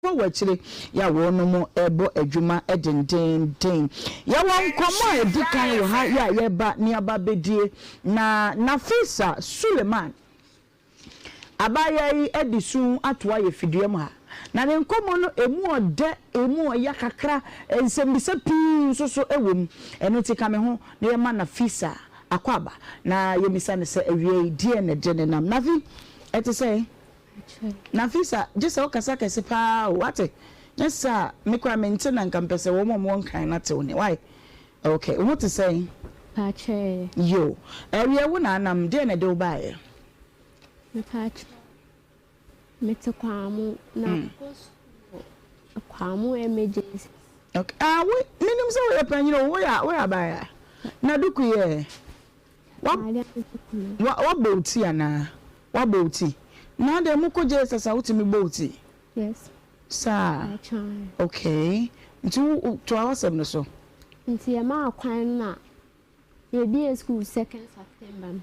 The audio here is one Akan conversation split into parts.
wachire ya wono mo ebo adwuma edenden ya won komo edikan wo ha ya yeba ni ababedie na Nafisa Suleiman abaya yi edisun atoa ye fiduam ha na ne nkomo no emu oya kakra ensembisa pii so ewom eno ti kame ho na ye ma Nafisa akwaba na ye misa ne se awie die ne de ne nam nafi eti say Nafisa just okasa kese pa what just me kwa maintain and campese wo mo kan na te one why okay what to say pache yo area wo na nam de na de wo bae me pache me te kwamu na kwamu emergency okay we minim se wo panyi wo ya bae na duku ye wa bouti ana wa bouti na de muko je sasa utimi bouti yes sa okay ntu to awasem no so nti ya ma kwan na ye bi school 2nd September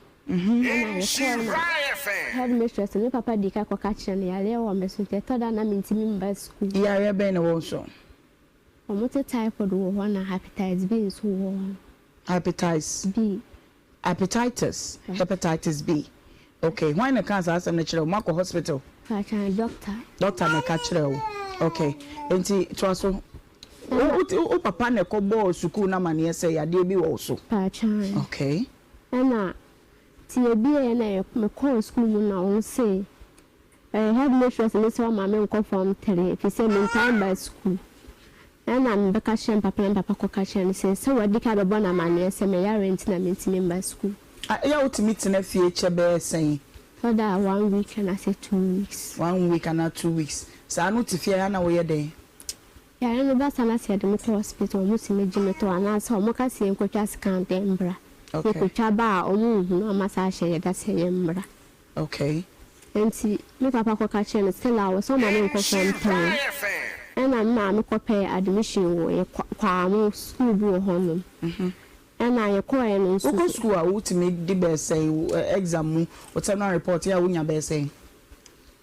headmistress me papa di ka kwa kitchen ya le wo meso te toda na mintimi mba school ya ya be na wo so omote typhoid wo na hepatitis B so wo hepatitis B okay why na cancer asem na chire mako hospital doctor na ka chire okay enti to so o papa na ko bo school na mane say yade bi wo so okay ana ti e bi e na me ko school na on say headmistress me say ma me ko form 3 fi say me time by school ana me be ka shen papa ko ka shen say so wadi ka be bo na mane say me ya rent na me ntimi by school ya ultimate na fie chebe sen for that 1 week and I say 2 weeks 1 week and 2 weeks sa no ti fie na wo ye den ya no ba sana se dem ko hospital mo si meji meto ana sa mo ka se nkotwa scan tembra okay nkotwa ba omu no amasa hye da se yembra okay enti me papa ko ka che no still awo so ma me ko from town ana ma me ko pay admission wo kwa mo school bu ho no ana ye ko e no so ko school a ultimate di be say exam mu whatever report ya wunya be say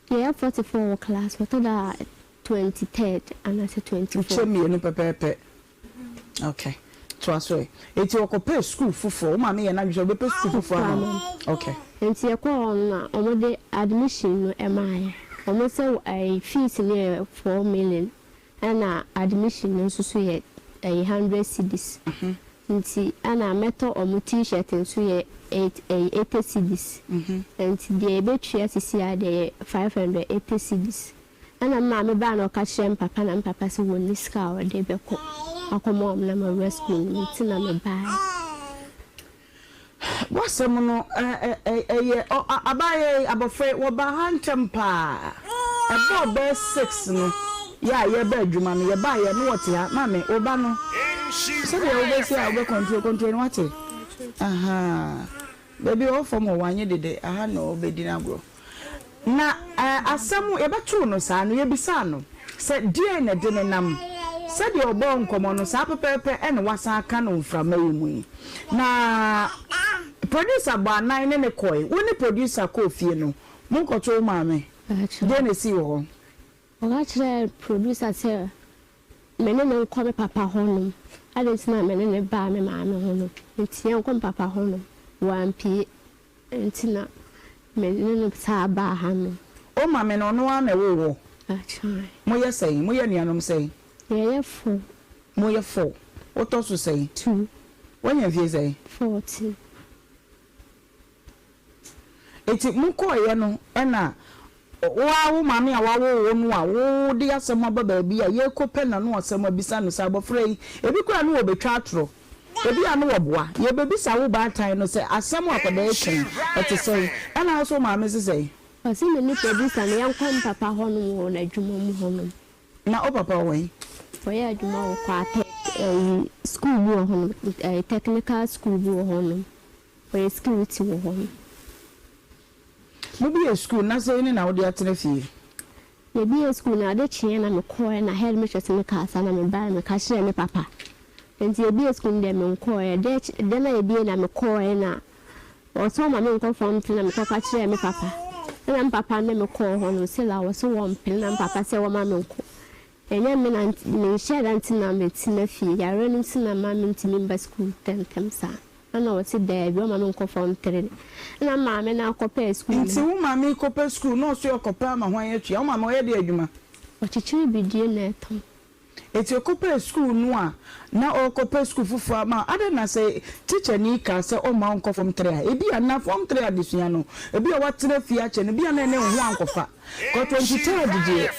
yeah 44 class what that 23rd and I say 24 chemi no pepepe okay to aso eti okope school fufo ma me ye na dwo be school fufo okay enti ye ko na omode admission no emaye omo say I fees near 4 million ana admission no so ye 100 cedis nti ana meto omo t-shirt nso ye 80 cedis nti de ebetwa sisi ade 580 cedis ana ma me ba na ka shem papa na papa se woni ska o de beko akomo na ma rescue nti na me ba wasem no abaye abofre wo ba hantempa ebo be 6 no ya ye ba adwuma no ye ba ye no wote ha mame wo ba no so we always say we control no what baby o form wanye dede aha no obedi na bro na asemu ye betu no sa no ye bisa no se die na de nam se de obo nkomo no sa pepepe ene wasa aka no mframa yimu na producer ba nan ne koi woni producer ko fie no mun ko to maame de ne si wo o ga producer say menene ko me papa hono adentina menene ba me maame hono ntia ko papa hono 1p ntina menene sa ba ha me o maame no no na wo mo ye sei mo ye nuanom sei ye 4 mo ye 4 o to so sei 2 wanya vie sei 14 eti mo ko ye no na wa wo maame a wa wo no a wo de asem aba bi a ye ko pe na no asem abisa no sa bofrei ebi kura no wo betwa atro ebi anu wo boa ye bebisa wo ba tan no se asem akoda echen eti sei ana so maame se sei asi me ni producer na yankwan papa hono wo na adwuma mu hono na o papa wen o ya adwuma wo kwa school bu hono technical school bu hono o security wo hono mo bi school na say ni na wo de atene fie ye bi school na de chie na me ko na headmistress me ka sa na me ba me ka shire me papa enti ye bi school de me ko de na ye bi na me ko na o so ma me ko form na me ko ka shire me papa na papa na me ko ho no se la wo so wo mpil na papa se wo ma me ko Enya me na me share antina me tina fi yare no tina ma me ntimi mba school tem sa ana wote there bi o ma me nko form 3 na ma me na akopa school nti wo ma me kopa school no so akopa ma hwan atua wo ma me oyɛ de adwuma o chichiri bidie na etom eti okopa school no a na okopa school fufu ama ade na say teacher ni ka say o ma nko form 3 a ebi ana form 3 adesua no ebi a watena fi a che no bi ana ne ho ankofa ko 23 dije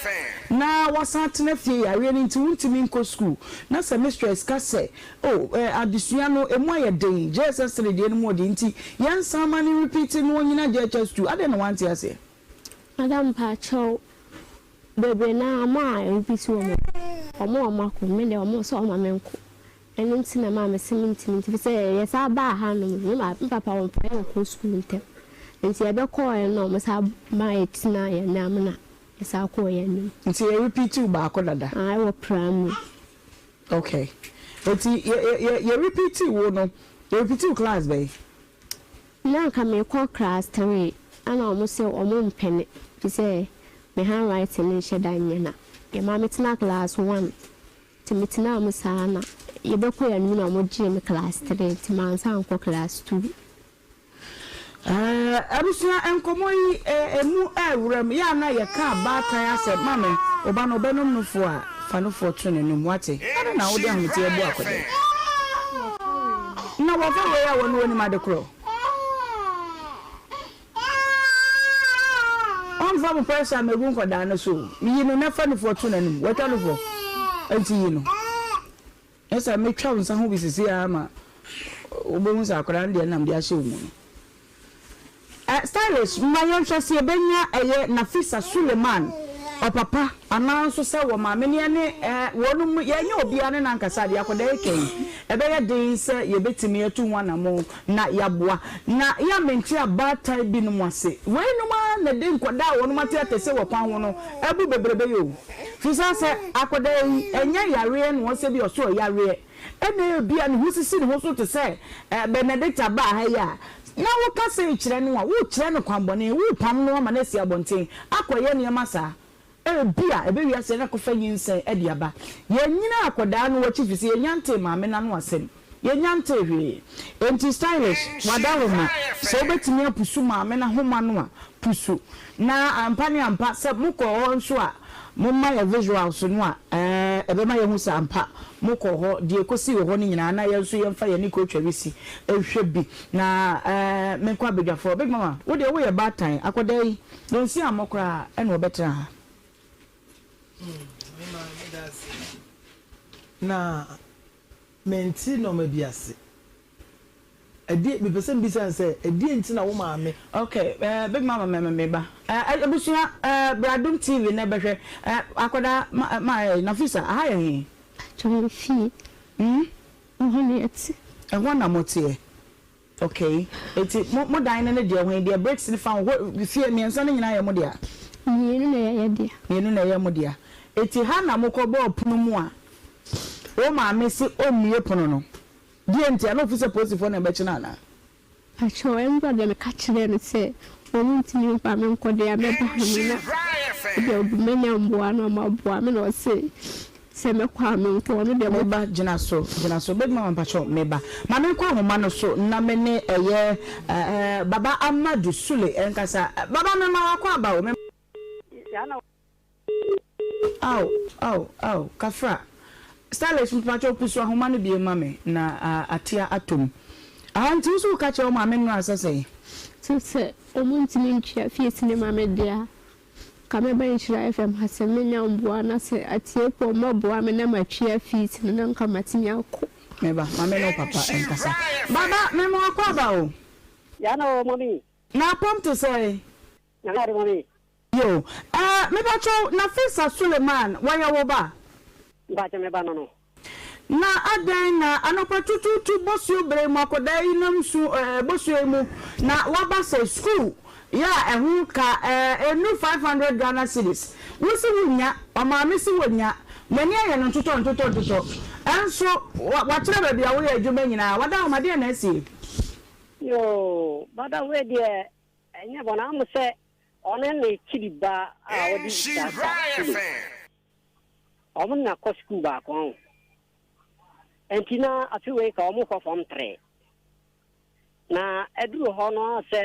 na wasatena fi yare ni nti wuntimi nko school na semester ka say oh adesua no emu aye den JSS 3 de no mo de nti yan sama ni repeat no nyina JHS 2 ade na wanti ase madam pacho bebe na ama repeat wo omo amako me de omo so omo menko eni ntina ma me seminti nti se yesa ba ha no me ma papa won pa ko school ntem nti e be ko e no mo sa ma etina ye na amna yesa ko ye ni nti e repeat ba ko dada I wo primary okay eti ye repeat wo no ye repeat class be na ka me ko class 3 ana omo se omo mpene ti se me handwriting ni shedan nyena ye ma metina class 1 ti metina mo sana ye be ko ya nuna mo je me class 3 ti man san ko class 2 abusia enkomo yi emu awuram ya na ye ka ba tan ase mame oba no benom no fo a fa no fo to nenum wate ana na wo de ahmete ebu akode na wo fa we ya wo no ni ma de kro on fa mo pressure me gun ko da na so yi no na fa no fo to nenum wata no fo anti yi no esa me twa nsa ho bisisi ama obomu sa akora ndi na mde ahye wo mu stylish mayon chase benya eye Nafisa Suleiman opapa ananso se wo ma me ne wonu yenye obia ne nankasa de akoda eken ebeye den se yebetimi atu nwana mo na yaboa na ya menti abata bi no ase wenu ma na de nkoda wonu mate atese wo kwan ho no ebu bebrebe yo fisa se akoda enye yare no se bi oso yare ene bia ne husisi ne hoso te se Benedict ba ha ya na wo ka se kire no a wo kire no kwambone wo pam no ma na si abonten akoye ne masa bia ebe wi ase na kofa yinse ediaba ye nyina akoda no wachi fisi ye nyante maame na no asem ye nyante hwe enti stylish wadawo ma so betimi apusu maame na homa no a pusu na ampani ampa se mukọ ho nso a mumma ya visuals no a ebe ma ye hu sa ampa mukọ ho de ekosi ho ni nyina na ye nso ye mfa ye ni ko twawisi ehwe bi na menkwa bedwafo big mama wo de wo ye batan akoda yi don si amokra ene obetra ha na menti no mabiase edi be person bi say edi enti na wo maame okay big mama meba abusia Bradum TV na behwe akoda ma Nafisa aha ye chon fi ohoni eti na motie okay eti mo dan na de ho de breaks ni fa fie mi enso na nyina ye mo de a mienu na ye mo de a eti ha na mokobo opunu mu a o ma mesi omie pono no die enti ana officer post for na be china na acho emba de me ka kire no se o mu ntimi mpa me nkode ya me ba ni na de obumenya mboa no ma boa me no se me kwa me nko no de me ba gina so big mama pacho me ba ma me kwa homa no so na me ne eye baba Amadu Sule enkasa baba me ma wakwa ba o me Au, kafra. Stylish mpacho pusu ahoma no bie mame na atia atom. Ahanti usu ka che o mame no asase. Se omuntimi ntwa fie sinema me dia. Ka me ban Nhyira FM haseme nya mboa na se atie po maboa me na matwa fie sinena nka matimi akọ. Meba mame no papa enkasa. Baba me mo akwa ba o. Ya na mommy. Na pom to say. Na na mommy. Yo, me bacho Nafisa Suleiman wanya wo ba? Bacha me ba no. Na adan na anopa tutu bosu bre mu akoda inam su bosu emu na waba se school ya ehu ka enu 500 Ghana cedis. Wosi wunya, ama me si wonya. Mani aye no ntoto. Enso wa kire ba bia wo ya adwuma nyina, wada o made na asi. Yo, bada we de enye bona am se one ne kiriba a odi ọmụ na kọ school ba ko enti na afiwe ka ọmụ kọ form 3 na eduru ho no se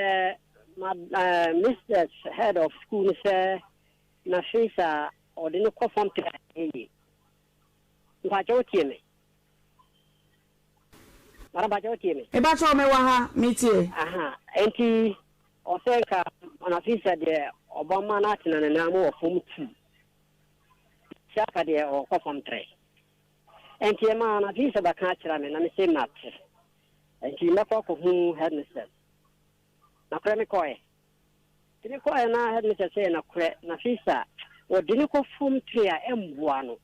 Mr. Head of School say na fisa odini ko form 3 eyi ba jo tieme mara ba jo tieme e ba cho me wa ha mitie aha enti o se ka na fisa de obama na tina na mo form 2 chaka de o ko form 3 enti ma na fisa ba ka kira me na me se mat enti na ko hu headmistress na kure me koe tini koe na headmistress say na kure na fisa odini ko form 3 a emboa no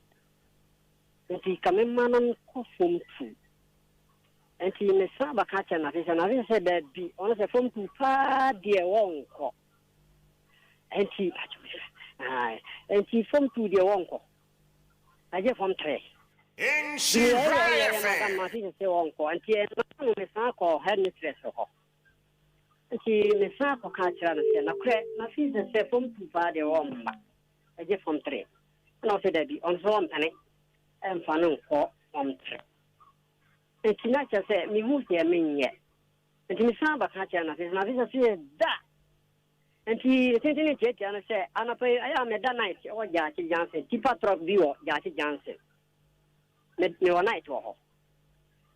enti kamemma nan ko form 2 enti me sa ba ka kira na fisa da bi ono se form 2 pa de wonko enti enti form 2 de wonko aje form 3 Nhyira ma fi se wonko enti no me sa ko headmistress ko enti me sa ko ka kira na se na kure na fi se form 2 pa de wonba aje form 3 no se da bi on so mpane emfa no ko form 3 enti na cha se mi hu se menye enti me sa ba ka kira na fi se da enti tentini cheti ana se ana pe aya me da night o ja chi janse tipa truck biwo ja chi janse me wa night wo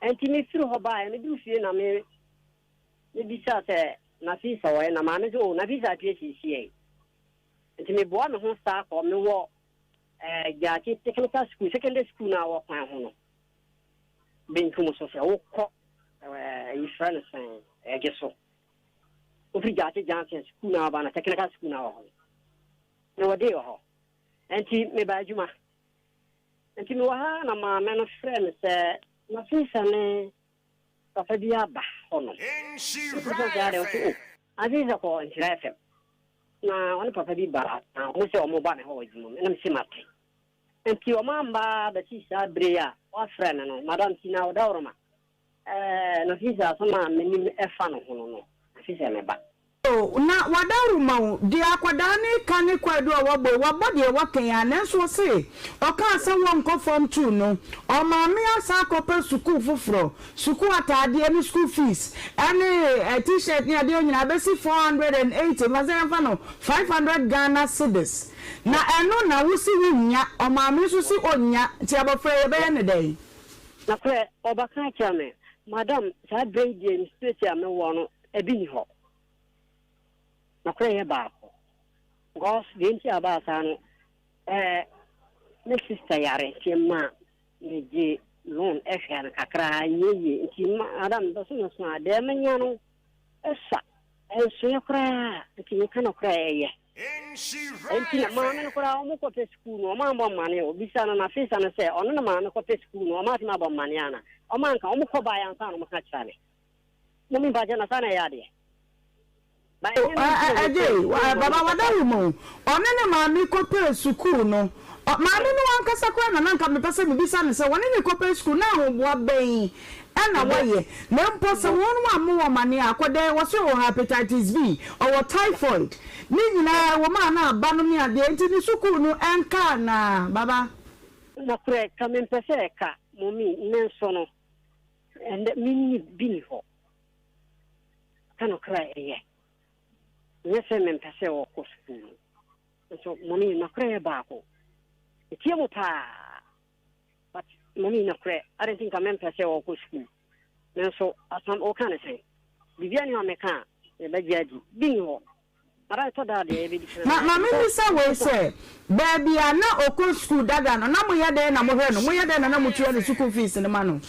enti me firu ho ba me du fie na me bisa se na fisa wo na ma me jo na fisa PCCA enti me bo me ho sta ko me wo ja chi technical school secondary school na wo kwan ho no ben kumo so se wo ko ifrana san geso Ofri jati jansen school na bana technical school na ho. No wade ho. Enti me ba juma. Enti me wa na ma me no friend se na fisa ne papa bia ba ho no. Aziza ko Nhyira FM. Na woni papa bi ba na mo se o mo ba me ho wajimo me na me simate. Enti o ma mba da si sa brea wa friend no madam Tina Odawroma. Na fisa so ma me ni efa no ho no. Na wadaru ma di akwada ni kane kwadu wabo de wakan ya nanso se oka asa won ko form 2 no o ma me asa ko pe school fufuro school atade ni school fees any t-shirt ni ade onyina be si 480 ma se fa no 500 Ghana cedis na eno na wusi wunya o ma me so si onya ti abofra be ne dai na kwe obaka chame madam sa brady ni special me wono ebi ni ho na kure ye ba ko gos binti abasa no me sister yare ti ma me je loan ehia kakra yeye ti ma adam do so so ade menya no esa enso kura ti kana kura ye enti na ma me kura o mo ko te school no ma mbọ mane o bisa na fisa na se ono na ma me ko te school no ma ti ma mbọ mane ana o ma nka o mo ko ba ya nsa no mo ka kira ne mo mi ba je na sana ya de baba wadaru mo one ne ma mi ko pe school no ma mi no ankasa kwa na nka me pese me bisa ne se woni ne ko pe school na ho boa ben ana waye na mpo se won wa mo wa mane akode wo so wo hepatitis B or typhoid ni nyina wo ma na aba no mi ade enti ni school no enka na baba na kure ka me pese ka mo mi nenso no and minni bini ho kano kra ye yese men pese o ko school so moni na kra ba ko tie mo pa but moni na kra I don't think men pese o ko school so asam o kan say bibia ni o me kan e ba jadi bini ho ara to da de be di ma me bisa we say baby ana o ko school daga no na mo ya de na mo hwe no mo ya de na mo tuwa ni school fees ne ma no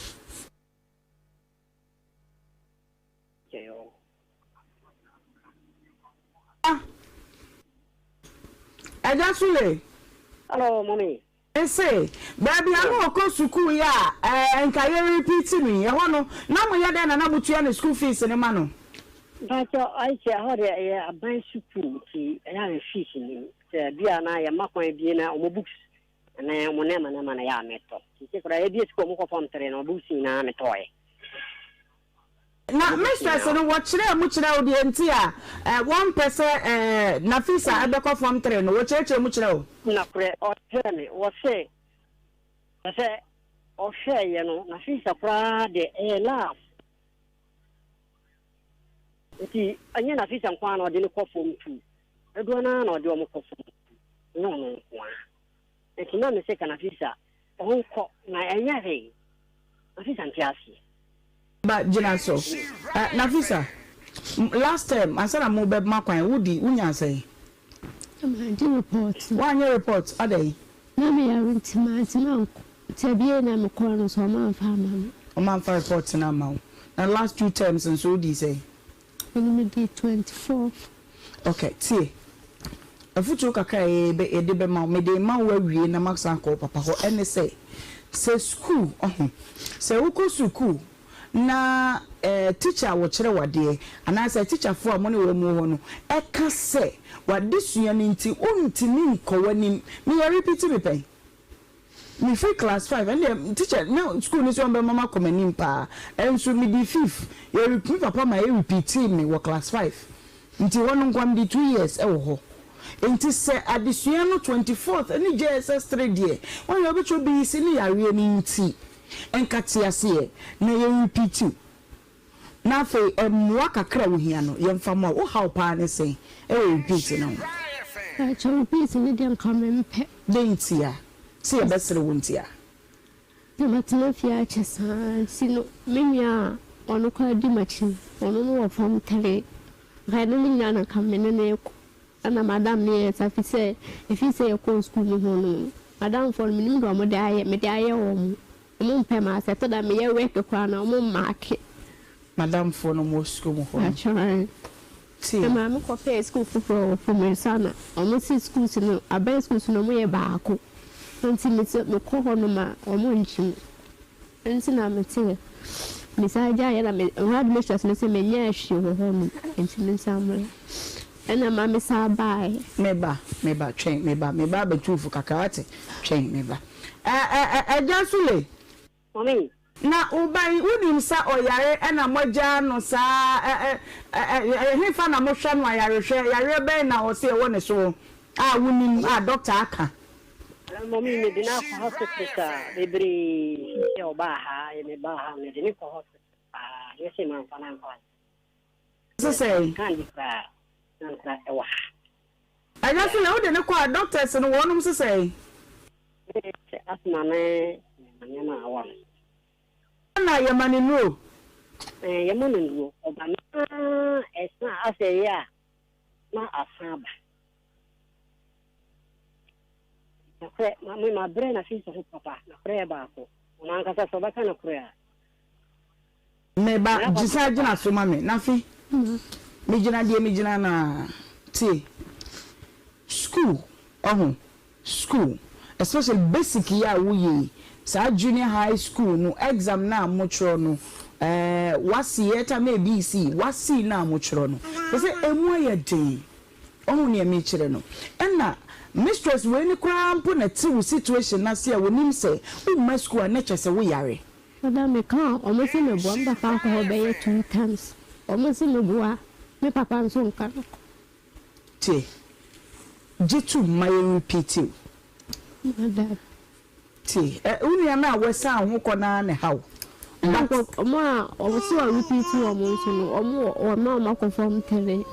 Ajasule. Hello, mommy. Say, baby, I know go school ya. And can you repeat to me? I want to. Now we are there and I'm to school fees in the mano. But I say how they are buying school. I have fees in be an I am not going to be in our books. And I am one name and I am a top. She said, I did come from train or books in a toy. Na mistress no wo kire mu kire audience a 1% na fisa abeko from 3 no wo kire mu kire o na kure o tell me wo say say o share ye no na fi sapra de laugh iti anya na fi sankwa na de ne kofom tu edo na o de o mo kofom no kwa iti na me se kana fi sa o ko na anya he na fi santiasi ba jina so Nafisa last time asana mo be makwan wudi unya say report one year report adai na me ya ntima tebie na me ko no so man fa ma o man fa report na ma na last 2 terms and so di say me di 24 okay tie afutu kakra be ede be ma me de ma wa wie na max anko papa ho ene say school say uko school na teacher wo kire wade ana say teacher fo amone wo mu ho no e ka say wade sua ni nti ontimi nkowani me repeat me pen me free class 5 and teacher no school ni so be mama komani pa enso me di 5th ye repeat papa ma ye repeat me wo class 5 nti wono ngwam di 2 years e wo ho enti say adesua no 24th ani JSS 3 die won yo be cho bi si ni yawe ni nti enkati ase na ye repeat na fe emwa kakra wo hia no ye mfa mo wo how pa ne say e repeat no cho repeat ni dem come pe dentia si e besere wontia na matna fia chesa sino memia ono kwa di machin ono no wo fam tare ga no ni na come ne ko ana madam ni safi say if you say ko school ni hono madam for minimum do mo da me da ye wo mo mpe ma se to da me ye work kwa na mo mark madam for no mo school mo ho actually see ma me ko pay school for me sana o mo si school no abai school no mo ye ba ko nti me ko ho no ma o mo nchi nti na me te me sa ja ya na me hard mistress me se me nya ahwe ho ho no nti me samre ena ma me sa bai meba train meba be tufu kakawate train meba jasule mami na ubai unim sa oyare ena moja no sa hefa na mo hwa no yare be na o se wo ne so wunim doctor aka mami me dina ko hospital ka bebre se oba ha me ba ha me dina ko hospital yesi man fa nan fa so say kan di fa nan fa e wa jasule wo de ne ko doctors no wonum so say asma me nyama awa na yamani no yamani no oba na esa ase ya na asaba ma bre na fi so papa na pre ba ko na nka so ba kana kura me ba jisa jina so mame na fi me jina na ti school school especially basic ya wuye sa junior high school no exam na mochro no wasi eta me BC wasi na mochro no se emu ya den ohun ne me kire no na mistress we ni krampo na ti situation na se wonim se umma school na chese wo yare oda me kan o me se me bo mba pa ko be 2 times o me se me bo me papa nso nka no ti jitu my repeat ti unia na wesa ho kona na hawo ma o so repeat o mo nso no o ma confirm tele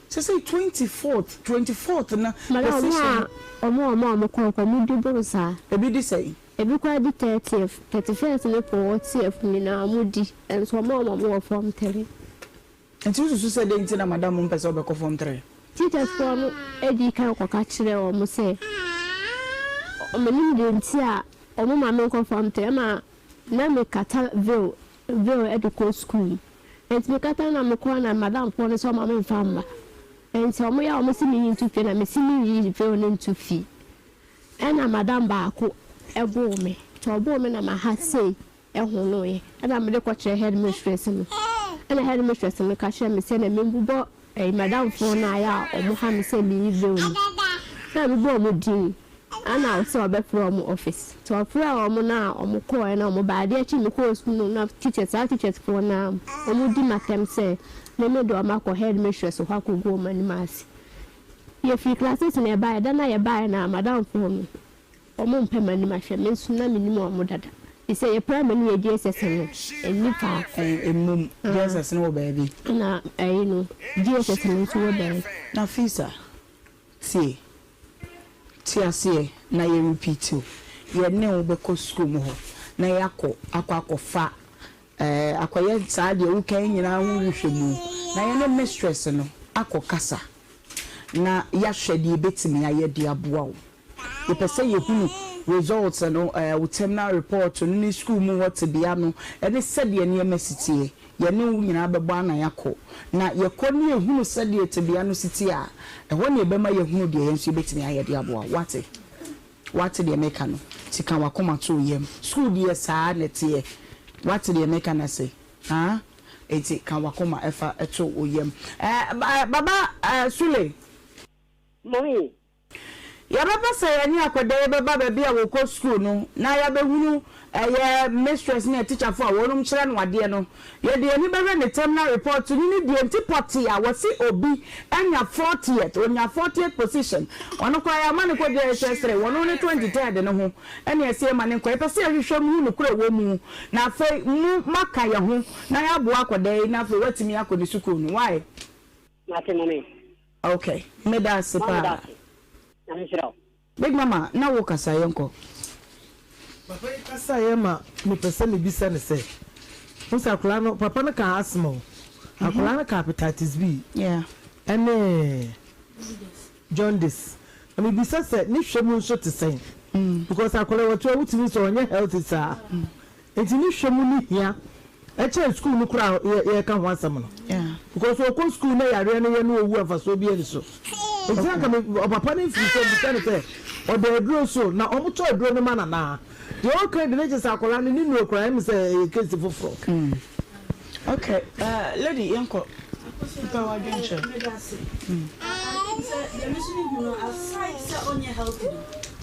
so say 24th na position o mo ko mu di bosa ebi di say ebi kwa di 30th 31st ne po 40th ni na amudi enso mo form tele enti so say dey na madam mo pese obeko form 3 teachers for edi kan ko ka kire o mo say o menim de ntia o mo ma me confirm te ma na me kata veil educo school enti me kata na me ko na madam for so ma me famba enti o mo ya o mo si me into fi na me si me yi veil no into fi na madam ba ko ebo me to bo me na ma ha say e ho no ye na me de ko kire head mistress no na head mistress me ka kire me say na me mbubo madam for na ya o mo ha me say me veil na me bo mo din ana o se obe from office to afra o mo na o mo ko na o mo ba de chi me ko school na teachers for na o mo di matem say na me do ma ko head mistress ho akogo ma ni masi ye free classes na ba da na ye ba na madam for me omo mpema ni mahwe me nso na me ni mo dada ise ye primary ni GSS no eni pa emum GSS no baby na no GSS no so baby na fisa see na ye repeat ye ne wo be ko school mo ho na yakọ akwa akoye saade wo kan nyina ho hwehwemu na ye ne mistress no akọ kasa na ya hwede betimi ayede aboa wo ye pese ye hunu results no wo terminal report no ni school mu what bia no e de sede ne emesitie ye ne wo nyina bebo na yakọ na ye kọ ne ehunu sede tebia no sitie a e ho ne bema ye hunu de ye nso betimi ayede aboa wate de meka no tika wakoma to yem school de saa netie wate de meka na say eti kan wakoma efa eto oyem baba Sule mommy ya baba say ani akoda baba baby a wo school no na ya behunu mistress na teacher for wonum kire no ade no ye de ani bebe ne terminal report ni de antipoti a wasi obi anya 40th onya 40th position ono kwa ya mane ko de SS3 wono ne 23rd no ho ene ese mane ko epese ahwehwem hu no kura wo mu na afei mu maka ya ho na ya bo akoda na afei watimi akodi school no why mate mommy okay me da sepa Nhyira big mama na wo kasa yenko papa kasa yema me pese me bisa ne se musa akula no papa no ka asthma akula no ka hepatitis B yeah ene jaundice me bisa se ni hwemu nso te sen because akula wato wutimi so onye health sa enti ni hwemu ni hia eche school no kura ye ka ho asem no yeah because o school na yare no ye no owu afaso bi eni so enti aka me papa no fi so bisa ne se o de duro so na o muto duro no mana na the all kind of just akola ni no kura em say case foforo okay lady yanko power drink the mission you know aside on your health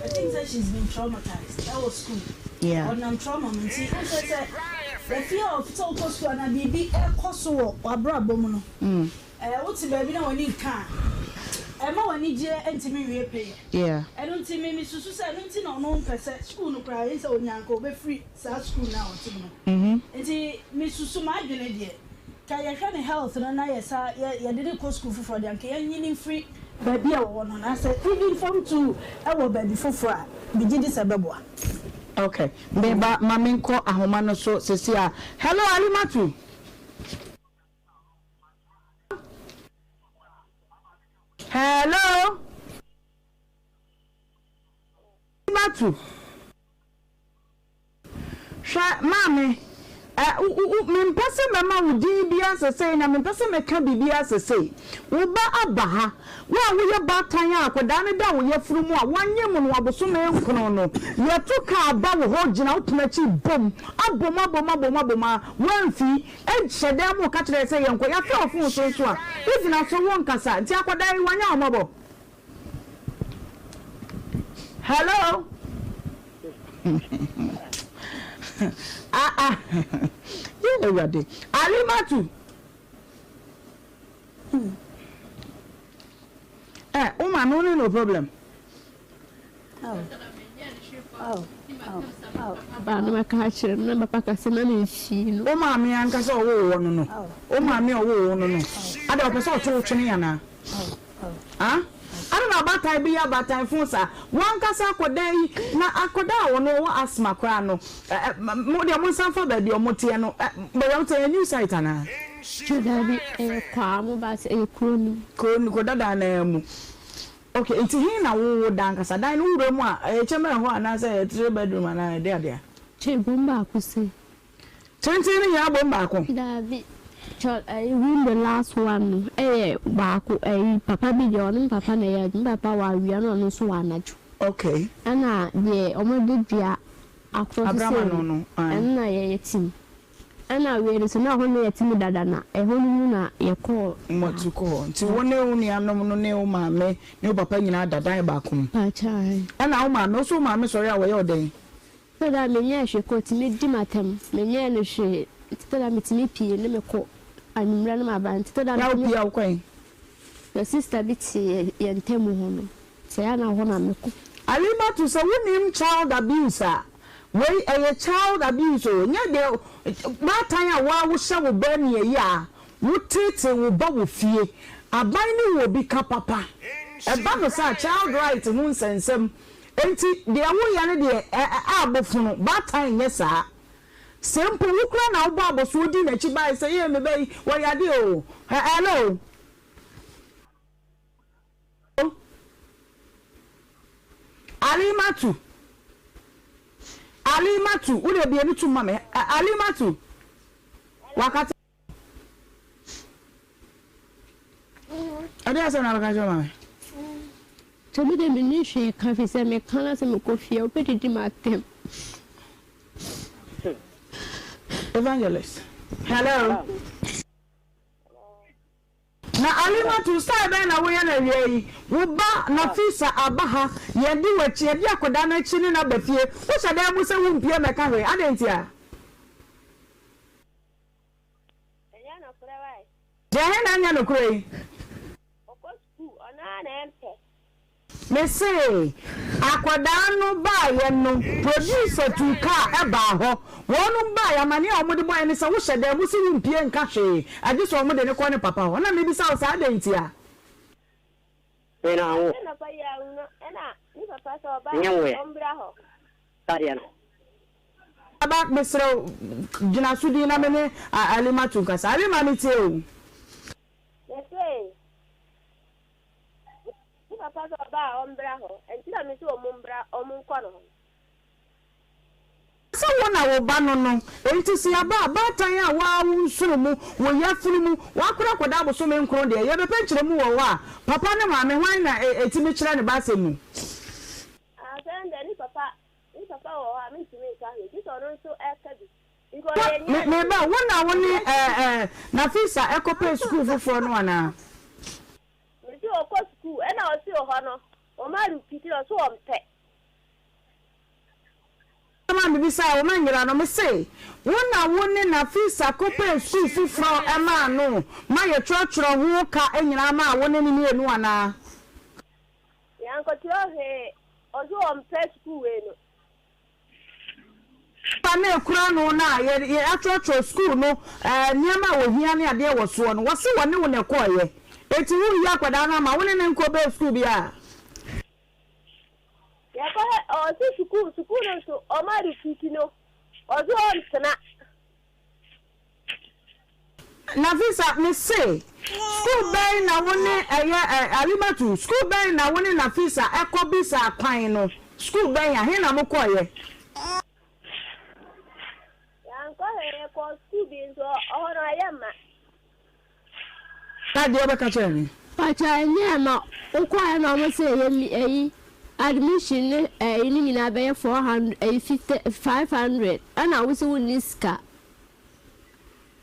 I think that she's been traumatized that was school yeah on trauma and see the fear of so close to an baby koso wabra bomu no what's baby na when you can Emma when you entimi we pay yeah I don't see me susu say don't see no person school no cry is onyanko be free sa school now no enti me susu ma adwene de ka ye hwe ne health no na ye sa ye de ko school for de anke ye nyini free baby a wo no na say even from to our baby for a bigi di sabeboa okay beba mamenko ahoma no so sesia hello Alimatu hello Alimatu sha mame me mpese mama wudi bia sesei na me mpese meka bibia sesei wo ba abaha wa wo ye batan ya akoda ne da wo ye furu mu a wanye mu no aboso me nkono no ye to ka aba wo ho gina wo tunachi bom aboma wanfi e hyede mu ka kire se ye nko ya fa ofun so so a izina so won kasa nti akoda yi wanya omobo hello you ready Alimatu no problem ba no maka chire no papa ka se na me fi no o ma me anka se owo wo no o ma me owo wo no ada o pese o twe twe ya na ana batai bi ya batai funsa wan kasa akodan na akoda wo no wo asma kra no mo de mo sanfa ba de o motie no be ya mte new site ana chudabi kwa mo ba se kroni ko dada na mu okay nti hin na wo dan kasa dan no wuro mu a cheme ho ana se 3 bedroom ana de che bomba akuse tenti ni ya bomba akọ dabi I win the last one. Baku papa be your papa na papa wa we are no so anaju. Okay. Ana de omo dia across no. Ana ye team. Ana we so na ho na ye team dada na ho nu na ye call. Mo to call. Ti wone uni anom no ne o ma me ne papa nyina dada ba kom. Pa chai. Ana o ma no so ma me sorry a we oden. So da me nya hwe ko ti me di matem. Me nya no hwe. Ti da me ti me pie ne me ko. I'm running my band to that. Be okay. Your sister bit ye temu hono. Say, I know when I'm Alima to say wonim child abuse wey a child abuse o nya de matan a wa wo hye wo ba ne yi a wo tete wo ba wo fie aban ni wo bi ka papa e ba no sa child right hu nsensem enti de wo ya ne de abofunu matan nye sa simple wo kura na wo ba aboso di na chi ba say ye me bai wo ya de o hello Alimatu, would be able to mame? Alimatu, Wakati. I dare say, I'm going to be the ministry, coffee, and make colors and coffee, or put it in my temp. Evangelist. Hello. Na alima to start by na we na wie wo ba na fisa abaha ye di wachi ye di akoda na chi ni na bafie wo sha da mu se wo mpie meka hwe adenti a enya na kure wai je he na nya no kure oko school ona na empe me say akoda no ba ye no producer to car e ba ho wonu ba ya mane a omode boy ni se wo hye da mu se wo mpie nka hwe age so omode ne ko ne papa ho na me bi sa o sa adenti a ena wo na pa ya uno ena ni papa so ba ombra ho tariya no aba mesro jina sudi na me ne alima tu nka sa alima ni tie o yes papa so ba ombra ho enti na me so ombra omunko no so wona wo ba no enti si aba tan a wa nsuru mu wo yafuru mu wa kura koda aboso me nkro de ye be penkyere mu wo wa papa ne maame hwan na etimi kyere ne ba se mu sende ni papa wo wa me timi ka he di so no so eka bi me ba wona woni na fisa ekope school foforo no ana ti o ko school e na o si o ho no o ma ru piti o so o mpe ama me bisa o ma Nhyira no me say wona woni na fisa kope school foforo e ma no ma ye trotro ho ka enyina ma woni ni enu ana ya nko ti o he o so o mpe school we no pa na ekura no na ye trotro school no niam wo hia ne ade wo so no wo se woni wo ne koye eti wu ya kwada na ma woni ne nko be school bia ya ko o si school no so o ma ri fiti no o so on tena na visa me say school bay na woni alimatu school bay na woni na visa ekobisa kwan no school bay ya he na mo koye ya nko he ko school bi so o no ayama ta de be ka chere Pacha nyama ukwa na mo say ye admission ni nyina be 450 500 ana wo se woni ska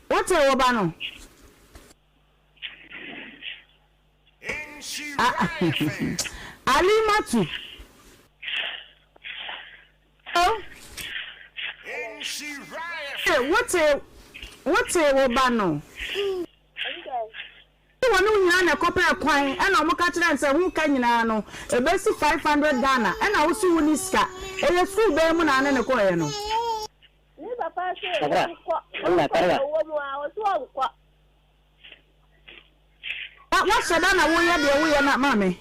what e wo ba no alimatu oh what e wo ba no wonu nyina na kopa kwan e na omo ka kire nse hu ka nyina no e be si 500 Ghana e na wo si woni ska e ye school be mu na ne ko ye no ni papa se ko wo mu a o so nko wa sada na wo ye de wo ye na mame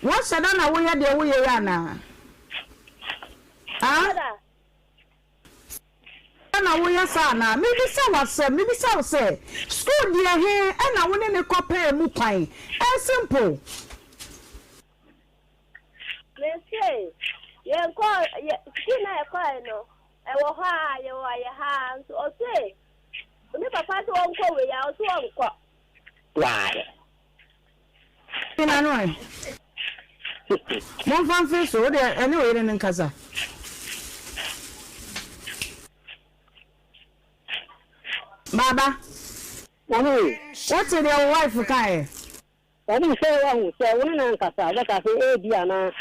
wa sada na wo ye de wo ye ya na na wo ya sa na me bi sa wo se school dia he e na wo ne kopa mu kwan e simple me say ye ko ye kina e ko no e wo ha ye wo ye ha so o say ni papa so nko we ya o so nko wa ina no mo fan fe so de anyway ne nkasa Baba, what's your wife kai? I didn't say one so one and Casa, that I say Diana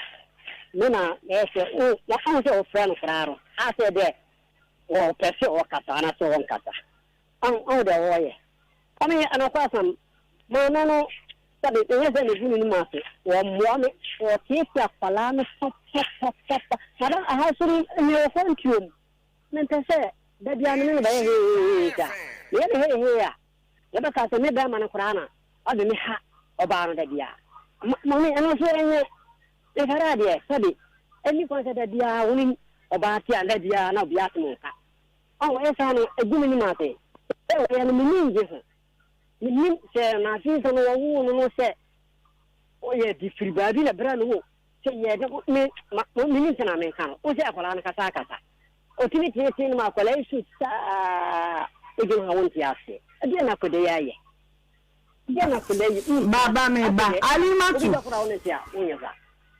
Nina, yes, oh, what answer of friend Claro. I said that or Percy or Catana, so on Cata. Oh, the warrior. I mean, and a person, no, sabe tem esse livro no mato o moame o que a falar no para a raça meu fonte não pensa da biana vai já ele ya ba ka se me ba man qur'ana adu mi ha oba no da bia mami eno so enye e fara de sabe eni ko se da bia woni oba ti anda bia na bia to nka o esa no egumi ni mate e ya no mi nje so ni se na fi so no wu no se o ye di friba bi la bra no se ye de mi ni na me kan o se akola na kasa o tini ti ma akola isu sa e gina wonti ase dia na ko de yaye dia na ko de baba me ba alimatu ko ra one tia unya za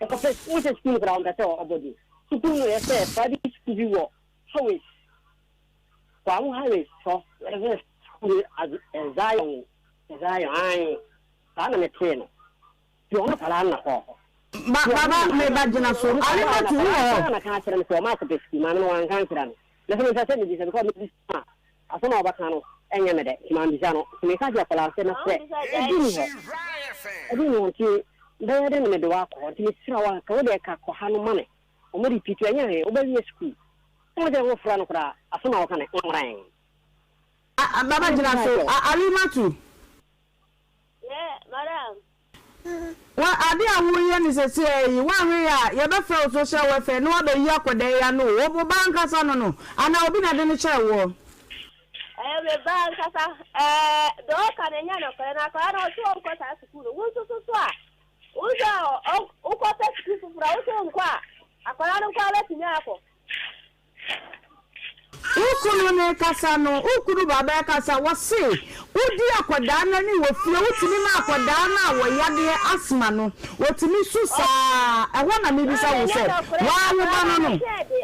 ko fe uche school ground ta o body school no ye se private school wo hawe kwa mu hawe so re school as Zion ai ta na me teno yo na pala na ko baba me ba jina so alimatu wo na ka tira me so ma ko be ski ma no an kan tira le fe me sa se me di se ko me asoma obakano enyeme de kimambizano kumeka ja pala se na se edini nti de de me de wako nti sira wa ka de ka ko hanu mane o mo repeat anya he o ba wi school o de wo fra no kra asoma wakane nran baba jina so alimatu madam wa ade awuye ni sese yi wa hwe ya ye be fra social welfare no be yi akoda ya no wo bo banka sa no ana obi na de ne kire wo me ba kasa do ka na nya no kare na ka na o so ko sa school wo so a wo ja o ko ta school fra o so nkwa akwara no kwa la tinya ako ukunu ne kasa no ukunu baba kasa wose udi akoda na ni wo fie wotimi na akoda na wo yade asma no wotimi susa ehwo na me bisa wo se wa wo ba no no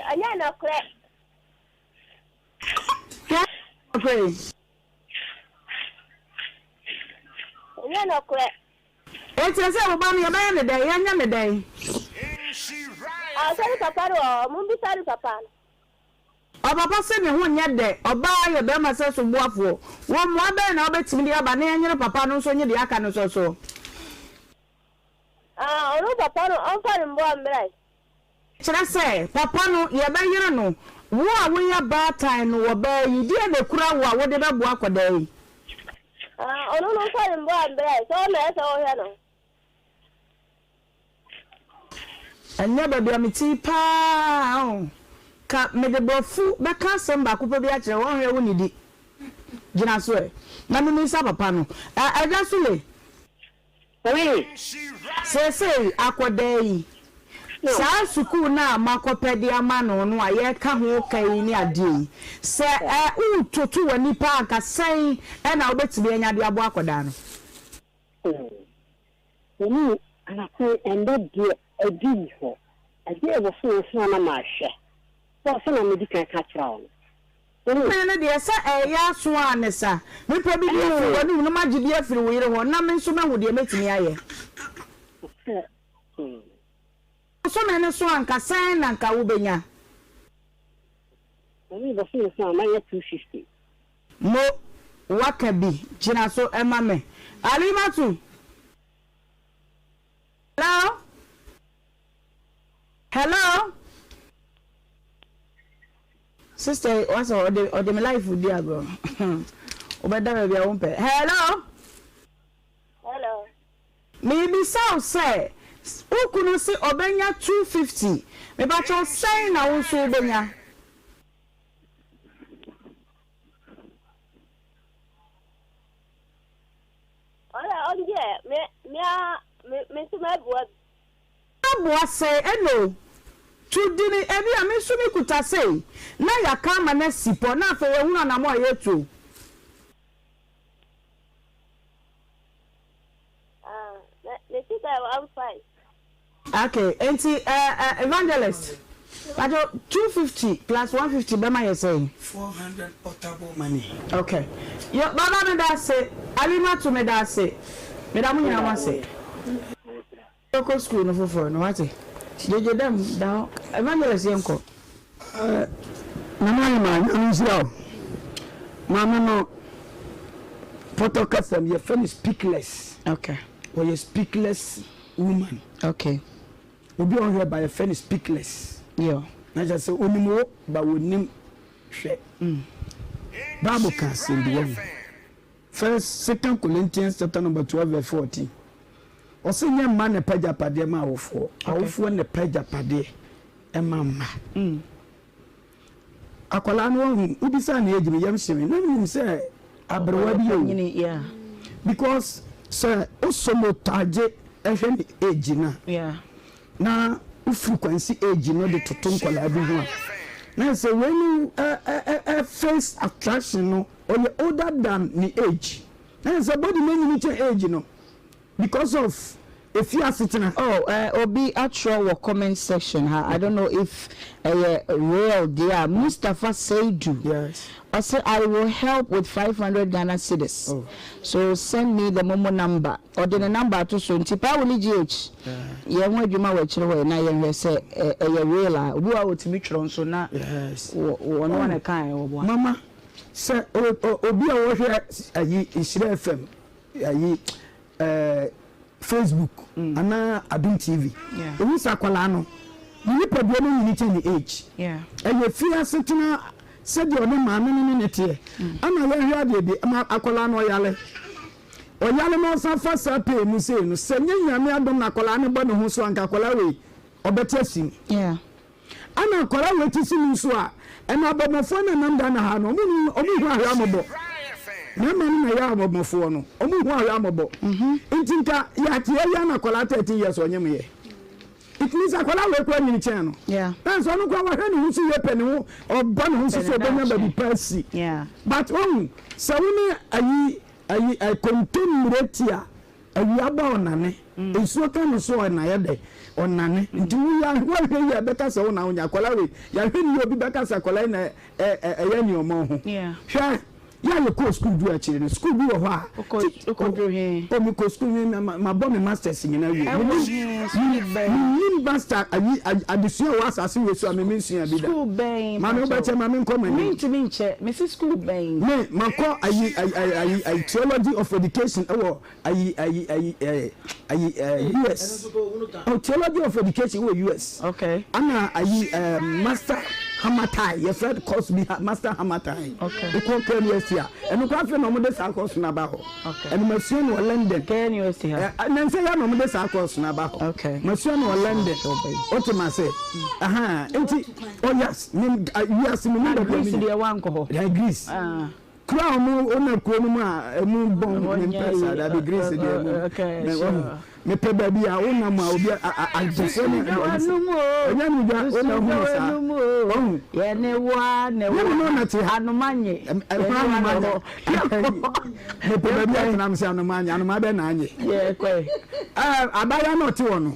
anya na kre okay anya na kre etese wo ba no ye ba ne dai anya ne dai sari papa ro mun bi sari papa papa se ne ho nya de oba ye be ma se so boafo wo mo abe na obetimi de aba na nyere papa no so nye de aka no so onu papa no on fa mbo amrai kira se papa no ye ba yere no wo a wo ya ba time no wo ba yi de na kura wo a wo de ba bo akoda yi onu no fa mbo amrai so me so ho ya no anya ba bia meti pa ka me de bofu be ka sem ba ko pa bi a kire wo hwe wo ni di gina so e na me sa papa no aja so le oyi se akoda yi sa suku na makopedi ama no no aye ka ho kai ni ade se utoto wani pa aka sai na obetimi anya de abo akoda no ni ana ko ende de adi ho ade e wo so na ma hwe so na me di kan ka kira wo no de sa ya so anesa me pa bi de wani no magidi afiri wo yire ho na me nso mehu de metimi aye so me so anka sai na nka wo benya oni bo so na ya 250 mo wakabi jina so ema me alimatu hello sister what's all the my life with dia bro obeda be won pe hello maybe so say ukunu si obenya 250 me ba cho say na wo so obenya me so ma boa say eno tudini ebi ame so mi kuta say na ya kama na sipo na fa we huna na mo ayetu I'm fine. Okay, enti evangelist. But 250 plus 150 be my say 400 portable money. Okay. Yo baba me da say alima to me da say. Me da munya wa say. Local school no for no what? Jeje dem da evangelist yenko. Mama man, Nhyira. Mama no photocast them you finish speakless. Okay. or a speakless woman. Okay. Obi on here by a friend speakless. Yeah. I just say onimo but we name share. Bible can say the one. First, 2 Corinthians chapter number 12 verse 14. Ose nya ma ne pagya pade ma awofo. Awofo ne pagya pade e ma ma. Akola no ubisa na ejimi yam shimi. Na nim say abrewa bi yo. Yeah. Because sir osomo taje ehwe ni age na. Yeah. Na frequency age no de toton kola bi ho. Na say when you face attraction no or you older than the age. Na say body men ni age no. Because of if you are sitting Obi actual comment section. I don't know if real there. Mustafa Seidu. Yes. I said I will help with 500 Ghana cedis. Oh. So send me the Momo number or the number to so ntipa woli GH. Yeah, when you ma we chire na ye say real we are to meet so na. Yes. One kind Mama say obi a wo hwe ayi Nhyira FM ayi Facebook ana Adum TV. Yeah. Obi sakwala no. Ni problem no ni change age. Yeah. Ayi fia setena said your name mammy in it here. I'm a very baby, Akolano Yale. Or Yale Monsa Fasa pay Museo, sending Yamia Don Acolano Bono Huso and Cacolari, or better sing. Yeah. I'm a Colaro to see Musua, and I'll be my phone and I'm done. Only one Ramabo. No man in a yam of my phone, only one Ramabo. Intinka Yatiana Cola 30 years on your it means I call out a channel. Yeah. That's one of our who see a penny or one who says be Percy. Yeah. But so I continue retia a yaba on Nane. It's what kind of so an ayade on Nane. Do we are well better so now in Yakolari? You'll be better as a colina a year or more. Yeah. Sure. Yeah, you go school do actually. School do what? Okay, school my bomb masters in master I see was as you so I mean school bang. Mamma better mamma come mean to me check Mrs. School bang. Me mako I theology of education US. Oh, theology of education US. Okay. Anna master Hamatai, your friend calls me Master Hamatai. Okay. The company is here. And the graphic no more circles Nabaho. Okay. And Monsieur no London. Can you see her? And then say no more circles Nabaho. Okay. Monsieur no London. What say? Aha. Oh yes. Yes, me need Greece the one go. Yeah, Greece. Crown no ona kronuma emu bon me pesa da be Greece there. Okay. Me pe baby a ona ma obi a jese ni no mo onya mi da ona hu sa no mo ye ne wa no na te anumanye me pe baby a na me se anuma be na anye ye kwe abaya no te wono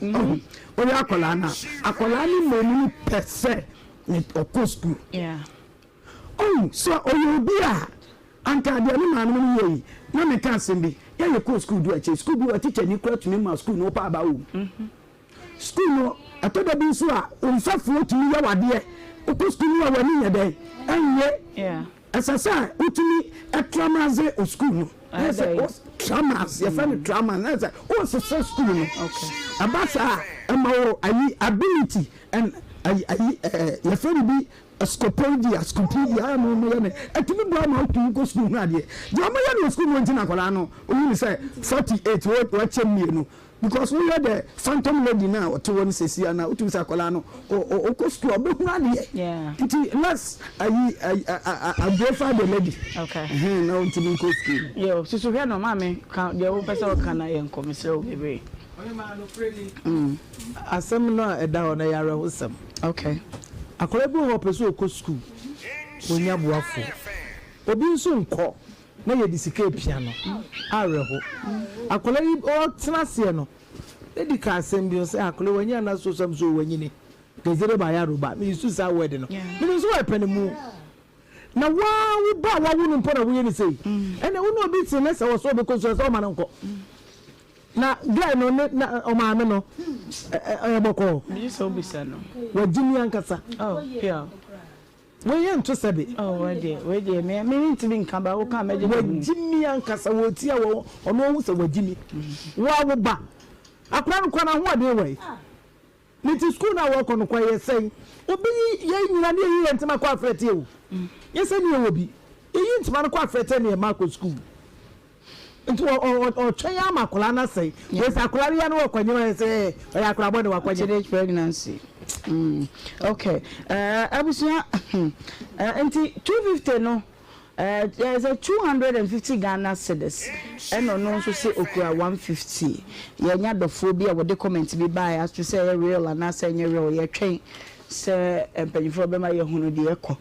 obi akola ni mo ni pese ni okosku. Yeah. So obi a anka de ni ma no ye na me ka sembi yeah, you go school do a school do a teacher ni kura to me ma school no pa ba wo school no atoda bi so a onfafo to me ya wade e ko school no wa ni yede enye yeah asasa utumi etramaze o school no yes tramas ya family trauma na say o success school no okay abasa amawo ayi ability and ayi ya family bi Scopodia, no, etimi bra ma to go school na de. The omo no school won tina kola no, we say 48 what chem no. Because we had the phantom lady now to one sesi na utu sa kola no. O go school obo na de. Yeah. It less I prefer the lady. Okay. Now to go school. Yo, so hwe no ma me kan de wo pesa wo kana ye nko me se wo bebe. Ohemaa no fredi. Asem no eda ho na yare hosam. Okay. Akore bi ho peso ko school onya boafo obi nso nko na ye disike piano are ho akore yi o trase no edi ka asem bi o se akore wanya na so sam so wanyini gezere ba ya roba mi su sa word no mi nso wa pene mu na wa wo ba wa wo no mpo na wo ye ni sei ene wo no obi ti na se wo so be ko so ma na nko na guy no na o ma me no boko you so be say no wa jimi ankasa oh yeah we ain't to sabi where dey me ntimi nka ba wo ka me dey Jimmy ankasa wo tia wo ono hu se wo Jimmy wo ba akra no kwana ho ade we ni ti school na wo kono kwa ye sei obi ye nyina ne ye ntima kwa afrete o ye se ne ye obi ye ntima kwa afrete ne ma ko school nti o twen amakola na sei we sa akola ya no kwanye we sei o ya akola bone wa kwanye teenage pregnancy. Okay. Abusia anti 250 no. There's a 250 Ghana cedis. And no so say okura 150. Yenya the phobia what the comment be by as to say real and not saying real. Ye train say empanyfo be ma ye hunu de ekọ.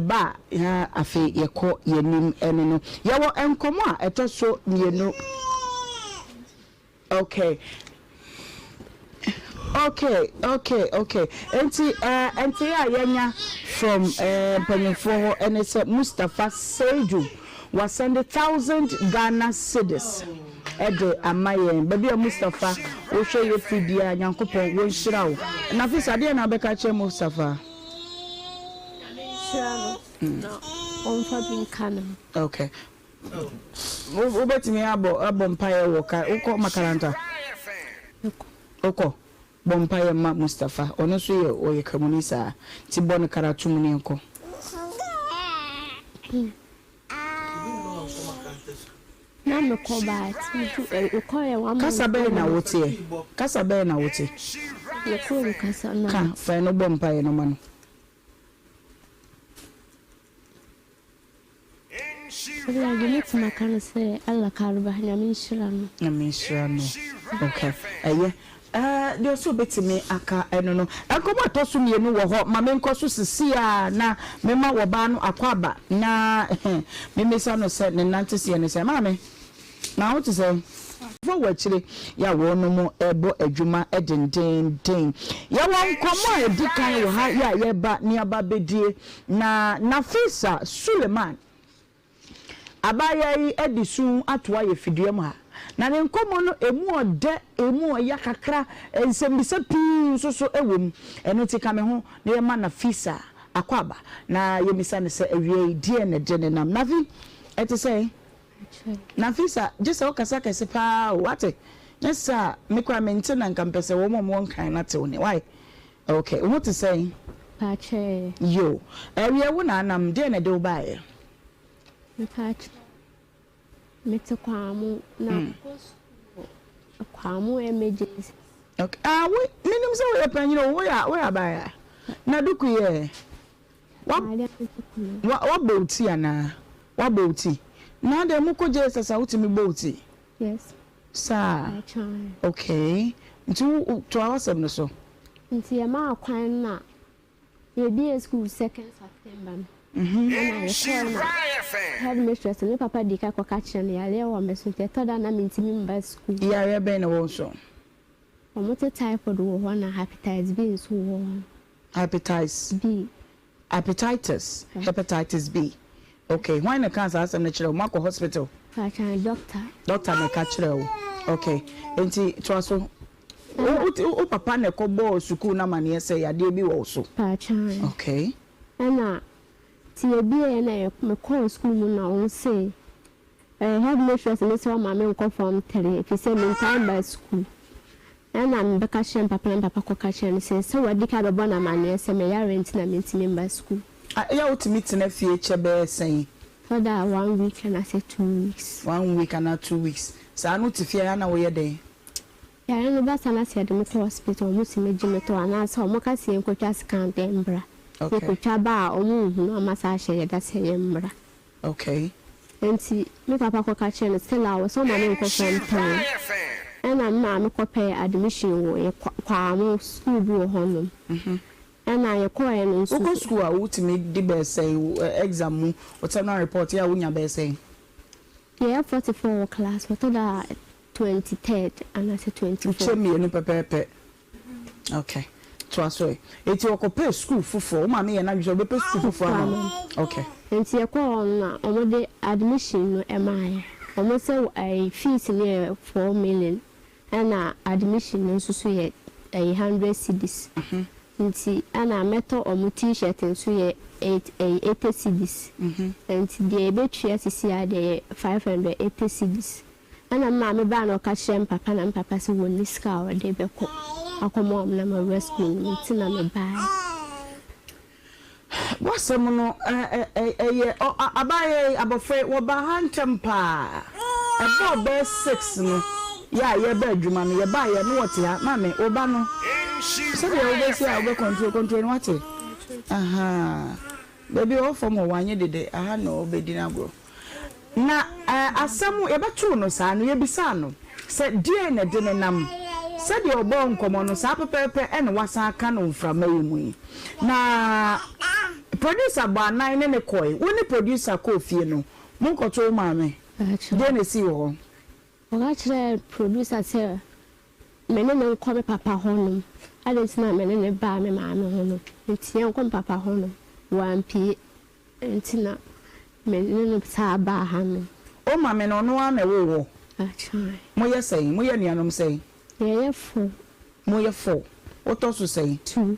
Ba ya afi ye kọ ye nim eno no. Ye wo enkomo a eto so mienu. Okay. Okay. Enti yenya from Penifo and it's Mustafa Seju was send 1,000 Ghana cedis. Ede amaye baby Mustafa wo show you fidia nyankopon wo nhira wo. Na fi sade na beka che Mustafa. No. On Fabin Cannon. Okay. Wo betimi abo mpaye wo ka uko makaranta. Oko Bompaye ma Mustafa ono so ye oye kamunisa ti bon karatu mu ne nko na me ko ba ti ko ye wa kasa be na wote ye ko kasa na ka fa no bompaye no mano la gele ma kan se alla karba nyamin shirano okay aye they also betimi aka eno no akomo atoso mienu wo ho ma menko so sisia na mema wo ba no akwaba na memesa no se ne nantese ne se ma me na what to say for wachire ya wo no mo ebo adwuma edenden ya won komo edikan wo ha ya ye ba ni aba bedie na Fisa Suleiman abaya yi edisun atoa ye fidie mu ha na ne nkomo no emu oya kakra ensembisa pii so ewom eno ti ka me ho na ye ma na Fisa akwaba na ye misa ne se awie die ne de ne nam na fi eti say na Fisa just o kasa kase pa what just me kwa mente na nkampese wo mo nkan na te one why okay what to say pa che yo awie wo na nam de ne de wo bae Patch. Mete kwamu na kwamu emergency. Okay. We minim say we pen we are buy. Na duku ye. What bouti ana? What bouti? Na de mu ko je sasa utimi bouti. Yes. Sa. Okay. Ntu to awasem no so. Nti ya ma kwan na ye be school 2nd September. Headmistress and Papa Dika Kokachan, Yale or Messi, third and I'm in Timba school. Yeah, been also. Or what a type of one hepatitis B is one. Hepatitis B. Hepatitis B. Okay, why the cancer as a natural Marco Hospital? Doctor me catch. Okay, and it was so. Oh, Papa ne kobo suku na mani say ya dey be also. Okay. Anna. Tie bia na me call school na on say headmistress me say ma me nko form 3 if say me time by school and am beka shem papa and papa ko ka shem say so wadi ka be bona ma na say me ya rent na me ntimi by school ya ultimate na fie chebe say for that 1 week and I say 2 weeks 1 week and 2 weeks sa no ti fie ya na wo ye den ya no ba sana say de me to hospital mo si me jime to ana say mo ka sie nkotwa scan dem bra. Okay. Okay. And see, me papa ko catch and still I was so many ko from town. And I'm ma ko pay admission wo kwa school bi honum. And I ko en school a ultimate di be say exam what time report ya wunya be say. Yeah, 44 class what that 23rd and I said 24. Chemi no pepe. Okay. Twaso eti okope school fufu ma me na dwo be school fufu ama okay enti e ko na omode admission no emaye omo say fees near 4 million and admission no so ye 100 cedis enti ana meto omo t-shirt nso ye 80 cedis. And the betria CCI de 580 cedis. And a mamma ban or catch them papa and papa so when this car they be cook. I come on na rescue till I'm buy. What's some no abaye abofre wo ba hantem pa. Ebo be 6 no. Ya ye be adwuma no ye ba ye no wote ha mame oba no. So dey always say I control what? Aha. Baby o form wanye dede aha no obedi na go. Na asem ye beto no sa no ye bisa no. Se die na de nam. Se de obo nkomo no sa pepepe ene wasa aka no mframa yemu. Na producer ba nine ne koi. Woni producer ko fie no. Mon koto mame. De na si wo. O ga producer say mene ne nko papa honum. Adentina mene ne ba me maame honum. Nti nko papa honum. 1p ntina mene ne sa ba ha no. O mame no no ame wo. Achai. Moye say, moye nuanom say. Yeah, 4. Moye 4. What also say? 2.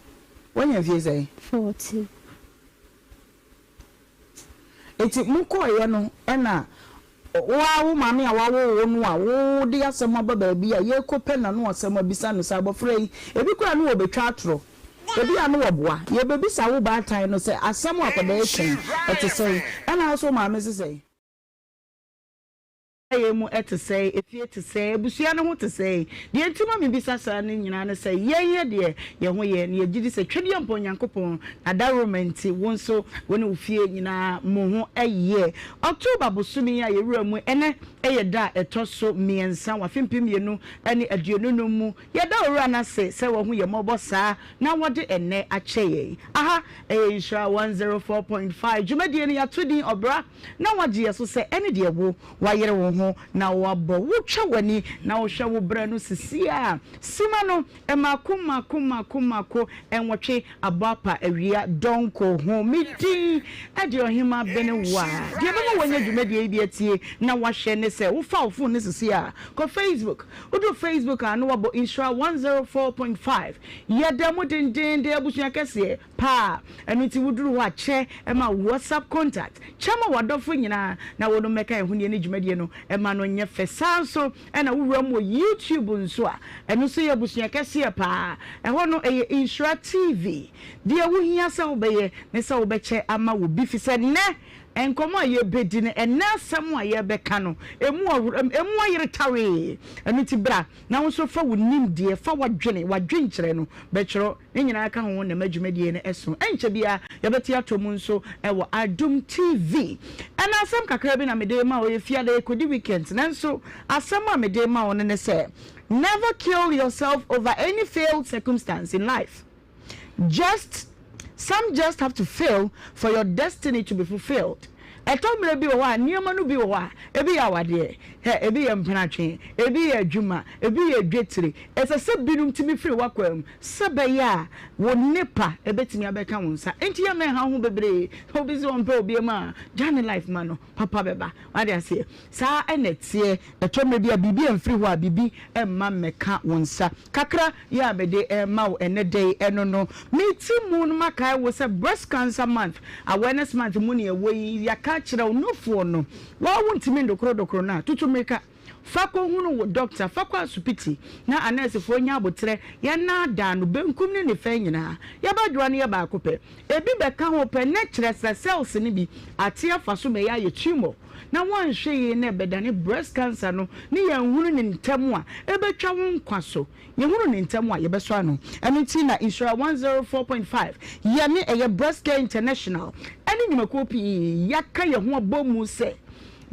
When you feel say 40. Eti muko ye no na wa wo mame a wa wo no a wo de asem ababa bia ye kope na no asem abisa no sa abofrei ebi kura no obetwa atro ebi anu oboa ye bebisa wo ba tan no say asem akoda echen eti say na so mame say mu to say if you to say busia no to say the entima me bisa sa ne nyina ne say ye de ye ho ye ne gidi say twede ampo nyankopon na da romanti won so woni ofie nyina mo ho eye October bosumi ya ye wura mu ene eye da etoso miensa wa fimpim ye no ene aduonu no mu ye da wura na say wo ho ye mobo saa na wode ene ache ye aha Nhyira 104.5 jumadi ne ya tudi obra na waje ye so say ene de wo wa yere wo na wabo wutwa wani na wohwe wo bra no sisia sima no emako enwotwe abapa awia donko ho miti ade Ohemaa Benewaa de be no wanya dwumadi bi atie na wahwe ne se wo fa wo phone ne sisia ko Facebook udo Facebook anu wabo Nhyira 104.5 yedamo denden de abusua kese pa enu ti wuduru wa che ema WhatsApp contact chama wadofo nyina na wono meka ehune ne dwumadi no ema no nye fesanso ena wuram wo YouTube nso a eno so ye busua kese pa eho no eye Nhyira TV de wuhia se obeye ne se obeche ama wo bi fi se ne enkomo ye bedi ne enasem a ye beka no emu ayere tawe enu ti bra na wo so fa wo nimdie fa wadwenkyere no bekero ne nyina aka ho na madwumadie ne eso enche bia ye beti atomu nso ewo Adum TV enasem kakra bi na mede ma o ye fiade ekodi weekend nanso asem a mede ma o ne se never kill yourself over any failed circumstance in life. Some just have to fail for your destiny to be fulfilled. Etomre bi wa niema no bi wa ebi ya wade ebi ya mpanatwe ebi ya adwuma ebi ya dwetire esese binum timi free wakwam sebe ya wo nepa ebetimi abeka wonsa enti ya me ha ho bebre obi on pe obi ma jani life man no papa beba wade ase sa enetie etomre bi ya bibi emfiri ho a bibi emma meka wonsa kakra ya bede ma wo enedey eno no meti mu no makai wo se breast cancer month awareness month mu ne ewe ya kachira onofo no wa wontimi ndokro na tutumeka fako hunu wo doctor fako asupiti na anesefo nya abotre ya na da no benkum ne ne fa nyina ya badwa ne ya ba akopɛ ebi beka ho pɛ ne kyerɛ cells ne bi atia faso me ya ye tumor na wan hwe na bedane breast cancer no ne ya hunu ne ntam a ebetwa wo nkwaso ye hunu ne ntam a ye beso ano ɛnti na Nhyira 104.5 ye ne eye breast care international ɛne nyumako pi yaka ye ho abomu se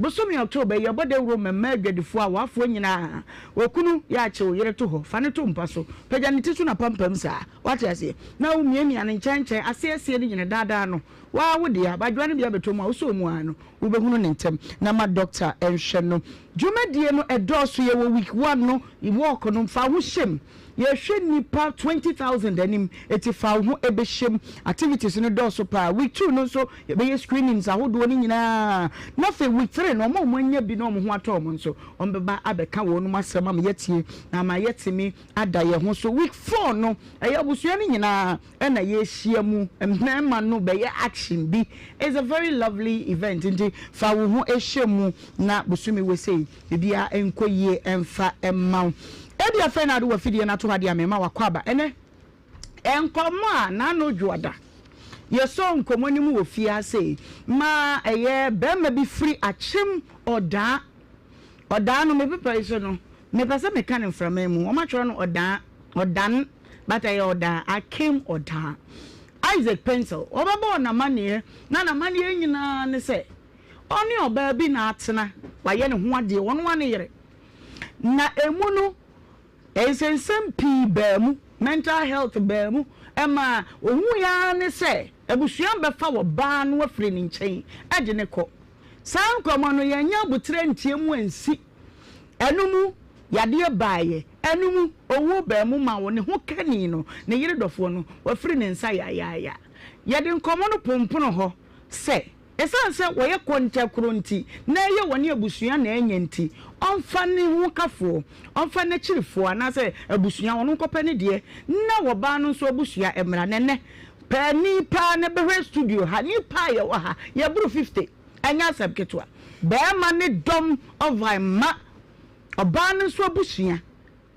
bosomi October ye bode wuro mema adwadifo a wafo nyina wakunu ya che wo yere to ho fa ne to mpaso pagya ne tisu na pampam sa wate ase na wo miamia ne nkyɛnkyɛn ase ne nyina daadaa no wa wo de abadwa ne bia betom a wo so mu ano wo behunu ne ntem na ma doctor enhwɛ no dwumadie no ɛdɔso ye wo week 1 no I work no fa ho hyem ye hwe nipa 20,000 anim eti fa ho ebehjem activities no dɔso pa week 2 no so ye be screenings ahodo ni nyina na fe week 3 no mo anya bi no mo ho atɔ mo nso on beba abeka wo no masɛm am yetie na ma yetimi ada ye ho so week 4 no ɛyɛ busua ni nyina ɛna ye hyia mu emma no be ye Achimbi. It's a very lovely event. Indeed, fa wo ho ehwemu na busumi we say bibia enkoye emfa emma. Ebi afa na do wa fidie na to hade amema wakwaba. Ene enkomo a na no dwoda. Yeso nkomo ni mu wo fia say ma eye be ma bi free achim oda no me pepe so no. Me pese me kan mframa mu. O ma tworo no odan but I came oda. Isaac Pencil obabo na manie na manie nyina ne se oni oba bi na atena waye ne ho ade won wane yere na emu no esensem pi baamu mental health baamu ema ohu ya ne se ebusuan befa wo ba no afiri ni nchen age ne ko san komo no yanya butre ntiemu ansi enumu yade baaye enumu owu baamu ma wo ne ho kani no ne yire dofo no wafiri ne nsa ya yade nkomo no pompono ho se esanse woye konta kronti na ye woni abusua na enya nti onfa ne ho kafo onfa na chirifo ana se abusua wono kopa ne de na wo ba no so abusua emra nene pani pa ne behwe studio ha ni pa ye wa ha ye buru 50 enya sabketwa be ma ne dom ovai ma oba no so abusua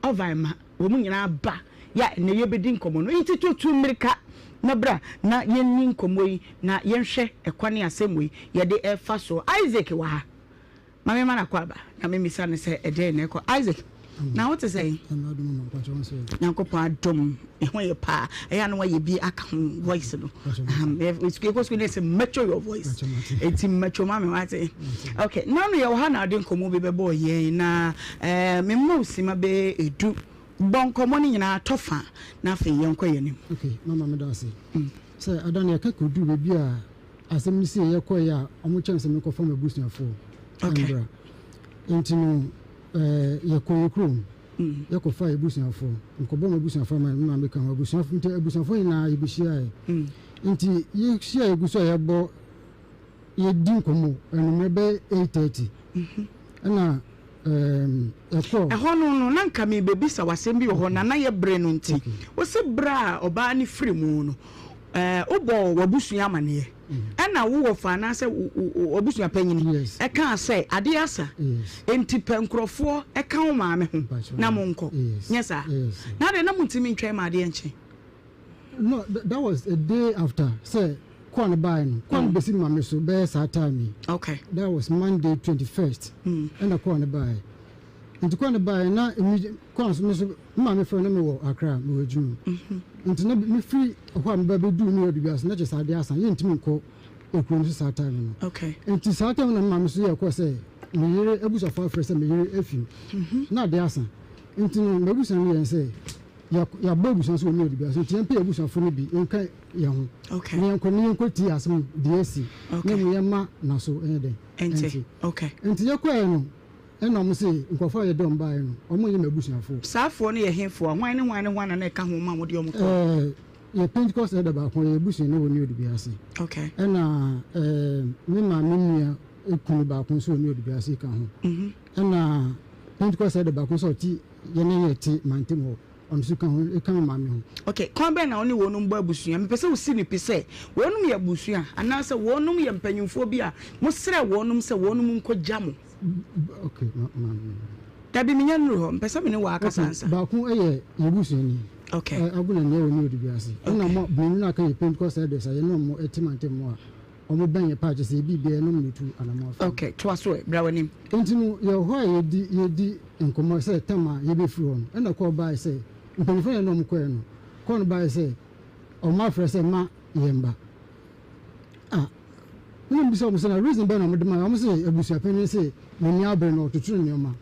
ovai ma wo mu nyina ba ya ne ye bedi nkomo no nti tutu mirika na bra na yenni nkomo yi na yenhwe ekwane asemwe ye de efa so Isaac wa ha mame mana kwaba na me misa ne se ede ne ko Isaac na what is say na ko pa dom e ho ye pa e ya no wa ye bi aka voice no it's because we need to mature your voice it's mature mame what okay now no ye wa na de nkomo be be boy ye na me mo sima be edu bonkomo ni nyina tofa na fe yenko yenim okay mama me da say say adane ka kodu be bia asem ni say yekoy a omo chance me ko fam abusuafo okay intino yekoy krom yeko fa abusuafo nko bom abusuafo ma me kan abusuafo na yebihia inti ye hia eguso yebo ye din komo enu me be 8:30 na no na nka me bebisa wasem bi ho na ye bre no nti wo se bra oba ni free mu no obo wabusua amane na wo wo fa na se obusua panyini e kan se ade asa enti penkrofo e kan wo maame ho na monko nyesa na de na mutimi ntwe ma ade enche no that was a day after say Kwan Bain, Kwan Bessin Mamisu, Bear Satami. Okay. That was Monday 21st. And a Kwan Bay. And to Kwan Bay, now immediate Kwan's Mammy for Nemo Accra, June. And to me free one baby do near the gas, not just ideas and intimate Okun Satami. Okay. And to Satam and Mamisu, of course, say, me a bus of 5 first and me if you not the answer. Into Mabusan and say, ya babu so no di bia so tiempe ebuso fo bi nka ye ho okay ne nko ti asem DSC ne mu ye ma na so den enti okay enti ye kwa no eno mo se nkofo ye dom bae no omo ye mabuso fo saafo no ye hefo hwan ne na ka ho ma mo de omo ko ye Pentecost da ba ko ye buso ne woni odi bia se okay ena me ma me nua ekunu ba ko so oni odi bia se ka ho ena Pentecost da ba ko so ti ye ne ye ti mantemo on su kan e kan ma me ho okay kon be na oni wonum ba busua me pese wo si ni pese wonum ye busua ana se wonum ye mpanyimfo bi a mo sere wonum se wonum nko jamo okay ma da bi minya nuru ho pese me ne wa aka sansa ba ku ye busua ni okay aguna ne woni odi biase na mo binu na kan ye Pentecost da sa ye no mo etimante mo a omo ban ye page se bi bia no metu anamo okay to aso e bra wanim entinu ye ho ye di enkomo se tema ye be firi on na ko ba se mpanyifo ye no mko ye no kon ba se o ma frɛ sɛ ma yemba ni bi so mo se na reason ba na mo de ma mo se abusua panyin se me ni abre no tutu ni ma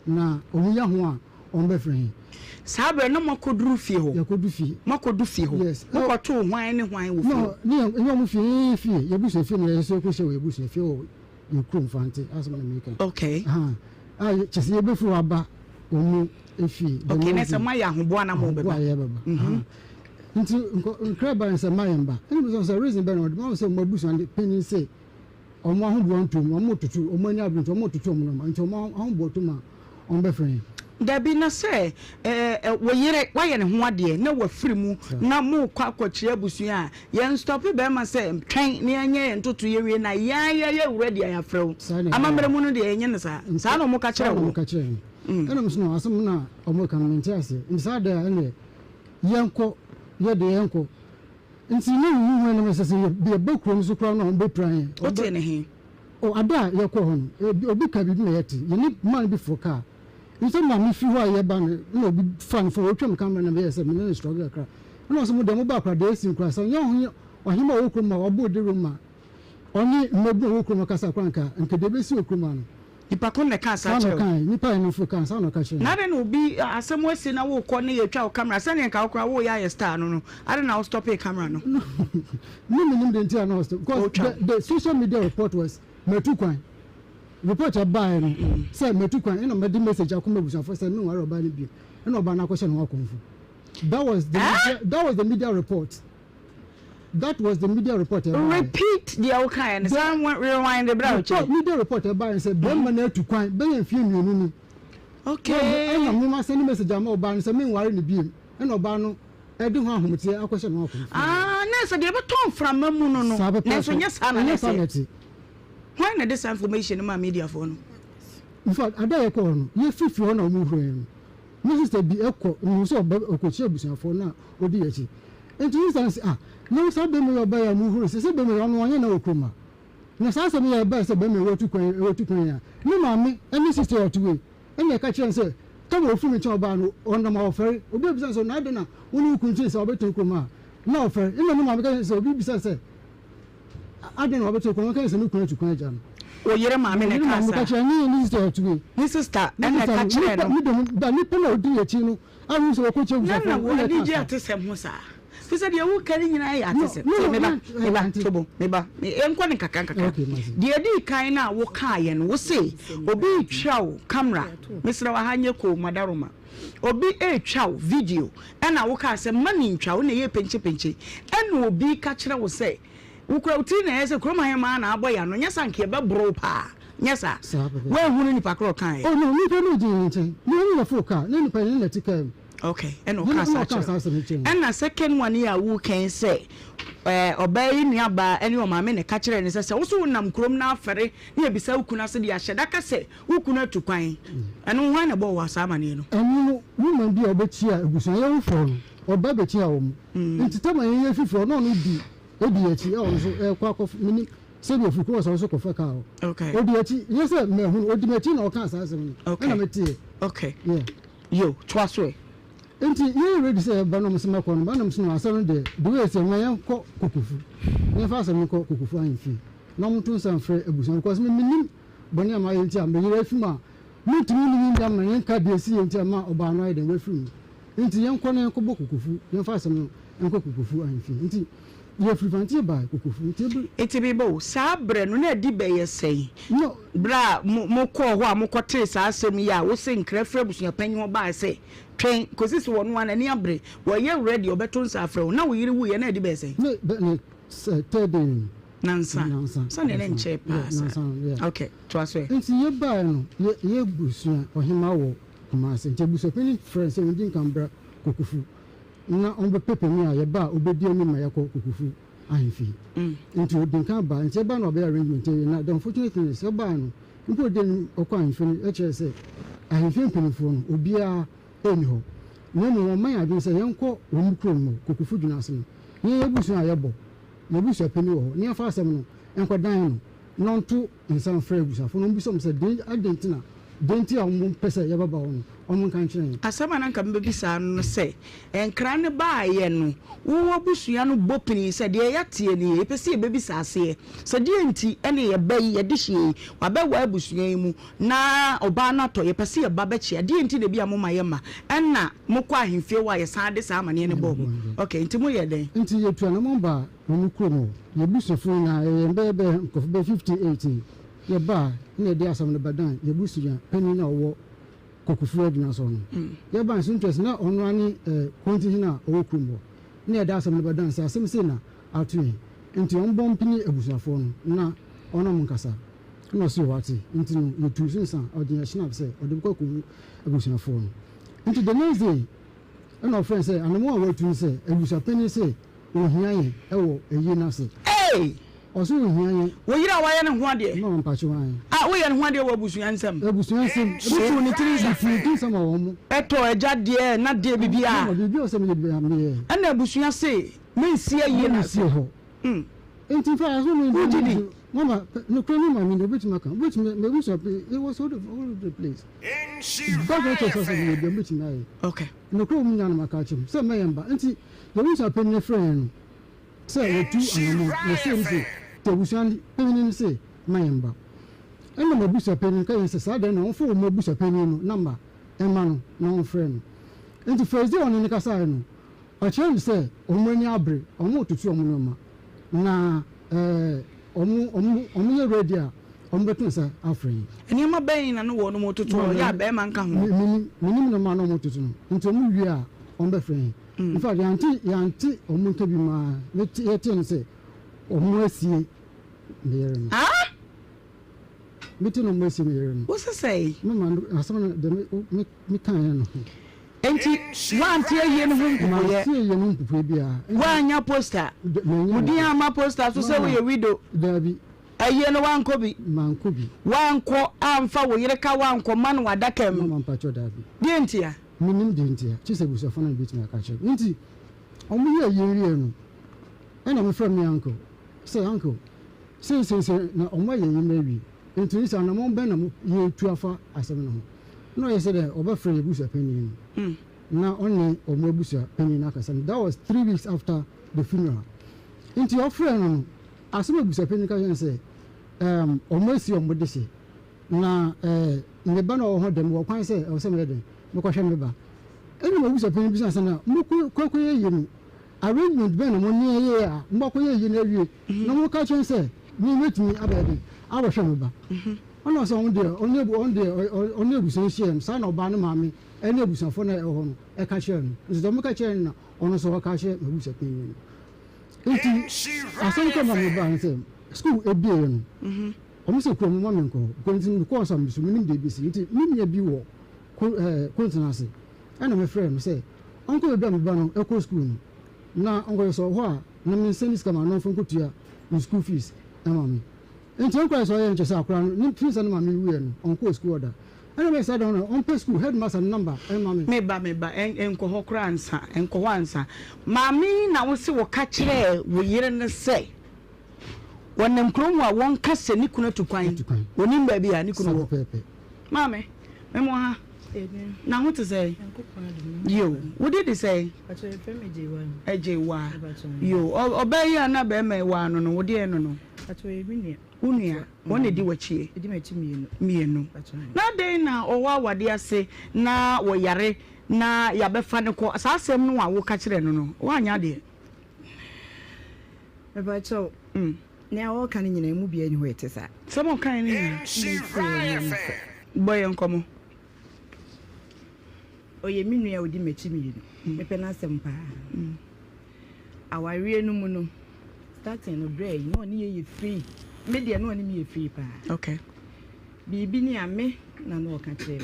na o mu ya ho a on be frɛ sabe no makoduru fie ho makodu fie ho ko to hwan ne hwan wo fie no ni mo fie ye busua fie no ye so ko se wo ye busua fie o ye krom fante asem na me kan okay chese ye be furu aba o mu efi okay na se ma ya hobo na mo beba ya baba nti nkra nse ma yemba ni so reason be no mo se mo busua penny say omo ahobo ntom omo tutu omo ani abunto omo tutu omo no nti omo ahobo to ma on be friend Dabi na say wo yere wa ye ne ho ade na wa firi mu na mo kwa akwakyere abusua ye stop be ma say twen ne anye ntoto ye wie na ya ready ya frew amamre mu no de enye ne sa no mo ka kire wo kana msno asem na omo kan menti ase inside ene yenko ye de yenko nti ne hu ne mesese be bakrom so kra no be pran o te ne he o ada ye ko hon obi ka bi na yeti ye ni man bi for car nti ma mi fi ho ye ba no obi fan for otwam camera na be say me ne struggle kra no so mo de mo ba kra de sin kra so ye ho ohima okrom ma obo de roma oni mebu okrom kasa kranka nke de be si okrom no ipa kon ne ka sa che nipa no fo kan sa no ka che na de no bi asem wasi na wo ko ne ye twa o camera sa ne ka okra wo ya star no ade na wo stop a camera no no de ntia no stop because the social media report was metukwan report about no say metukwan ina me message akoma busa for say no ware oba ne bi ina oba na kwhye no akonfo that was the media report. That was the media report. Repeat the okay and some went rewind the brown. Media report about and said, "Ben man to quite be a few minutes." Okay. And we must send a message. I'm about some men wearing the beam and Obano. I do have him say a question. Nessa, they ever told from Mamuno. Yes, why not this information in my media phone? In fact, I dare call you 51 or move. Mrs. be echo, and you saw a coach for now, or DH. And to instance, no sabe me oba ya muhuru se se be me ono anya na okuma na sa se me ya ba se be me wotu kwan ya ni ma me any sister otuwe enya ka kire se to mo fu me che oba no ono ma ofere obi bisa so na de na woni kunti se obeto okuma na ofere ina no ma me ka se obi bisa se ade na obeto okuma ka se me kun kwan ja no o yere ma me ne ka sa ka kire ni sister otuwe ni sister ena ka kire no mi do ni pe na odi echi no awu se ko che busa na wo ni je atesem ho sa Fisa dia wo kari nyina ya atese meba enko ne kaka dia di kan na wo kaaye no wo se obi twaw camera mesra wa hanye ko madaroma obi twaw video na wo ka se mani ntwaw na ye penche ena obi ka kire wo se wo kura uti na yese kroma hema na aboya no nyesa nke be bro pa nyesa we hunu ni pakro kan oh no ni pe no di nchen ni na foka ni pa ni na tika. Okay, and the second one here who can say obey niaba any o ma me ne ka kire ne say wo so nam krom na afere ne bisa ukuna se dia hyedaka se ukuna tukwan eno hwan na bo wasa amane no enu woman bi obeti a egusun ye wo fo no oba beti a wo mu ntitama ye fifo no no di edi achi e wo so kwa mini se bi ofuku so ko fa ka o okay odi achi ye se me hu odi achi na o ka sa asem no na meti okay yeah yo twaswe enti ye ready say ba no msema ko no ba no msema asem de we say me ko kukufu ne fa asem ko kukufu anfi na mtu san fre ebuso because me minim boni ama ye nti am be ye afima mutumi ni ndam na yen ka de si ye nti ama oba no ayde we afima enti yen ko na ko bo kukufu yen fa asem no ko kukufu anfi enti ye frivanti ba kukufu enti be bo sa bre no na di be ye sei no bra mo ko ho a mo ko tre sa asem ya wo se nkra fra busuya panyi ba sei twen kosi so wonu ana ni abre wo ye ready obeto nsa afra na wo yiri wu ye na di be sei ne tedin nansa so ne nche pass okay to aso nti ye ba no ye busuya ohima wo kuma se nche busuya pani friends e ndin kambra kokufu na on be pepe mi a ye ba obedi ani ma ye ko kokufu ahimfi nti odin kan ba nche ba no be arrangement na the unfortunate thing is ba no nko den okwa ahimfi e chere se ahimfi penifo no obia eniho no man adin se yenko wo mukro no kokufu dwuna ase no ye ebusu ayebo na busu apeni wo ne afa asem no enko dan no nonto nsan fra ebusu afo no biso mse den adentina denti a mo pese ye baba wo no omo kan kire asema na nka mbebisa no se enkra ne ba ye no wo busua no bopini se de ye tie ni ye pese ye bebisa ase se de enti ene ye bayi ye de hie wa ba wa busua yi mu na oba na to ye pese ye baba chia de enti de bia mo maye ma enna mo kwa ahemfie wa ye san de sa amane ne bo okay enti mo ye den enti ye tua na mo ba mo kuro no ye busufo na ye bebe ko 58 ye ba ne de asam ne badan ye busua pani na wo kokufu aduna so no ye ban so interest na ono ani konti na owo krumbo ne da asam ne badan sa asem se na atu enti on bom pini ebusafo no na ono mun kasa no so what into no you two since or the snap say or the go abusuan phone into the next day and our friend say and more what to say abusuan penny say o hia yin e wo eyi na say eh oso o hia yin wo yira wa ye ne ho ade no mpa cho wan wo ye ne ho ade wo abusuan nsam butu ni tiri sama wo mu eto eja de na de bibia no bibia o se me de me ana abusuan say me nsia yi na se ho enti fa aso me mama no kro me mama no bit maka bit me we so it was all the place God let us also be the bit na okay no kro me na maka chim se me yamba enti the we so pen friend say we tu anamo no say say te busuan pen say mayamba ena mo busa pen ka yen se sa den no fo mo busa pen no number ema no no friend enti first day on ni ka say no o chen say o mo ni abre o mo tutu o mo no ma na omu ye ready a omu betu say afrin eni ma ben na no wo no mo tutu ya be man ka ho minim no ma no mo tutu no enti omu wi a omu be friend in fact yanti omu to bi ma ye tin say omu asie mere no meeting no mo asie mere no what's say mama asama de me kan no enti wanti ye no hu ma sie ye no mpupu bia wanya poster mudi ama poster so say we widow dabi aye no wanko bi manko bi wanko amfa wo yire ka wanko man wadaka mu mama mpacho dabi di entia minim di entia chise busafo na bit na ka che nti omu ye rie no ana me from me uncle say uncle say na omu ye mewi nti isa na mo ben na mo ye tuafa asem no no ye say the oba free busa penny na only omu busa penny na ka that was 3 weeks after the funeral nti your friend no asem busa penny ka say omu si omu de se na me ba na o ho dem wo kwan say o say me dem mo ko hwe me ba eni mo busa penny business na mo ko ye no arrangement ben mo ne ye a mo ko ye na wie na mo ka chen say ni metumi abede awhwe me ba ono so on de on ebusan hiem sa na oba no maame ene ebusafo na ho no e ka hye no nso mo ka hye na ono so ka hye ebusa penny enti asan ko ma me ba nse school ebie no omo se kro mo ma me nko ko nti ko so mbisu minim de bisi enti minya bi wo ko ntinase ana me frɛ me say onko be me ba no e ko school no na onko so ho a na me senis kama no fon ko tua school fees e ma me enti onko so ye nche akora no ni fees na ma me wi no onko school order ana me say don on pay school headmaster number e ma me ba enko ho kra ansa enko ho ansa maami na wo se wo ka kire wo yire ne say wonnem krom a won kase ni kuna tukwan wonim ba bi a ni kuna wo maame me mo ha na ho te say yo what did he say ejewa yo obey ya na be me wa no wo de no no unia won di wachie edi machi mienu na dey na owa wade ase na wo yare na ya be fa ne ko sa asem no a wo ka kire no no wa anya de e ba cho ne awo kan nyina mu bia ni ho etesa some kan ni boy nkomo oye minua odi machi mienu me pe na asem pa awarie no mu no starting no dre no ni ye free media no ni me free pa okay bibi ni ame na no ka kire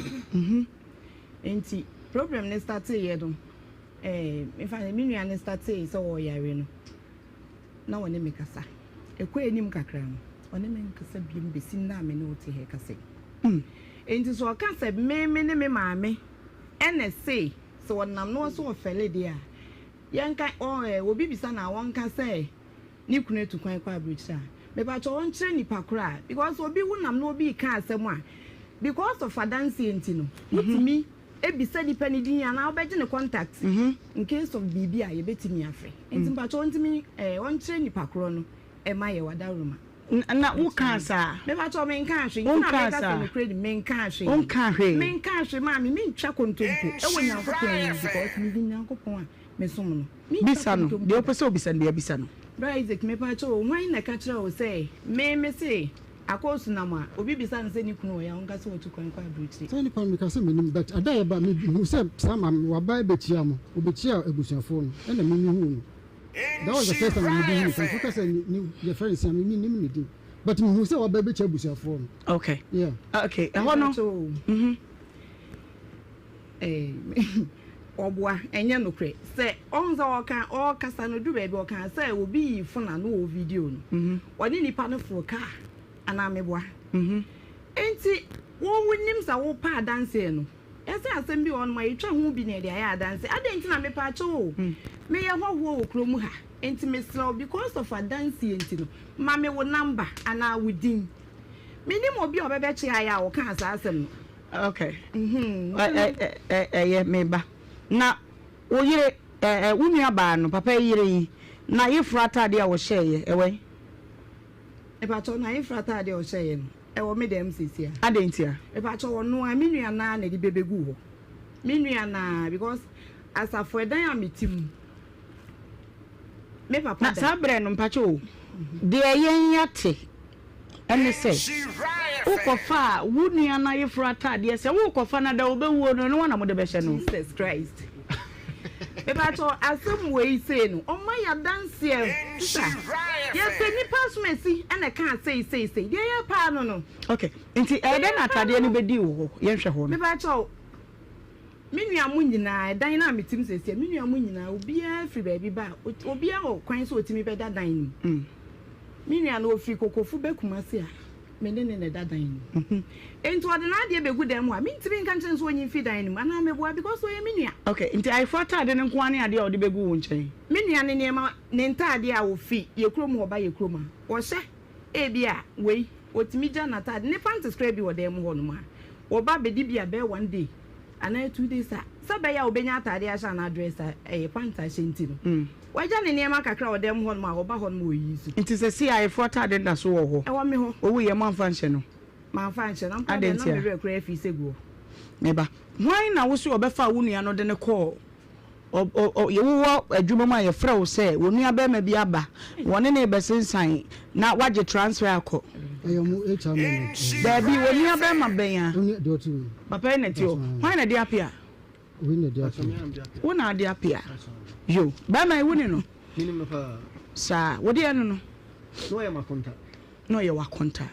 enti problem ne start ye do me fa me nua ne start so wo yare no na woni me kasa ekwa enim kakra no oni me kasa bi mbesi na me no te he kasa enti so kasa me ne me maame ene say so wonam no so ofele dia yanka obi bisa na wonka say ni kunu etukwan kwa abrocha me ba cho won kire nipa kura because obi wonam no obi ka asem a because of adansi enti no utimi ebisa nipa ni din ya na obeje ne contact in case of bibi a ye betimi afe enti ba cho ntimi won kire nipa kura no e ma ye wadaruma na wo ka sa me ba cho men ka hwe na me ka se no credit men ka hwe on ka hwe men ka hwe ma me ntwa kontompo e wo nyankopon because me din nyankopon a me som no bisa no de opese obisa de bisa no bra Isaac me pa cho wan na ka kire o say me say akosu na ma obi bisa nse ni kunu ya onka se otu kwan kwa abrochi so ni pa me ka se menim but adai ba me se sama wa ba betia mo obetia ebusuafo no e na me hu no that was the first time I did it. Because your friends, I mean, but me who say what baby chebusia form. Okay. Yeah. Okay. No. Obwa enye no kre se onza oka o kasa no du baby oka se obi funa no video no woni nipa no fo ka ana meboa enti wo wonim sa wo pa dance no ese asem bi on ma yetwa ho bi na dia ya dance adenti na me pa che o me ye hoho okromu ha enti me slow because of a dance enti no ma me wo number ana within minim obi obebe che aya wo ka asa asem no okay meba na oyire wunua ba no papa yire yi na yefra atade a wo hyeye ewe ebacho na yefra atade o hyeye no ewo me dem sisia adentia ebacho wono a menua na na di bebegu ho menua na because asafo edan ametim me papa na sabre no mpacho de yen yate ene se ukofa wunua na yefra atade se ukofa na da obewu no no na mo de be hye no Jesus Christ ebacho asem we say no o ma ya dance yes any pass mercy and can say dey ya pa no okay nti eden atade no bedi wo ye hwe ho no ebacho menua mu nyina dan na metim sese menua mu nyina obi afri baabi ba obi a kwan so otimi beda dan ni menua no ofri kokofu bekumase a menene ne dadan ni enti ode na ade begu dem a mintimi nka nchen so onyi fi dan ni ana meboa because o ye menua okay nti I fata ade ne nko ane ade a ode begu wo nchen menua ne nema ne ntade a wo fi ye krom ho ba ye krom a wo hye e bia wei otimi ja na tade ne pant scribe wo dem ho no ma wo ba bedi bia be one day ana 2 days a sabe ya obenya atade a sha na address a pant a shenti no waja ne nema kakra wo dem ho no ma wo ba ho no yi su nti se si I fata ade da so wo ho e wo me ho owu ye manfa nhye no manfa nhye no mpa de na me rekra fi segu meba why na wo so obefa wo nua no de ne call ye wo adwuma ma ye fra wo se wo nua ba ma bi aba woni ne be sensan na waje transfer akọ Ayomu HM. Baby wo nua ba ma ben ya Oni de otu. papa na ti o why na de apia We ne de atu. wo na de apia yo ba ma wo ni no Nini mfa sa wo de no no no ya makonta. no ye wakonta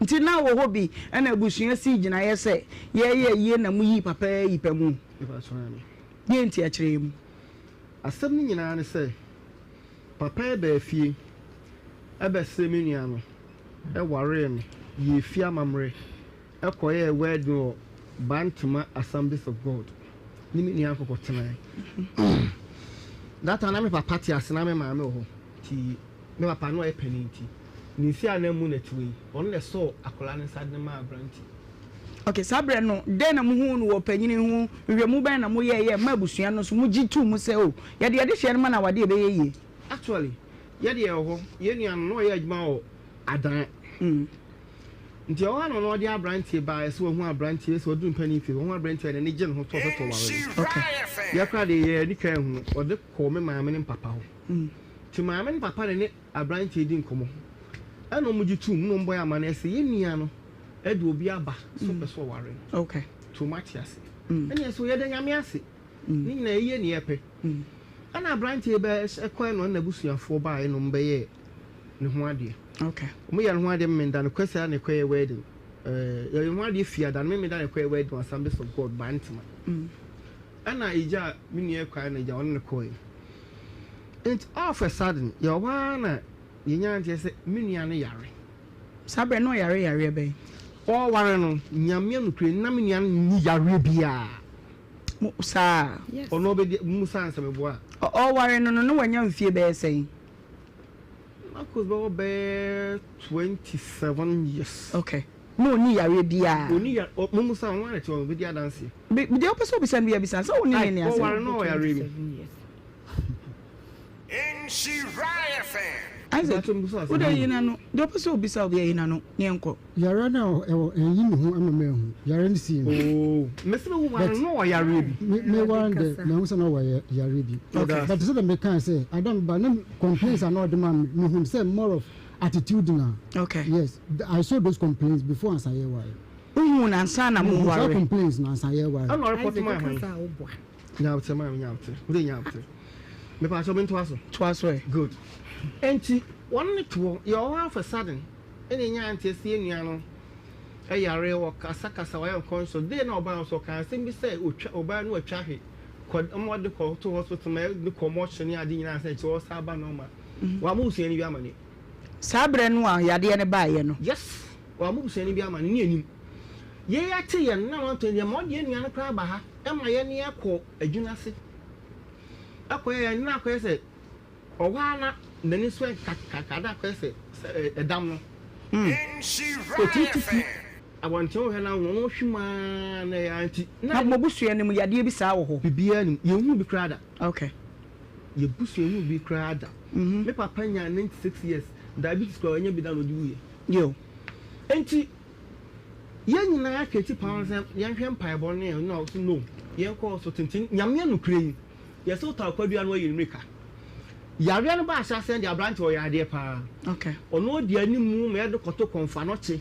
nti na wo hobi na abusua si gina ye se ye na mu yi papa yi pa mu Ifa so na. ye nti a kire mu Asem ni nyina ne se papa ba fie aba se menua no e ware no ye fie amamre e koye wedding o Bantama Assemblies of God ni menua kokotena that time me papa ti asena me maame ho ti me papa no e peniti ni si anamu na tuwi on le so akola ne sadne ma abranti okay sabre no de na mu hu no wo panyini hu hwemu ban na mu ye ma abusua no so mu gitu mu se o ye de hye no ma na wade e be ye actually ye de ho ye nua no ye adwuma o adan nti o ha no de abranti ba so hu abranti so odun pani fi hu abranti na ne gye no ho to to ware okay ya kwa de ye ni kan hu o de ko me maame ne papa ho ti maame ne papa ne abranti di nkomo ana mu gitu mu no boy amana se ye nua no e de obi aba so pe so ware okay tomati ase ene so ye de nyame ase ni na ye ne ye pe ana abranti be e kwa no na busuafo ba e no mbe ye ne ho ade okay mo ye ne ho ade mmenda no kwesa na kwa ye wedding ye ho ade fia da no mmenda na kwa ye wedding Assemblies of God Bantama ana ija mini e kwa na ija on ne koi it all of a sudden your one ye nyanti se menua no yare sabre no yare be o ware no nyame no kre na menua no ni yare bia sa ono be musa ansa meboa o ware no no wanya mfie be sen akos be 27 years okay no ni yare bia oni ya musa won na ti o be dia dance be de opeso bi san bia bi san so oni ne o ase ware no yare bi Nhyira FM. Isaac, what are you now? The opposite will be so be in no, Yanko. Yara now, and you know who I'm a man. Yara and see. Oh, Mr. Woman, no, I are ready. Me one day, no one know why Yaribi. But so the mechanic say, I don't, but no complaints are not the man who say more of attitudinal. Okay. Yes, I saw those complaints before and say why. And son, I'm more complaints now, say why. I'm not reporting my mind. Now, it's a man, me pass on to us. Twice way. Good. And one to you all of a sudden ene nya antese nua no yare wo kasa wa conscious dey na oba so kan sem bi say oba no atwa hwe mo de ko to hospital ma de commotion ya de nyina say che wo sa ba no ma wa mu se ni bi amane sabre no a yade ne ba ye no yes wa mu se ni bi amane ni anim ye ya te ye na won to ye mo de nua no kra ba ha e ma ye ne ekọ adwuna se akoye na akoye se owana nani so kakada akoye se edam no Nhyira. I want to have now one shima na auntie. na mobusu ne mu yade bi saa wo ho Bibia ni ye hu bi krada. okay Ye busu ye hu bi krada. Me papa nya 96 years. Diabetes ko nya bi da no di wuye. yo Enti ye nyina aketi pounds ye hwe mpai bo ne no so no. Ye ko so tintin nyame no kren. Ye so ta kwadua no ye mrika. Yare no ba sha send the branch o yade pa. okay Ono di animu me de koto konfa no che.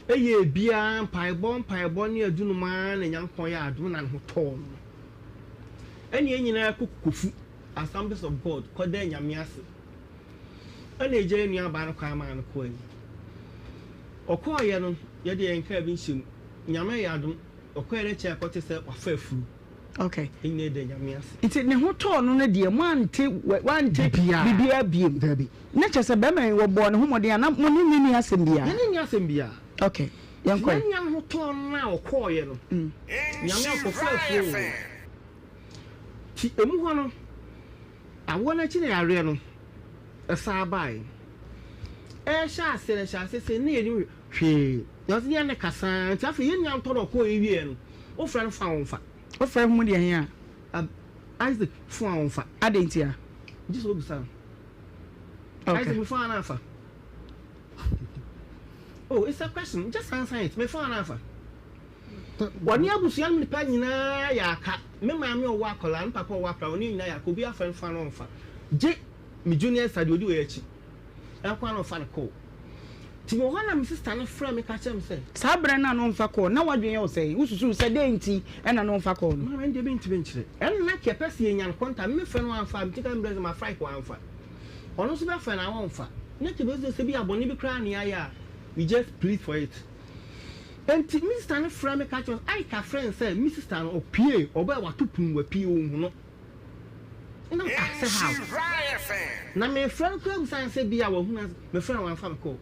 Eye bia mpaebɔ ne adunuma na nyankon ya adu na ho tɔ no eni nyina kokofu Assemblies of God koda nyame ase ana eje nua ba no kwa ma no ko ani okoye no ye de enka bi nhyem nyame ya adu okoye che akote se wafa afuru okay eni de nyame ase iti ne ho tɔ no de mo ante bibia biem dabi na kyese be me wo bɔ ne ho mɔden na mo ne ni asɛm bia ni asɛm bia okay yankɔ nyame ho tɔ na okoye no nyame akofa afuru ti emu ho no awo na chi na yare no esa bai sha ase ne yeni hwe yo se ne kasa ti afi yenya ntoro ko ewie no o fra no fa wonfa o fra mu de hia Isaac fu wonfa adentia just o bisa okay Isaac me fa na fa oh it's a question just answer it me fa na fa wani abusuan mi pa nyina ya ka me ma me o wa kola npa pa o wa pra oni nyina ya ko bi afa nfa no nfa je mi junior study odi we achi akwa no fa no ko ti mo wana mi sister no fra me ka chem say sabre na no nfa ko na wadwen yo say ususu say denti e na no nfa ko no ma ndebe nti benchire en na ke pese yenyan konta me fa no anfa mi tika mbreze ma fry ko anfa ono so be fa na wonfa na ke be se bi aboni bi kra ne aya we just plead for it. And Mr. No frame catchers, I can friend say, Mrs. Stan or P. or by what to pum with P. No, and I say how. Now, my friend comes and say, be our woman, my friend, one farm call.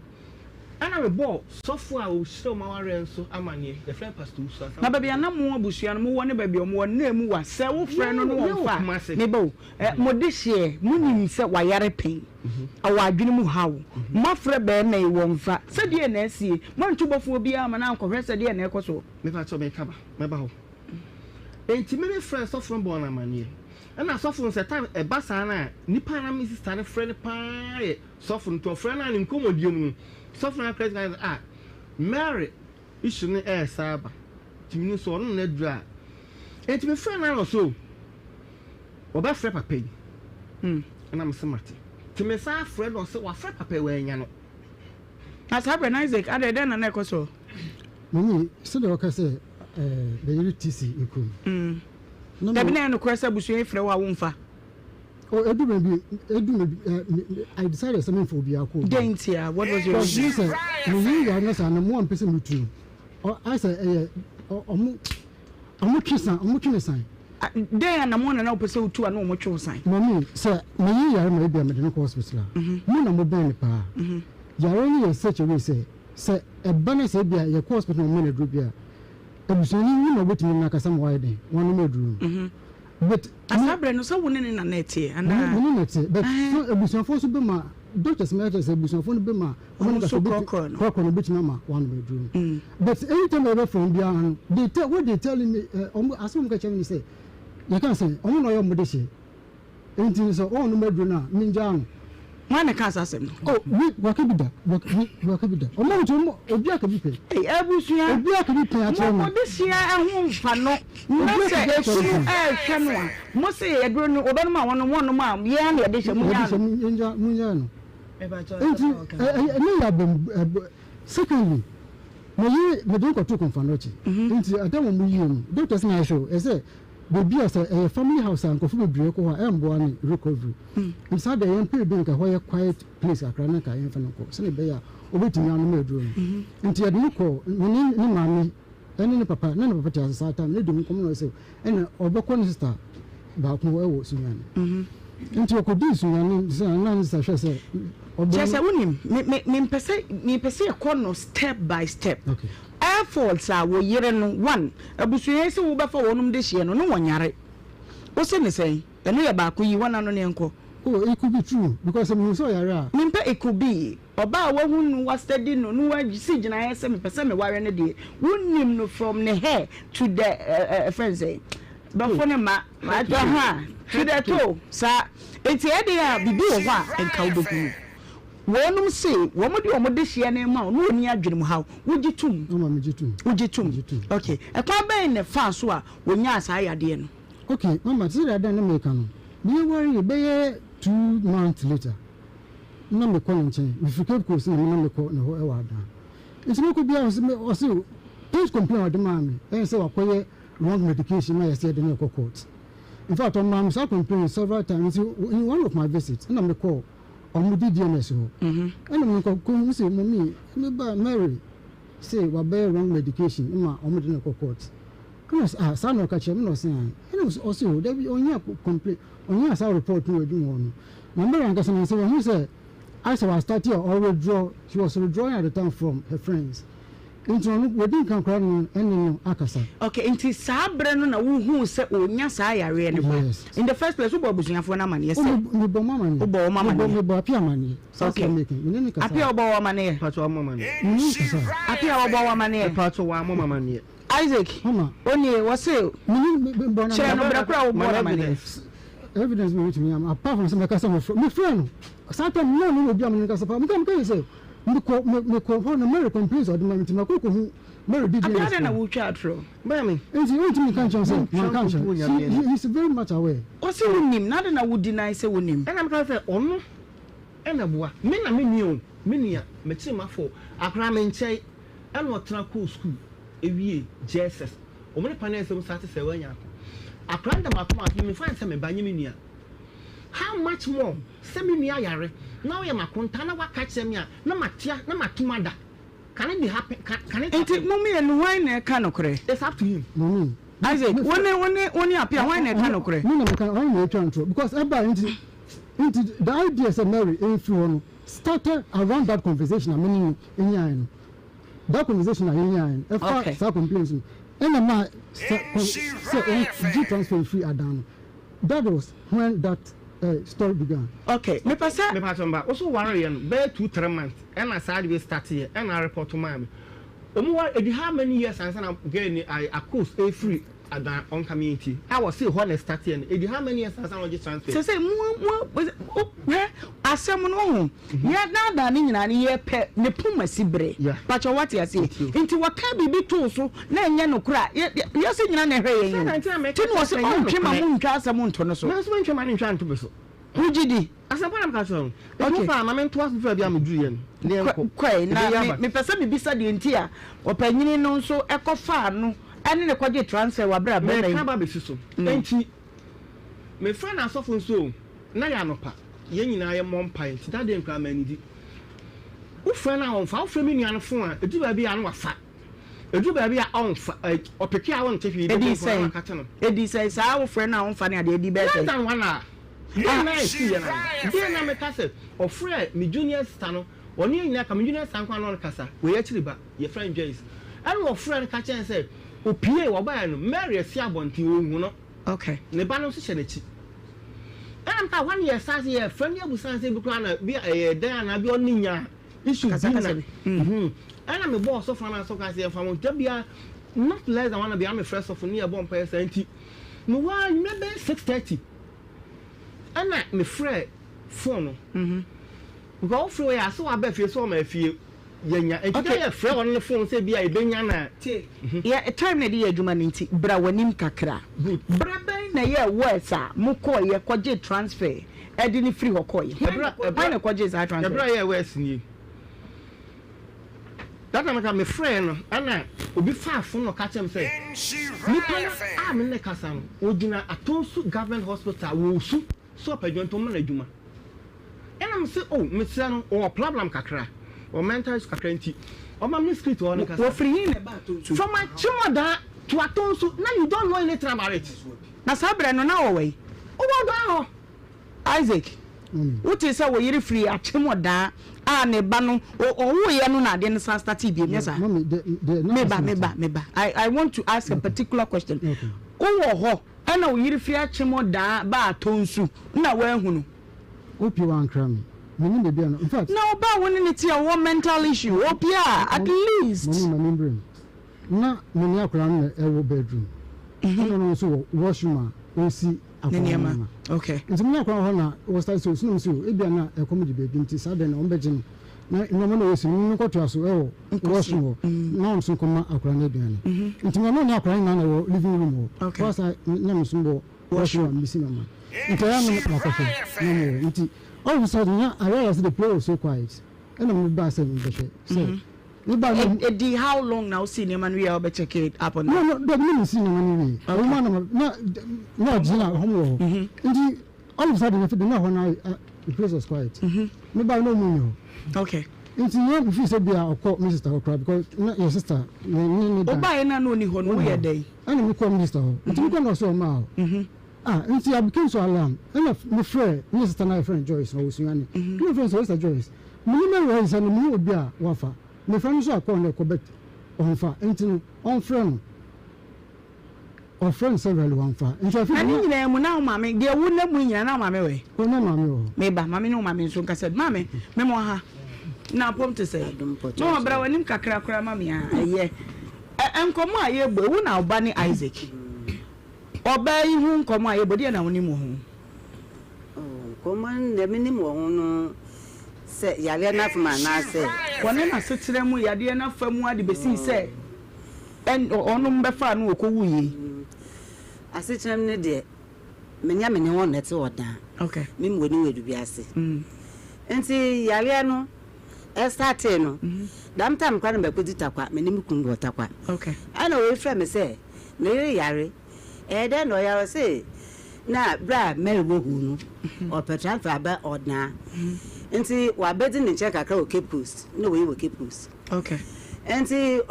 And I will ball so far, I will show my rent so amani, the friend passed to us. Now, baby, I'm more bushy and more one baby or more name was several friend on one farm. Nebo, Modishie, Mooning said, why are pain? Our dream how. My friend bear may one fat. Said the NSC, one tuber for be a man uncle, rest the NSC. So, maybe I told me cover, my bow. Ain't many friends of from Bonamani. And I saw from the time a bassana, Nipana Mrs. Stanley friend pie, softened to a friend and incommodium. Soften credit guys are Mary, you shouldn't air Saba. To me, so on the dry. And to be friend also. Or by Frappa pay. And I'm Samati. To me, sa friend or so, a Frappa pay when you know. That's happened, Isaac. Other than an echo so. Mimi, so the worker say, the UTC in Kum. No, the banana crest of Bush, Frewa Wumfa. Oh, I decided something for Biako. Dainty, what was your reason? You are not an one person with you. Or I say, I'm looking sign. Day and I'm one and opposite to a normal choice sign. Mammy, sir, may I may be a medical hospital. No, no, mobile pa. You are only such a way, say, sir, a banner said, be a hospital minute group here. I was only you know what you like some wide one bedroom. But as I bring so one in a net here, and but a bush for Subima, doctors matters a bush for Bima, one a bit number, one bedroom. But anytime I from beyond, they tell what they telling me, I soon catch me say, you can't say, oh no, your medici. Anything so all no bedroom, Minjan. One can't ask him. Oh, Wakabida, Wakabida. Oh, no, a black of people. Every year, a black of people. This year, I won't follow. Must say, I don't know, Obama, one mom, young addition, Munjano. Secondly, my doctor took on Fanochi. I don't want you. Doctor's not sure. I say, baby as a family house and coffee break or born recovery. Inside the MP being a quiet place, a chronic infant, send a bear, waiting on the bedroom. Until you call, no money, any papa, none of the Satan, they don't come and and Obacon sister, about who was young. Into a codis, just a woman, me per se a corner step by step. Okay. Efforts are we year and one. A business will be for one this year, no one yard. What's in the say? The near back you one on uncle. Oh, it could be true because I'm so yara. Nimpe it could be. About one was studying no one see, and I asked him per cent wire in a day. Wouldn't him from the hair to the friends. But for my to the toe, sir. It's the idea of the bill and cowboy. One say, one would this year name out, no near dream how would you too? No, Mamma, you too. Would you too? Okay, a club in the fast one when yes, I had okay, Mamma, see that dynamic. Be worried, be 2 months later. Number calling chain, if you keep crossing the number call no hour down. It's not could be or so. Please complain with the mammy, and so acquire wrong medication, I said in your court. In fact, on Mam's I complained several times in one of my visits, and I'm the call. On the DMS, and I'm going to say, Mammy, Mary, say, what bear wrong medication in my medical court. Because son of Catchem no saying, and it was also there be on your complaint on your side report to a one. Number and Cassan said, who said, I saw a statue or withdraw, she was withdrawing at the time from her friends. Into wedding come crying and Akasa. Okay, into Sabrano, who said, oh, yes, I are in the first place, who was in for money. Yes, Mamma, money. Okay, making. Appear about money, part of money. Appear about money, part of money. Isaac, only was so. Evidence with me, I'm apart from some customer from my friend. Sometimes no will be a man. I'm going to say. Me call for American place or the man to my cook who married did I will chat through. Mammy, and she went to me conscience. He's very much aware. What's your name? Nothing I would deny say with him. And I'm going to say, oh, and a boy, men are minia, Metsima for a cram and say, and what cool school, a year, Jesus. Or many panels of Saturday, when you are crammed about what you may find some by Yaminia. How much more? Seminia yare. Now you are contana what catch them ya. No matia, no matumada. Can it be happy? Can it be mommy and wine canoe? It's up to you. Mommy. Isaac, when you appear, wine and canoe. No, I can only control because about into the ideas of Mary influence started around that conversation. I mean, in that conversation, in a fact, start complaining. And a man said, transfer free Adam. That was when that story began. Okay, me pass also worry and bear 2-3 months and I started we start here and I report to mommy. How many years I'm getting I course a free at the on community. I was still when I started and how many years I just transfer. So say where I someone home. Yeah, now that in year pet the puma sibre. Yeah, but what you say into what can be too so then you know cry. You're saying you're not here. Tin was on Chima Cast a month or so. That's when you're managing trying to be so. Who did he? As a one catcher. Okay, I meant twice before I'm doing. Quay, now, me person beside the interior or penny no so echo farm. And in the quadri transfer, what brother, baby, so. My friend, I saw from so. Nayanopa, Yen and I am one pint, that didn't come any. Who friend I on foul from me on the phone, a do baby on what fat. A do baby on or pick I want to be Eddie saying, Eddie says, our friend now on funny at the Eddie better than 1 hour. Dear Name Castle, or Fred, me junior Stano, or near Nakam Junior San Juan on Casa, we actually back your friend Jace. And our friend catcher and said, O Pierre or Bayan, marry a Siabon to you, okay, the Banon Society. And I'm 1 year, Sassy, a friend of Sanse Bucana, be a day and I be on Nina. Issues, and I'm a boss of Fana Socasi from Jabia, not less than one of the army first of near bomb person. No one, maybe 6:30. And I, my friend, phone. Go through. I saw a bet you saw my few. Okay, a friend on the phone say, be a benyana. Yeah, a time that year, humanity, Brawanim Kakra. Brabay, na year words are Moko, ye quadjet transfer. I didn't free or coy. A quadjet I transfer. West in you. that time I me friend and obi fa phone no catch him say Nhyira I'm in the Kasan Ojina Atonsu government hospital wo su so pedwonto man adwuma and I'm say oh me say no or problem kakra or mental kakra nti o ma me script o no kasa wo free in about to from my chimoda to Atonsu now you don't know anything about it na sabre no na wo we o wo do Isaac what is our year free at Chimoda? Ah, ne bano, oh, we are not then start TV. Yes, sir. Meba. I want to ask a particular question. Oh, I know year free at Chimoda, ba tonsu. Na where who? Opia cram. In fact, no, but when it's your mental issue, Opia, at least. Na many cram a bedroom. No, so washroom, we see. Okay. Nti me akwa na was start so e bia na e comedy baby nti sa den on begin na no mo na wesi no kwato aso e wo washroom na on so koma akwa na aduane nti me no na akwa na na wo living room wo was I na me so bo washroom mi sinama nti ya no makofo na mo nti all of a sudden I realized the place was so quiet and I'm ba say me be say how long now senior man we are check it up on no the minimum senior man we no jina homo ndi all of a sudden if the no the place was quiet me ba no mu okay nti you if you say be a call Mr. Okra because your sister ni oba na no ni ho no we dey and me call Mr. nti me call no so ma nti I became so alarmed and my friend my sister na friend Joyce no usuani my friend so Joyce me me say no me obi a wafa me friend so akọ na Quebec on fa enti on friend or friend several one fa enti I feel na nyina mu na ma me de wu na mu nyina na ma me we o na ma me o me ba ma me no ma me so nka said ma me mo ha na pom to say no bra wanim kakra kra ma me aye enkomo aye gbo wu na oba ni Isaac oba yi hu nkomo aye bodi na woni mu hu koman de minimum wo no se yale na fama na se wona na setere mu yade na famu ade besi se en onum be fa no okowu yi asetere ne de menya me ne won nete oda okay me mwoni wedu bi ase enti yale no e start no dam tam kwa na be kodita kwa me ne mikundu otakwa okay ana we fra me se ne yare e de no yare se na bra mere wo hu no o petra fa ba odna nti wa bedi ne check akra o Cape Coast no we wo Cape Coast okay nti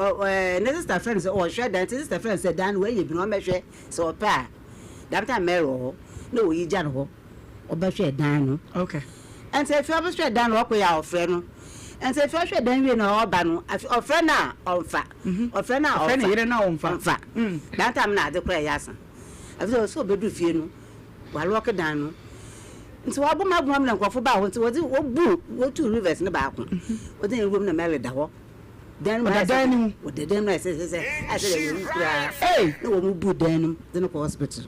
ne sister friend say o hwe dan sister friend say dan we ye bi no me hwe so o pa that time mero no we ja no o ba hwe dan no okay nti if you hwe dan no ko ya o frɛ no nti if you hwe dan we no o ba no o frɛ na o mfa o frɛ na o frɛ na yere na o mfa that time na ade kra ya san afi so bedu fie no wa lock dan no nti wa boma boma na nkofo ba ho nti wodi obu wo two rivers ne ba ko wodi room na mele da ho dan ma dan ni wodi dan na se ase we kura no wo mu bu dan ni den ko hospital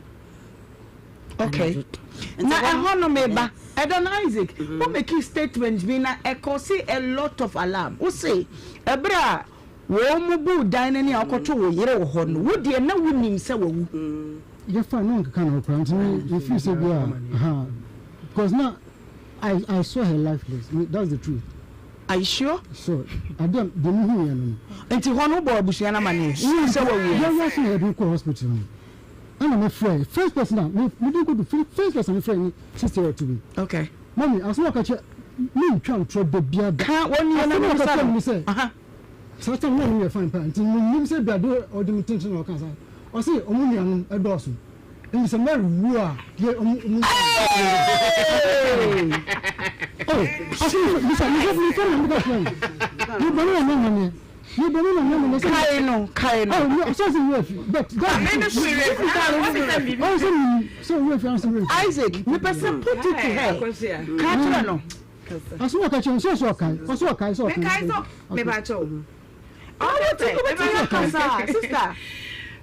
okay na hono me ba I don't Isaac who make statements be na e cause a lot of alarm who say ebra wo mu bu dan ni akoto wo yere wo ho no wo de na wonim se wo wu you find no kind of crime if you say yeah because now I saw her lifeless. That's the truth. Are you sure? So I don't the who you until one boy bushana money. You say what we are watching her to hospital. And I'm afraid first person now we do go to first person friend sister to me. Okay. Mommy, I saw catch me trying to baby can't one year na say. So time when we find parent. You say be do or the intention or cancer. Or say omuni anu edosu. And it's a very war. Oh, I see. Isaac, we person put it to her. Catch no. I saw catch him so kai so. Me ba cho. Oh, sister.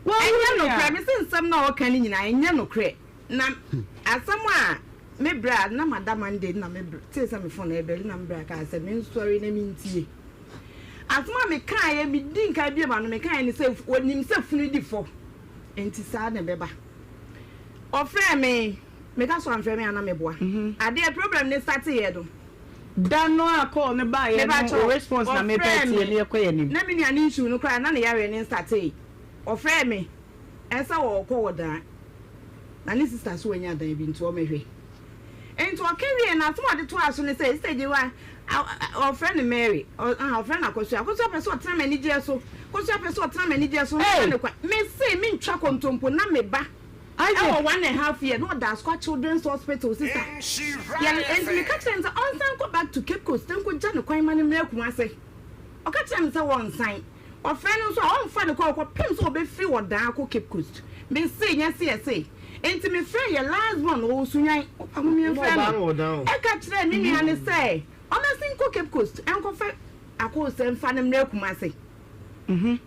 Well, I know crime some no can in I no cre. Na asama me bra na madam ande na me say some phone e beli na bra ka say me story na me ntie. Asama me kan e me din ka bia ma no me kan ni say onim say funu di fo. Enti sa na beba. O frɛ me ka so am frɛ me ana me boa. Ade problem ne start here do. Dano a call ne ba ye no response na me peti ye ne ekoye nim. Na me nua ne issue no kra na ne yare ne start e. Ofre me. Ensa wo ko wodan. Na ne sister so anya dan bi nto o mehwe. Ento o carry na so ade to aso ne say stage one our friend Mary our friend akoso person otena mani je so koso person otena mani je so me say me ntwa kontompo na me ba I 1.5 years no that squad children's hospital sister yeah and me catch them on san go back to Cape Coast then go jane kwan mani me kuma say o catch them say one sign our friend so on fa the call pim so be free wo dan ko Cape Coast me say say enti me frɛ ye last one o sunyan amumi frɛ e ka kyerɛ ni nua ne sɛ o me sin ko Cape Coast enko fɛ akɔ sɛ mfa ne mrɛ kuma se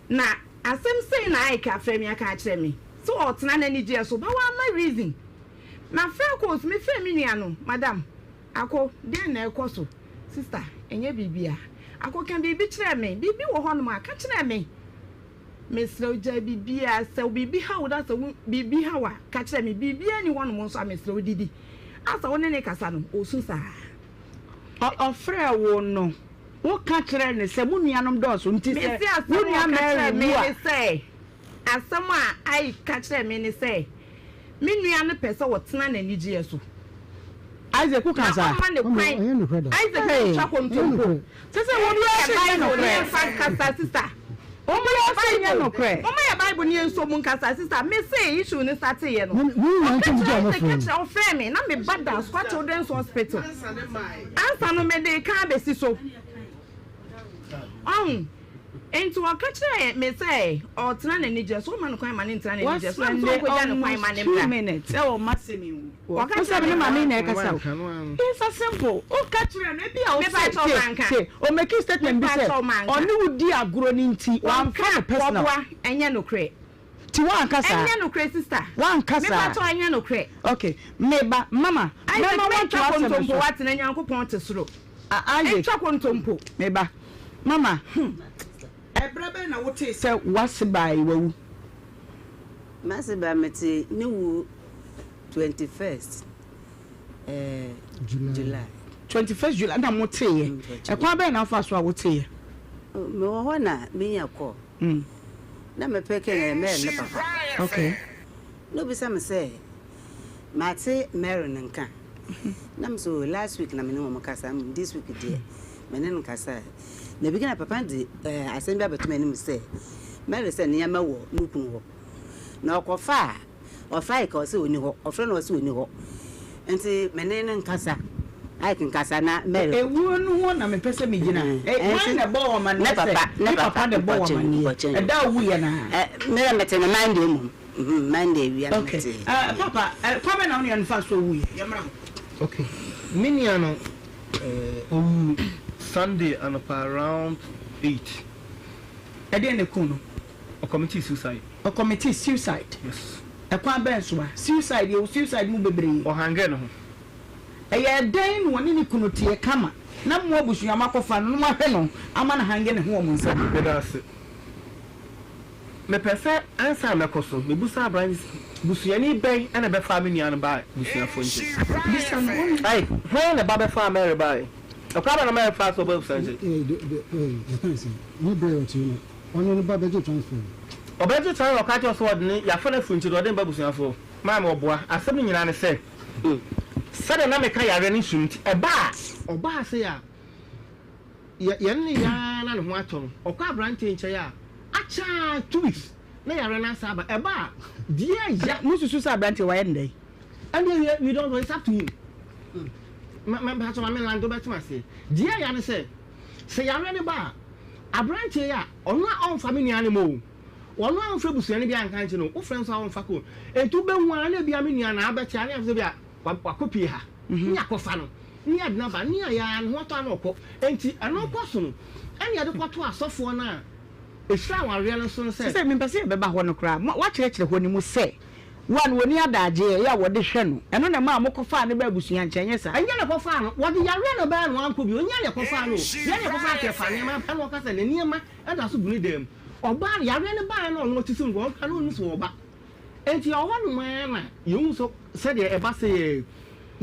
na asɛm sei na ai ka frɛ me aka kyerɛ me so o tena na ni gye so ba wa ma reason na frɛ ko me frɛ me nua no madam akɔ den na ekɔ so sister enye bibia akɔ kan bibi kyerɛ me bibi wo hɔ no ma ka kyerɛ me Mr. Bibia, so Bibi how that's a Bibi how catch me Bibi anyone wants a Mr. Didi. As I want any casano, O Susa. Or Freya won't know. What catch and say, Munianum does, say. As someone I catch them in say. Miniana Pesa was none and Nigeria. Isaac cook as I Isaac Chapon to sister. Oh my no cray. Oh my Bible near so munkasa sister. Me say issue ne start here no. Catch our friend me. Na me bad that squad children's hospital. Answer no me dey can be so. Into a catch me say or tena na nije so man kwan man tena na nije so go ja no kwan man 2 minutes. E o masemi. O catch me mama na kasa. It's so simple. O catch me na bia o say o make statement be say oni wudi agro ni nti wan fa personal enye no kre. Ti wan kasa. Enye no kre sister. Wan kasa. Me ba to enye no kre. Okay. Me ba mama. Mama want to kontompo what na nyankopon te soro. I twa kontompo. Me ba. Mama. Ebrebe na wote say wasibai wu masiba meti ni wu 21st July 21st July na mote ye ekwa be na fa so wote ye me wo ho na me yakọ na me peke me ne papa okay no be some say mate Mary nka na me so last week na me no mo kasa this week dey me ne nkasa na bigina papa di assembly abeto anim say Mary say ne yama wo nukun ho na okofa ofa ka o se oni ho ofre na o se oni ho enti mene ne nkasa ai kin kasa na Mary ewu no ho na me pese me gina wan na bo wo man na papa de bo wo man e da wu ye na me mete na Monday mu Monday wi na mete papa kwame na oni fa so wu ye yamra okay minia no Sunday and around 8. Ede ne kuno. A committee suicide. A committee suicide. Yes. E kwa ben so suicide you suicide mu bebre. O hange no ho. E ye den woni ni kuno tie kama. Na mo abusu ya makofa no ma hwe no ama na hange ne ho mo nsa. Me da se. Me pese ansa me koso. Me busa branch busuani ben ana be fa me nuan ba busua fonje. Bisa no. Ai, ho na ba be fa Mary ba. Okaba na my fast over Sunday. I can't see. No brain to you. On the budget transfer. Obeje try o catch us word ni ya fana funti do den babusuafo. Ma me oboa asem nyina ne se. Sade na me ka yare ni sunti. E ba oba se ya. Ye ne ya na ne ho ato no. Okwa branch nche ya. Acha 2 weeks. Na yare na sa ba. E ba dia ya mususu sa branch wa ye ndai. And we don't know, it's up to him. My husband, my land, over to my say. Dear Yanni say Yanni bar. A branch here, or not on family animal. Or not on Fabus, any young country, no friends are on Faco. And to be one, be a minion, I bet I have the what copy her. Yakofano. Near number, near yan, what I know, and no person. Any other what was so for now. It's how I really soon said, I mean, about one crab. What church when you must say? One when you are that ya what the shen and on a mamma could find the baby and changes. I get a fan. What did you run about one could be on Yakofano? Yakofano, Fanny, and Walker and near my and I should read them. Or Barry, I ran a ban on what is in work, I don't know. And your one man, you so said a bassy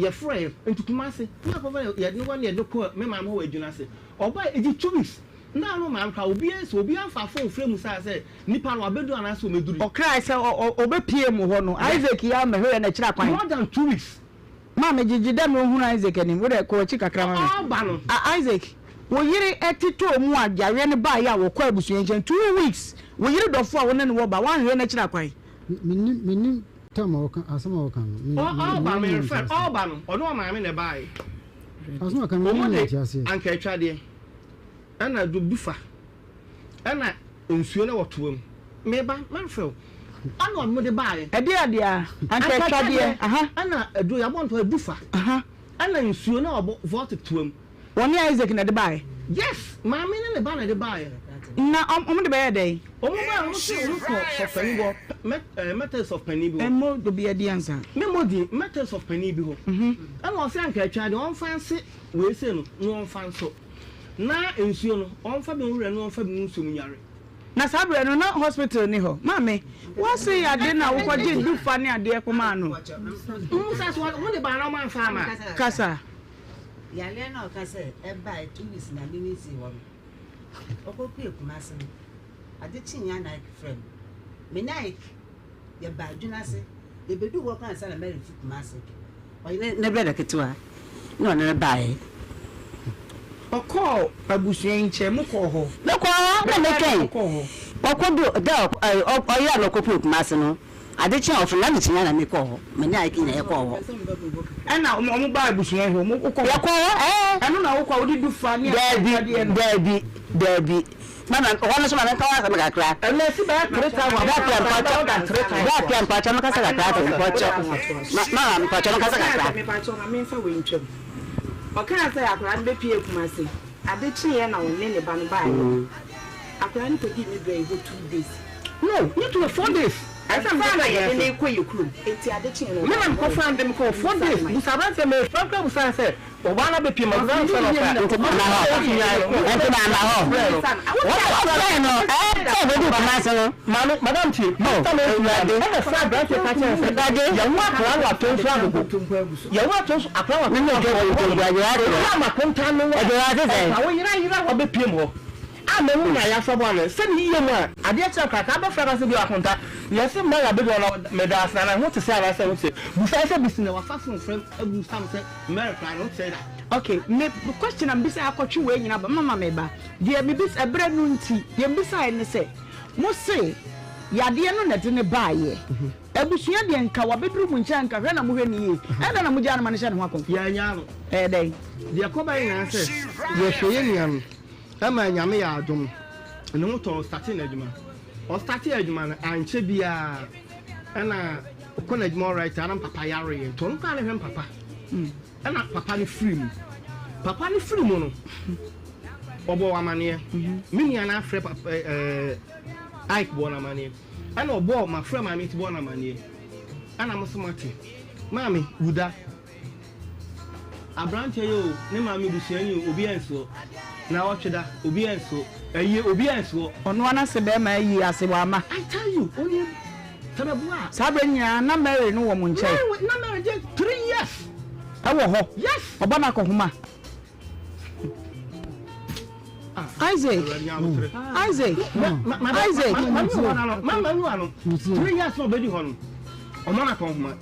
your friend into Kumasi. You had no one yet. Me mamma who adwuna oba edi 2 weeks na no man ka obi afa phone frame say say nipa no abedu anaso meduru o cry say obe pm ho no Isaac ya me hwe na kira kwan more than 2 weeks ma me jijida me hu Isaac anim wo de ko chi kakra ma ba no Isaac wo yiri etito mu adware ne ba ya wo kwa abusuan nchen 2 weeks wo yiri dofo a wo ne wo ba wan hwe na kira kwan minni tama woka asama woka ba me refer ba no odo ma me ne bai asama kan me ne tiase anka atwade ana do bufa ana nsuo na wotoam meba manfel ana mo de bai ade a anka atwade ana do ya bonto bufa ana nsuo na obo vote toam woni Isaac na de bai yes ma me ne ba na de bai na omo de bai dey omo ba omo se omo ko sofani bo methods of penny bi mo do be adi ansa me modi methods of penny bi ho ana o se anka atwade on fancy we se no no fanso na ensuo no on fa be nwura no on fa be nsum nyare na sabre no na hospital ni ho mame wo se ade na wo kwaje du fa ni ade ko ma no musa so wo de ba na man fa ma kasa yale na kasa e ba 2 weeks na ni si wo okoku ekumase ade chinya na friend me nai ye ba dwuna se ye bedu wo kan sa na mary fukumase o ne brother ketwa no na bae oko abusuan nche mu ko ho loko na meken okodu da oya lokopu ekumase no ade chinya of na chinya na me ko ho me nai kinya ye ko ho ana omo ba abusuan ho mu ko ye ko anu na wo kwa odi du fa ni Debbie mana wala so mana kawa kama kakra ele si ba kreta wa ba pia mpacha no kasa kakra ma mpacha no kasa kakra me pacho na me fa we ntwem o kana say akra nbe pie kumase ade chiye na won ne ba no ba akra ni pedi me do 2 days no you to 4 days I said na ye ne ko yekuru enti ade chiye no me man ko fan dem ko 4 days musaba se me program musa se o ba na be pie ma gran so no fa enti na ho madam ti na fra branch ka chen se dade ya wa akra wa to so agogo ya wa to akra wa me no go ma konta no wa wo yira wa be pie mo ama mu na ya fabo ana se ni yie mu a ade acha kaka ba fra se bi akonta yes ma ya be do na me da asana na ho te se ara se wo se bu fa se bisina wa fa fun frem abu sam se America no say that okay me question am bisa akotwe we nyina ba mama me ba de me bisa ebre no nti de bisa ene se mo se yade no na de ne baaye abusua de nka wa bedru mu ncha nka hwe na mo hwe ni ye enda na mo jana ma ne hye ne ho akon ya nya no dai de akoba ina se ye hweye nia no ama nyame ya adom ne mo to starting adwuma o starting adwuma na anche bia ana ko na adwuma right ana papa yare to no ka ne hwe papa ana papa ni free mu no obo amane mini ana afre papa Ike bo na amane ana obo ma frɛ ma meti bo na amane ana mo smart mami guda abrante yo ne ma mi busuani obi enso na otweda obi enso eye obi enso ono ana se be ma yi ase wa ma I tell you only tababua sabe nya na Mary no wo mu nche na Mary 3 years awo ho yes oba na ko huma Isaac mama nu ano 3 years no bedi ho no omo na ko huma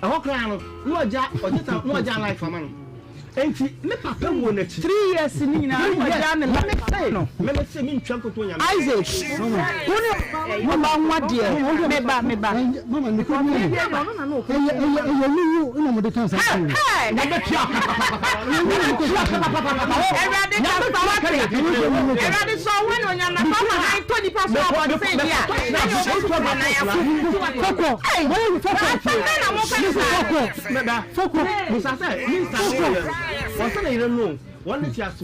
ho kra no no oja life ama no enti me papa wo na chi 3 years ni na oja ne me se mi ntwa koto nya Isaac woni mo ba nwa de me ba mama ni ko ni ina mo de kan sa na be tia everybody can power play everybody so when on your mama I told the person about say dia na you go to na ya foko hey foko musa say mi sa won say na no one is yes.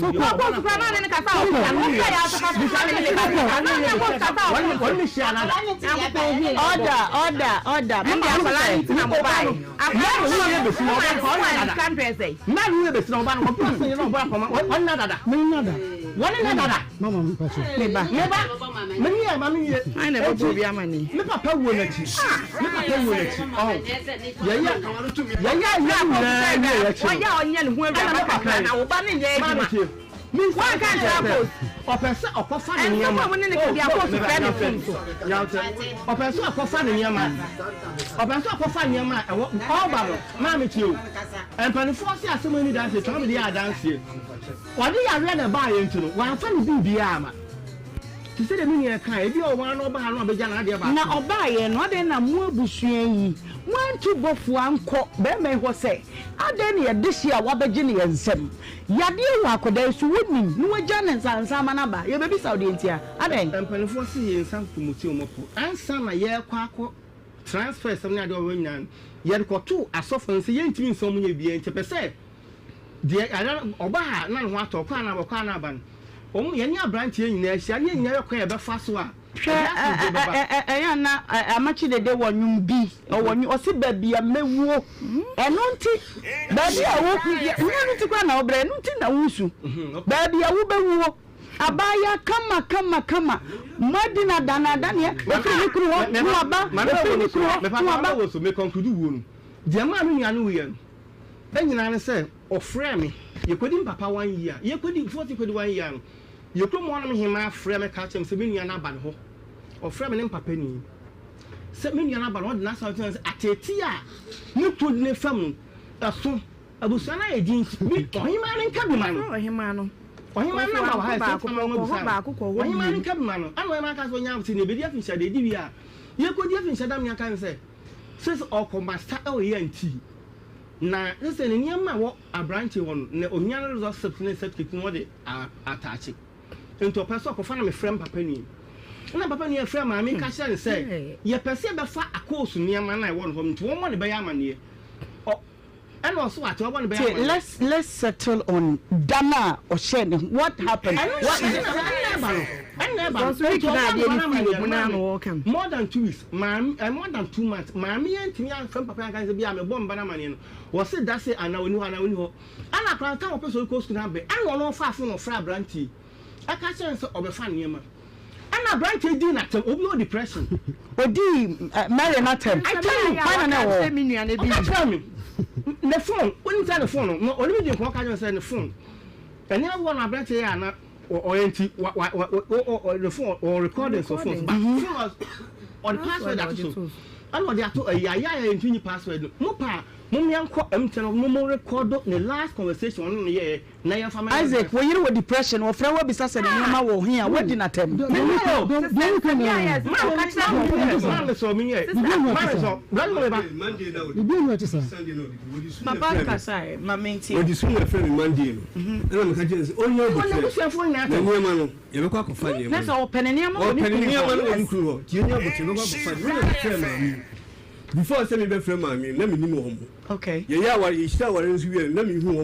One another. Mama, I never told you money. Me papa will let you. Me papa will let you. Oh, yeah. Why can't you or person or coffin in your man? Or person or coffin in your man. Or person or coffin in your man. All battle, mammy too. And Paniforce has so many dances, how many are dancing? What do you read about into? One funny be the armor. To say the meaning of kind, if you are one over and over Jan Adia. Now, Obay and what then a more bushy. One to both one court, Beme was say. I then this year, Wabajini and Sem. Yadia Wako, so wouldn't you? Jan and Samanaba, your baby Saudi here. I think. And Penifosi and some Pumutumopo. And some a year quaco transfer some other women. Yet got two as often as you ain't so many being to per se. Dear, I don't Oba, none what or Canaban. Oh, any branch in there, she never quite a fast one. I much the day when you be or when you see baby, I may walk and not baby. I walk with you to go now, but nothing. Baby, I will be walk. Abaya, come, Madina Dana Dania, was to make conclude. Dear mammy, I knew you. Then you say, or frame me, you couldn't papa 1 year, you couldn't 40 1 year. You couldn't want him my frame a catch him, Sabine Anabanho, or frame an impapeni. Sabine Anaban, not sometimes at a tia. You couldn't film a son. I was an idea to be or him and Cabman, or him, man. Or him and Cabman. And when I was young, in the video, they did. You could even shut down your can say, says all combat style ENT. Now, listen, in your man, what a branch on the onion of substance that attaching. Into a person of a friend Papani. And a Papani a friend, I make a shall say, ye perceive a fat a course near man I want home to 1 money by Yamani. Oh, and also what I want to be. Let's settle on Dana or Shen. What happened? What more than 2 weeks, ma'am, and more than 2 months. Mammy and Tia from Papa guys be a bomb banana. Was it that's it? I know. And I can't tell a person goes to Nambe. I don't know far from a fra branty. I can't answer of a fan yama. And a branty did not tell no depression. But marry not tell. I tell me. The phone, when you tell the phone, no, only the walk out and the phone. And never one of branty or the phone or recordings of phones. But on password, I know they are to a yaya and password. No pa. No record the last conversation on the year. Isaac, when you were depression or flower besides the Yama here, what did not tell me? Before I send me friend, let me know. Okay. Yeah, what you start what is we let me who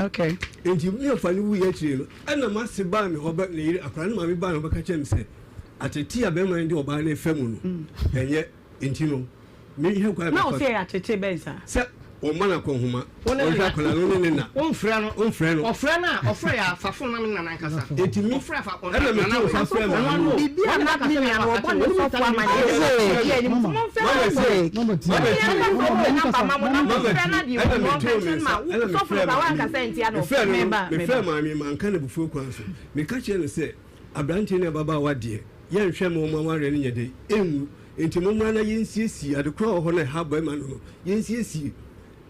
okay. And you find we actually and a massive ban or back near a grand mammy ban of a catch say at a tea bema and do by a feminine. And yet, intino. Me have got say at a tebeza. Or Manacoma, one friend, or friend, or Freya, Fafon and Ancasa. It me Frafa or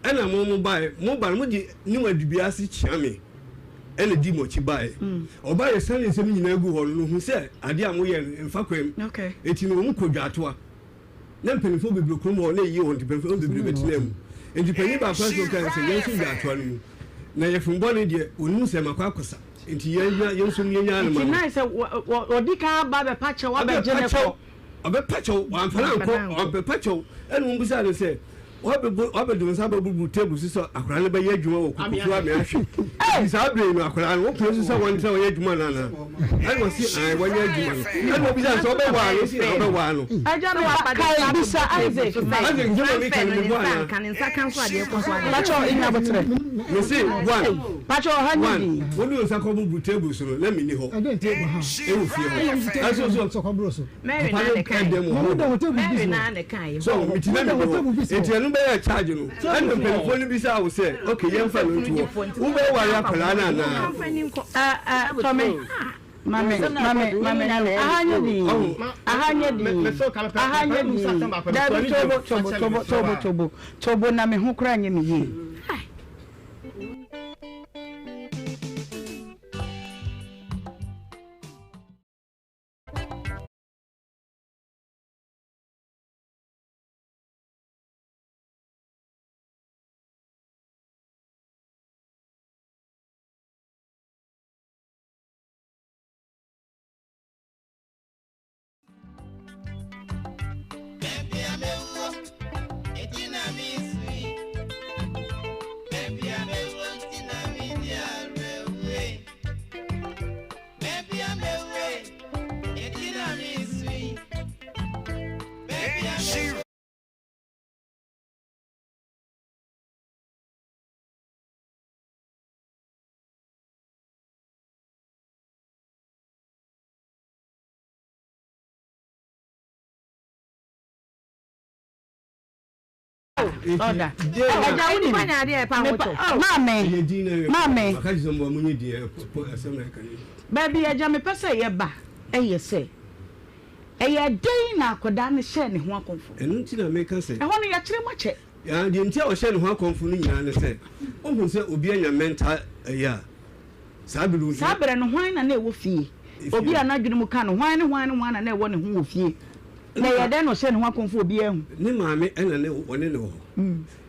and a mobile mudi new dubiasi chame and a demo chibai or by a son in some nego who said Adia Moyan and Fakwem. Okay, it's in Umukojatua. Then Penifo Blue or lay you on to perform the name. And depending on personal cancer, yes, that one. Now, from Bonnie, Unus and Macacosa. Into young nice or Dica Baba Pacho, a Pacho, one for perpetual, and beside say. wabɛdom sa bɛbubu table so akora no bɛyɛ adwuma wɔ kokofu a me ahwe saa bere no akora no wopɛ so sɛ wɔn sɛ wɔyɛ adwuma no ana ɛne wɔ se wɔnyɛ adwuma no ɛne wɔbisa sɛ wɔbɛwaa no si wɔbɛwaa no agya no wakae bisa Isaac gyama mi ka no mebɔ ana pacho ina botre me se one pacho hanyadi wonu nsa kɔ bubu table so no na me ni hɔ ɛwɔ fie hɔ aso so kɔbro so Mary na ne kai Mary na ne kai so mitina me etianu bɛyɛ charge no ɛna mpanyinfoɔ no bisa wo sɛ okay yɛmfa no ntu hɔ wobɛware akwadaa no anaa Tommy Mame ahanyadi Dabi tobo na me ho kra nye me yi Oda. Eja woni banya ade pa hoto. Mame. Akaji so mbo munye die asem na kan. Ba bi eja me pese ye ba. Eye se. Eye den na akoda ne hye ne ho akonfo. Enu nti na me kan se. E ho no ya kire mo che. Ya de nti a o hye ne ho akonfo no nyina ne se. Ohun se obi anya mental ya. Sabiru. Sabere no hwan na na e wo fie. Obi anadwene mu ka no hwan na na e wo ne ho wo fie. Na ya den no hye ne ho akonfo obi ehu. Ne maame ena ne one ne ho.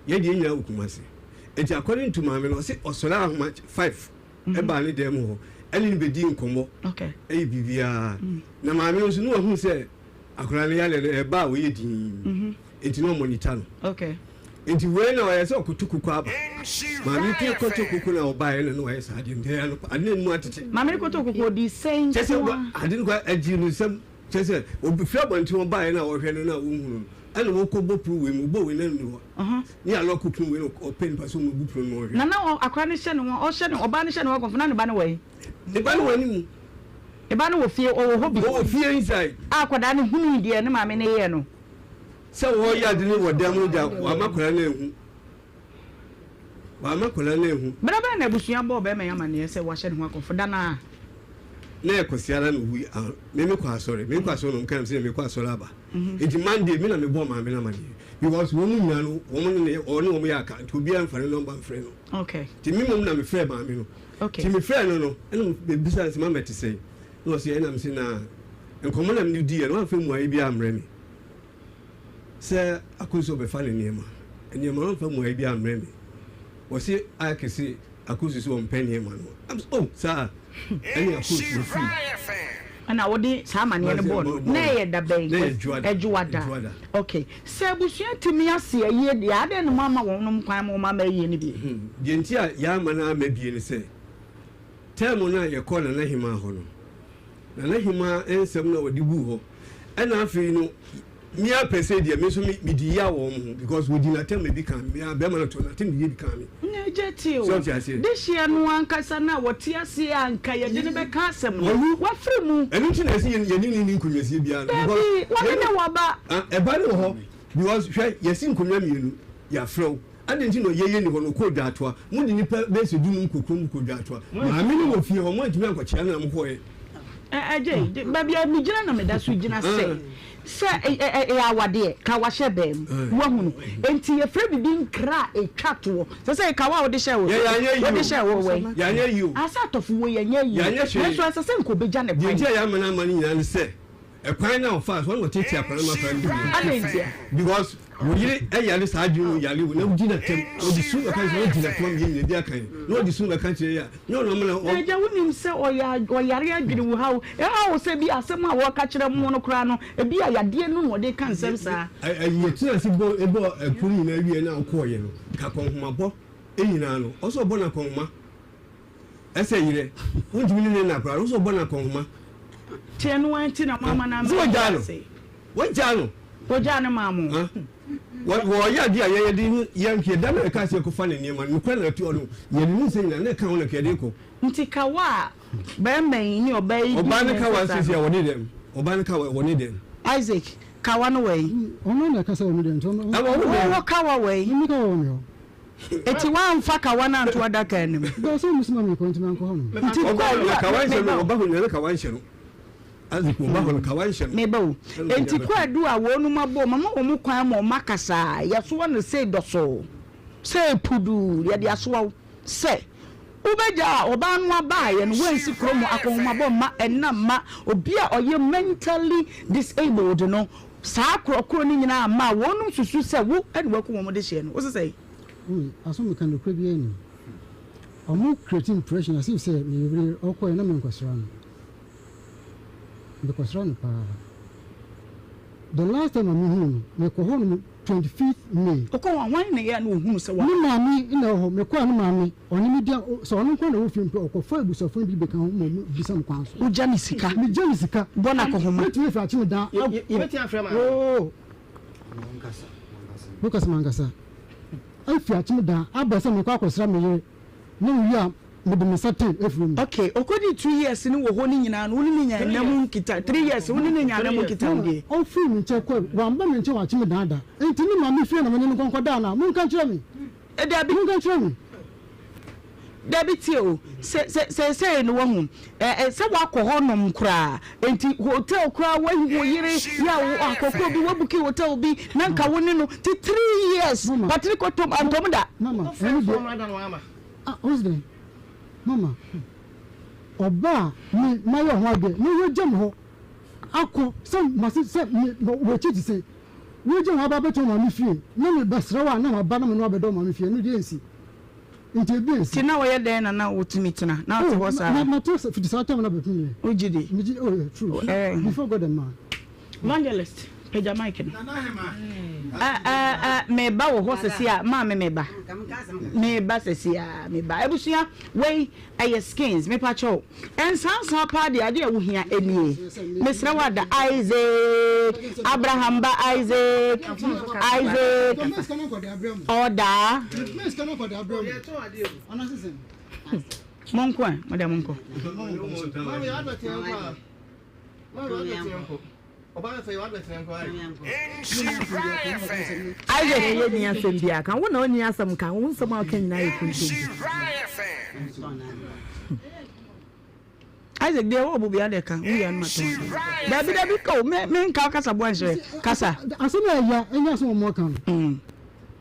Ye de nya okumase. Enti according to maame no se osora ahoma 5 e ba ne dem ho. Ene ne bedi nkomo. Okay. Bibia. Na maame nso no hu se akora ne yale e ba wo ye din. Enti no monitor no. Okay. Enti we na wa se okotukuku aba. Maame ti kotukuku na oba ele no wa se ade nde no ade mu atete. Maame kotukuku di sen. Chese ade no agi no sem chese obi fia bonti oba ele na wo hwe no na wo hunu. Ana wo ko bopru we mu bo we na nu ho. Ni alo kokun we no open person mu bopru no hwe. Na akora ne hye ne ho o hye ne oba ne hye ne ho konfo na ne ba ne we. Ne ba ne wani mu. E ba ne wo fie o ho bi. Wo fie inside. Akoda ne hunu die ne maame ne ye no. Se wo ya de ne wo dam ja wa makora na ehu. Wa makora na ehu. Bra na busua bo be me yama ne se wo hye ne ho konfo da na. Na ekosiara no wi me kwa sorry me kwa so no nkan se me kwa sorry aba. Iti Monday me na me bo ma me na mani because wo mu nya no wo mu ne o ne wo ya ka to bia mfare no mba mfare no. Okay. Ti me mum na me frɛ ma me no. Okay. Ti me frɛ no no ene be bisa se ma meti sei. No se ena me se na enkomo na me di e no afa mu ayi bia amre me. Se akoso be fa ne niema. Niema no fa mu ayi bia amre me. Wo se akese akoso so mpa niema no. I'm oh sir. Any akoso free. Ana wodi sama ne board na ye da bay ejuada okay se busua timi ase ye de ade no mama wonum kwan mo mama ye ne bi de nti a ya mana amabie ne se temu na ye kɔ na hima ho no na hima ensem na wodi bu ho ɛna afi no mi apese de me so mi di ya wo mo because we di na temu bi kan me be ma na to na temu bi kan me jeti o this year no ankasa na woti ase anka ye de ne be ka asem no wa free mu enu ti na se ye ni nkunwasi bia no because wa ne wa ba e ba ne ho because hwe ye sin kunwa mienu ya frew ade nti no ye ni ho no ko da atoa mu di nipa be se du nu kokrom ko da atoa ma me ni wo fie ho mo antimi ankochia na mo ho ye je ba bia mi gina na me da so gina se ya wade ka wa hye bem wo hunu enti ye frɛ bibi nkra etwato se ka wa wo de hye wo wo de hye wo we ya nya you asa tofu wo ya nya you so asa se nko beja ne ban ya ya mana mani nyina se a kwan now fast one will take your friend Adentia. because we yali saju yali we no gina tem o di su kan so gina tem yin ne dia kan no di su kan che ya no no no e ja wonim se o yare adwene wo hawo e hawo se bi asem a wo ka kire mo no kra no e bi ayade no no de kan sem sa ye tina si bo puri na wie na ko ye no ka kon homa bo enyina no o so bo na kon homa ese yire wonjumi ne na kra o so bo na kon homa tie no wan ti na mama na ma wajalo wajano mamu wo ya dia ye di yanke da na ka se ko fa ne niam no kwa na ti ono ye ni se na ka wona ke de ko nti kawa ba men ni obai oba ne kawa se ya woni dem oba ne kawa woni dem Isaac kawa no we ono na ka se woni dem to no wo kawa we ni ka woni eti wan fa kawa na nto adaka anim do so musima me ko ntina ko hono nti kawa se no oba ho ne kawa nhyɛ no aziko ba ho kawa nhyɛ no mebo enti kwadu a wonu mabo mama wo mu kwan mo makasa ya so wona sei doso sei pudu ya dia so se ubeja oba no aba ye no wansi kromo akonmabo ma enna ma obi a oye mentally disabled no saa krokro ni nyina ma wonu susu se wo ene waku mo de hye no wo se sei aso me kan dokra bi ani omo creating pressure as if say me really okoy na me nkwasra no because run pa the last time me ko hon 25th May oko wan na ya na ohunu se wa ni mami ina ho me ko anu mami oni mi dia so onu ko na wo fim pe okofo ebusofo bi be kan ho mo bisam kwan so o jani sika mi jani sika bona ko ho ma ti fa chi da ye beti afra ma oh mangasa ai fi achi da abasa me ko akosra me ye ni wi a me de me satan efrum okay okodi 2 years ni wo ho ni nyina no ni nya na mu kita 3 years wo ni nya na mu kita ndi o fi mi che ko wa mba me che wa chi me da enti ni ma mi fi na me ni konko da na mu kan kire mi e da bi mu kan kire mi Dabi tio se no wahu se wakọ honom kra enti hotel kra wo yire ya wo akoko bi wabuki hotel bi na nka woni no ti 3 years patri ko tom antom da mama who's there mama oba ni mayo ho ade ni wo jam ho akọ se masi se wo chiti se wo jam aba beto ma mi fie na me basra wa na ma ba na me no abedo ma mi fie no de nsi ti na wo ye den na wotumi tena na to ho sa na to fi sa time na betumi ojide oh yeah true before god man evangelist peja mike me ba wo ho sesia ma me ba sesia me ba ebusia we aye skins me pa cho en sansa pa de ade wo hia enie me sra wada Isaac Abraham ba Isaac oda monko madam monko Isaac ye ni asem bia kan wo na oni asem kan wo nsem akan na ekuntum Isaac de wo bobia de kan wo ya no mato dabi ko me nka kasa bo anhwe kasa asem ya enya asem mo kan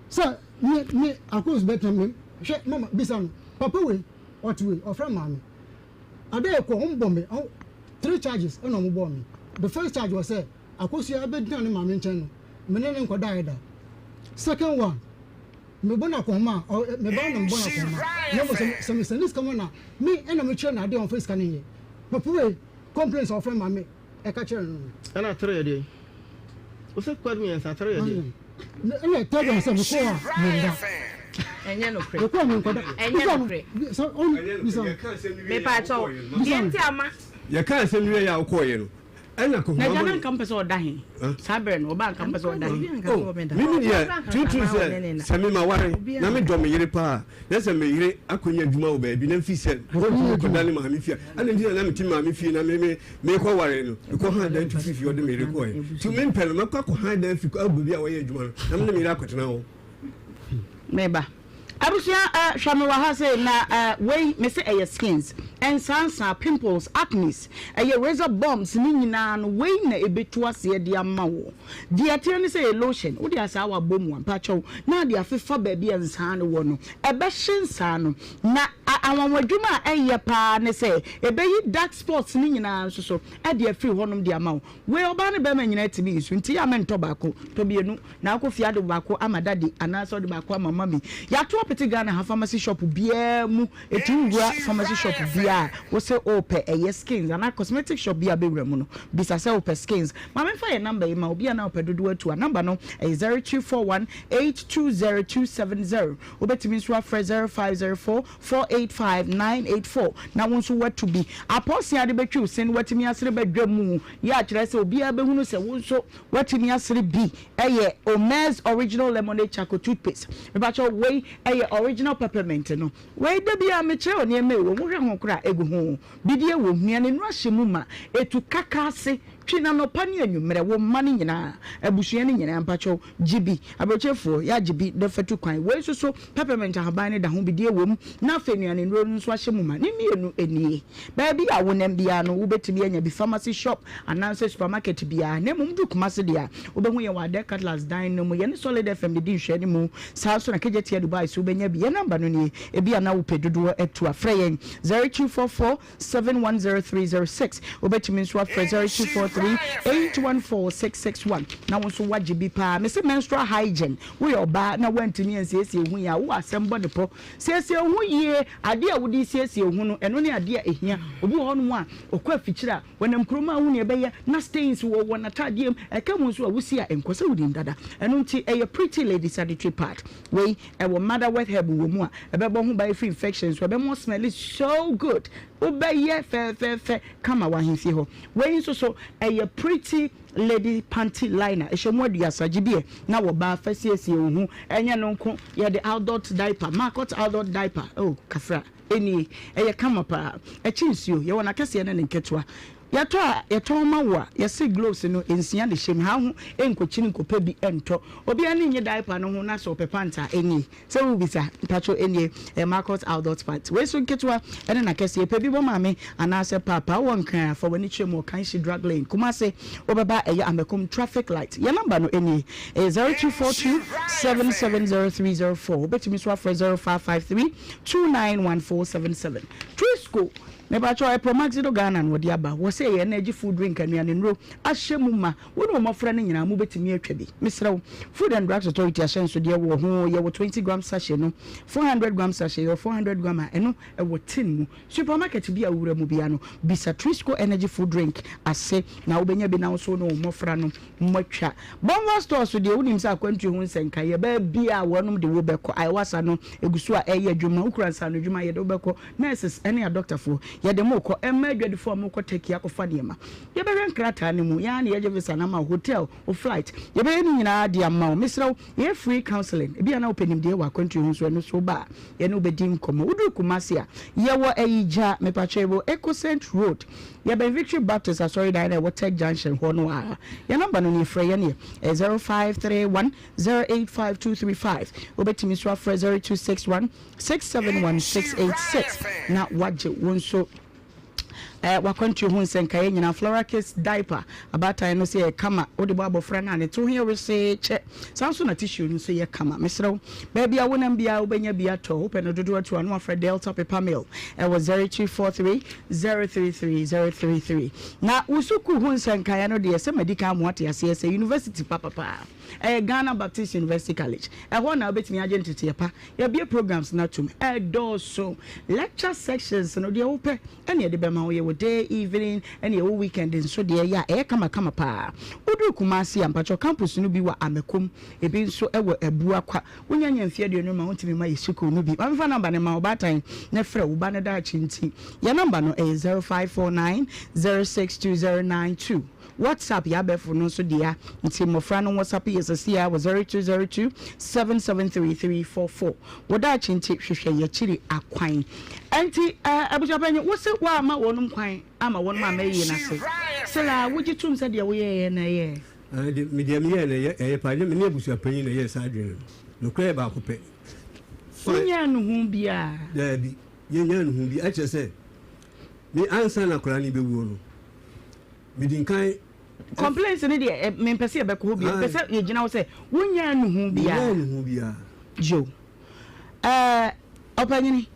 so me akos better me hwe mama bisan papa we what we ofra mama ade ko humbo me 3 charges no mo bo me. The first charge was say akosia abedina ne mama nchen no me ne nkoda ida. Second one me bona koma me ba no bona koma no mo some this come na me and me chere na dey on face kan here papa we complaints of friend mama e ka chere no ana tire dey o se kwad me yansa tire dey na tell them say me ko me da enye no pre ko me nkoda enye no pre so on me pa cho yenti ama ye kan se nwe ya ko ye no ena ko na jana campus oda he sabre no ba campus oda he mimi ya tutu se sami ma ware na me do me yire pa na se me yire akonya adwuma wo ba bi na mfi se ko dani ma mi fia ana ndi na me ti ma mi fie na me ko ware no ko ha dan tu fifi ode me yire ko e tu me mpel me ko ha dan fi ko abubi a wo ye adwuma no na me yire akotena wo meba abusia hwame wa ha se na we me se skins and sansa pimples acnes razor bombs ni nyina no we na ebetu ase de ama wo de atia ne say lotion wo de asa wa bom wa pacho na de afefa ba bia nsa no wo no ebe hyensa no na awonwadwuma eye pa ne say ebe yi dark spots ni nyina so so e de afiri honom de ama wo we oba ne be ma nyina timi isu nti ya mento baako to bienu na akofia de baako amadade ana so de baako amama mi ya to apete Ghana ha pharmacy shop bia mu etungua pharmacy shop bia wo say ope skins ana cosmetic shop bia be wura mu no bisa say ope skins ma me fa your number ma obi ana ope dodo atu a number no 0241820270 obetimi nso afre 0504485984 na won so what to be aposia de betwi sen watimi asere badwa mu ya kire say obi abehunu say won so watimi asere bi Ome's original lemonade charcoal toothpaste me ba cho we original peppermint no we de bia me kire oni eme wo hwe ho kra egu ho bidie wo hia ne no ahyemu ma etu kakase twina no pani anwumre wo mane nyina abusua ne nyina mpacho gibi abrochefo ya gibi de fatu kwan we so peppermint haban ne da ho bidie wo na afenuane no nso ahyemu ma ne mienu enie ba bia wo nam bia no wo betimi anya bi pharmacy shop ananse supermarket bia na mum du kumase dia wo be hu ye wa Decathlon dan no mu ye ne solid fm de di hwe ne mu saa so na kejetia Dubai so benya bi ye number no ne e bia na wo pedodo etu afre yen 0244710306 wo betimi nso afre 0243814661 na won so wajibi pa me se menstrual hygiene we oba na wantimi ansiesie hu ya wo asembo ne po siesie hu ye ade a wodi siesie hu no eno ne ade a ehia obi ho no a okwa fikyira wonam kroma hu ne be na stains wo na tadiem ekamu so a wusi a enkosa wudi ndada eno nti pretty lady sanitary pad we wo mother with herb wo mu a ebebo hu by free infections we be more smell is so good obeye fe kama wa himfie ho we so a pretty lady panty liner ehemu aduasa gibie na wo ba fasiesie ohu enye no nko ye the adult diaper market adult diaper oh kafra eni kama pa echinsio ye wona kase na nketwa yato ma wa yesi gloves no ensia de shem ha ho enkochini kopa bi ento obi ani nye diaper no ho na so pepanta eni se wo bisa mpacho eni market adult part we so nketwa ene na kase pe bi bo mame anase papa won kan for wani chemo kan shi drug lane kuma se obeba amekom traffic light ya number no eni 0242770304 betimi so afre 0553291477 Trisco Nebacho I promaxido Ghana and Wadiaba was say energy food drink and nro ashemuma wono mofra ne nyina mu betimi atwabi misrew Food and Drugs Authority assenso de wo ho ye wo 20 gram sachet no 400 gram sachet or 400 gram eno e wo tin mu supermarket bi awura mu bia no bisa Trisco energy food drink ase na obenya bi na so no mofra no mwatwa bomba store so de wonim sa kwantu hu nsenka ye ba bia wonum de wo beko aiwasa no egusu a eye adwuma ukransa no adwuma ye de wo beko nurses any doctor for ya de moko emedwede fo moko take ya kofa niema ye be ren krata ne mu ya na ye visa na ma hotel o flight ye be ni nyina de ama misraw ye free counseling e bia na openim de wa kwantu hu so no so ba ye no bedim komo udu kumase a ye wo ayija mepachebo Ecocent Road ye be Victory Baptist sorry da na Water Junction ho no a ye number no ni frɛ ye ne 0531085235 obetimi so afrɛ 0261671686 na waje wonso wakontu hu nsenka ye nyina Flora Kiss diaper abata no se ye kama odi bo abofra na ne to here we say che sanso na tissue no so ye kama mesrew baby a wonam bia obenya bia to open dodo to anu afra Delta paper mill was 0243033033 na usuku hu nsenka ye no de se medical muate ase se university papa Ghana Baptist University College ho na obetimi agent tepa ye bia programs na tum so lecture sections no de ope ene de be ma wo day evening and your weekend in so there ya kama pa odu kumasi ampacho campus no bi wa amekom ebi nso ewo ebu akwa wonyanya mfie de no ma wontimi ma yesuko no bi amfa number ne ma obatan na frɛ wo ba na da chinti ya number no 0549062092 WhatsApp ya befo no so dia nti mofra no WhatsApp yesasia was 0202773344 woda chinti hwehwe ye chiri akwan anti abujabanye wo se wa ma wonum kwan ama wonum amayi na se sela wujitum se dia wo ye na ye medium ye na ye pa me ne abusu apanyin na ye sa adwen no kra ba ko pe nya no hu bia da bi ye nya no hu bi a che se me answer na kola ni be wu no me din kan complaints ni de me pese e be ko bi pese ye gina wo say wonya nu hu bia jo opanyini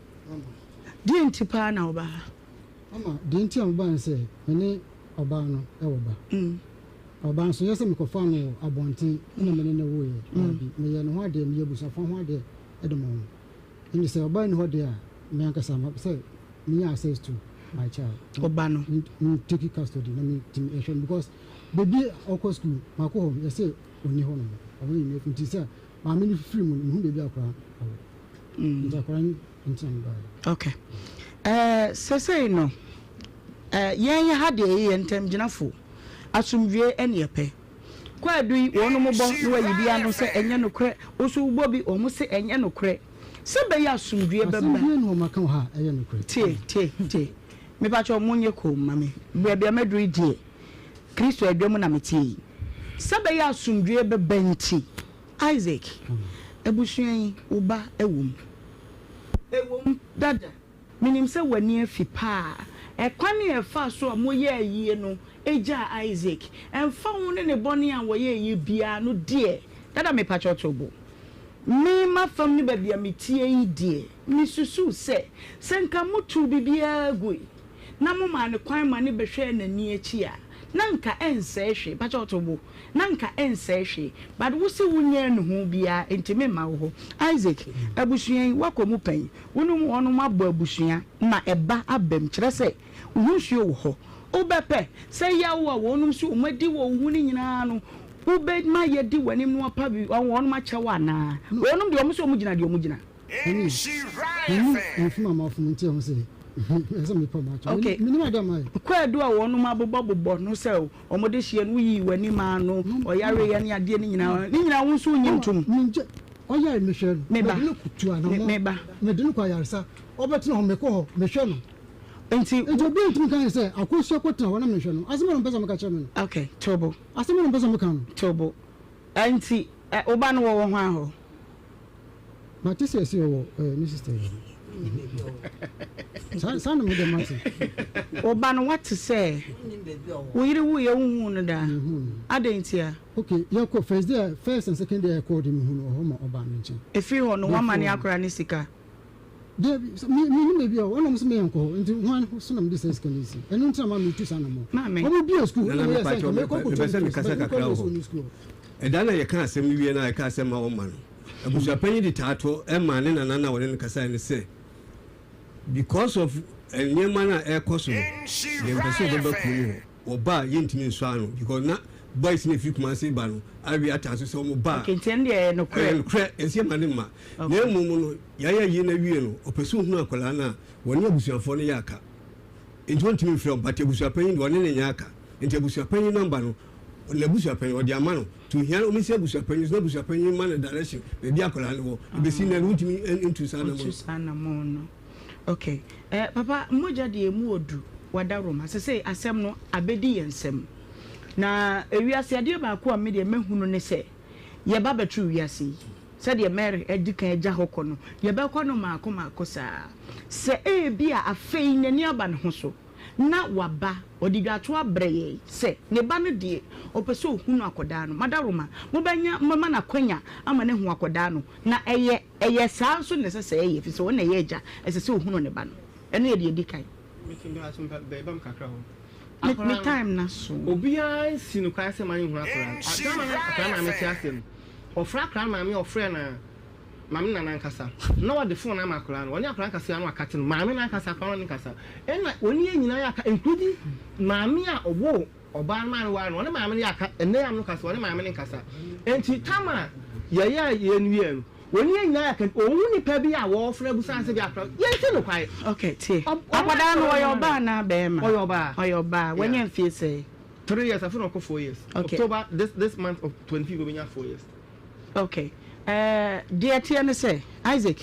di ntipa na oba mama di nti am ban say me oba no e wo ba oba so yese me ko fa no abonten na me ne wo ye bi me ye no ho ade me yebusa fa ho ade edomo ni say oba ni ho de a me ankasa ma say me access to my child oba no take custody na me team action because baby okọ school ma ko home you say oni ho no oni me funti say ma me free mu hu baby akra akra ntan ba okay say no yen ha de ye ntem ginafo asumdwe ene epe kwa dui wonu mo bo no wa yibia no se enye no kre oso bo bi o mo se enye no kre se be ya asumdwe beba no maka ha enye no kre tie me ba cho munye ko mame bia medru die Kristo adwam na metie se be ya asumdwe beba nti Isaac ebusuan uba ewum dada minim se wani afi pa ekwane efa so amoye ayie no eja Isaac emfa hu ne boni an woye yi bia no de dada me pacho tobo me ma fam ni ba bia metie yi de mi susu se senka mutu bibia gui na mo ma ne kwan ma ne behwe na ni achi a nanka ense hwe pacho tobo nanka ense hwe but wo se wunye no hu bia entime ma wo Isaac abusuan wakomu pan wonum wono mabo abusuan na eba abem kire se wuhwe wo ho obepe se ya wo wonum so umadi wo huni nyina no ube ma yedi wanim no apa bi wonum ma chewa na wonum de omso omugina de omugina mfuma mafumu nti o se esa me pa macho okay minima adam ai kwa do a wonum abobbo no se omode hie no yi wanim ano oyare ye ne ade ni nyina wo so nyintum minje oyare me hwe meba kutu ana mo meba me de no kwa yaresa obetena ho me ko ho me hwe no enti obi ntumi kan say akoso kwotena wona me hwe no asemo no pesa me ka cheme no okay tobo asemo no pesa me kan tobo enti oba no wo ho aho ma tisi esi wo ni sister sana mo de mate oba no what to say wo yire wo ye hu no da adentia okay you go first and second day called him hu no ho ma oba no nche efi ho no wa mane akora ni sika de me bi o no mo se me yanko nti wan so na me dis second isi enu nti ma me tu sana mo o bi school na me pa cho me ko kasa kakra ho edana ye kan asem wie na ye kan asem ma wo ma no abuja panyi di tato e ma ne na wole ne kasa ne se because of enyema na ekoso ye mpese oba kunu oba yentimi nso ano because na boys ne fi kuma se ba no awi ataso se omo ba kentende no kre ense ma ne ma na emumu no yaya yi na wie no opese hu akola na woni abusuafo no yaka enti ntimi fre obate abusuapanyi de woni ne nyaka enti abusuapanyi number no le abusuapanyi odi ama no to hian o mesi abusuapanyi no abusuapanyi man direction be bi akola no wo be si na ntimi into sana mo no okay papa moja de emu odu wadaroma se asem no abedi yensem na ewiase ade ba ko me de mahunu ne se ye ba betru wiase se de Mary edikan eja hokọ no ye ba kọ no maako saa se bi a afei nani aba ne ho so na waba odigwato abreye se ne ba no de opeso hunu akoda no madaroma mo banya mama na kwanya ama ne hu akoda no na eye saa so ne se eye fi so na ye eja ese se hunu ne ba no eno ye de edikan making do asum ba bam kakra ho me time na so obia sinu kwa se man hu akora akora na me tiasem ofra akra ma me ofre na mami na nankasa na wa de phone na makora no woni akora nkasa no akate no mami na nkasa kwa no nkasa ena woni nyina ya ka including mami a obo oba man wa no woni mami ya ka ene am no kasa woni mami ne nkasa enti tama ye nuye no woni nyina ya ka owuni pa bi a wo ofra busan se bi akora ye ti no kwai okay tie akwada no oyo ba na be ma oyo ba woni mfie say 3 years after no 4 years okay. October this month of 20 go be 4 years okay dear tiane say Isaac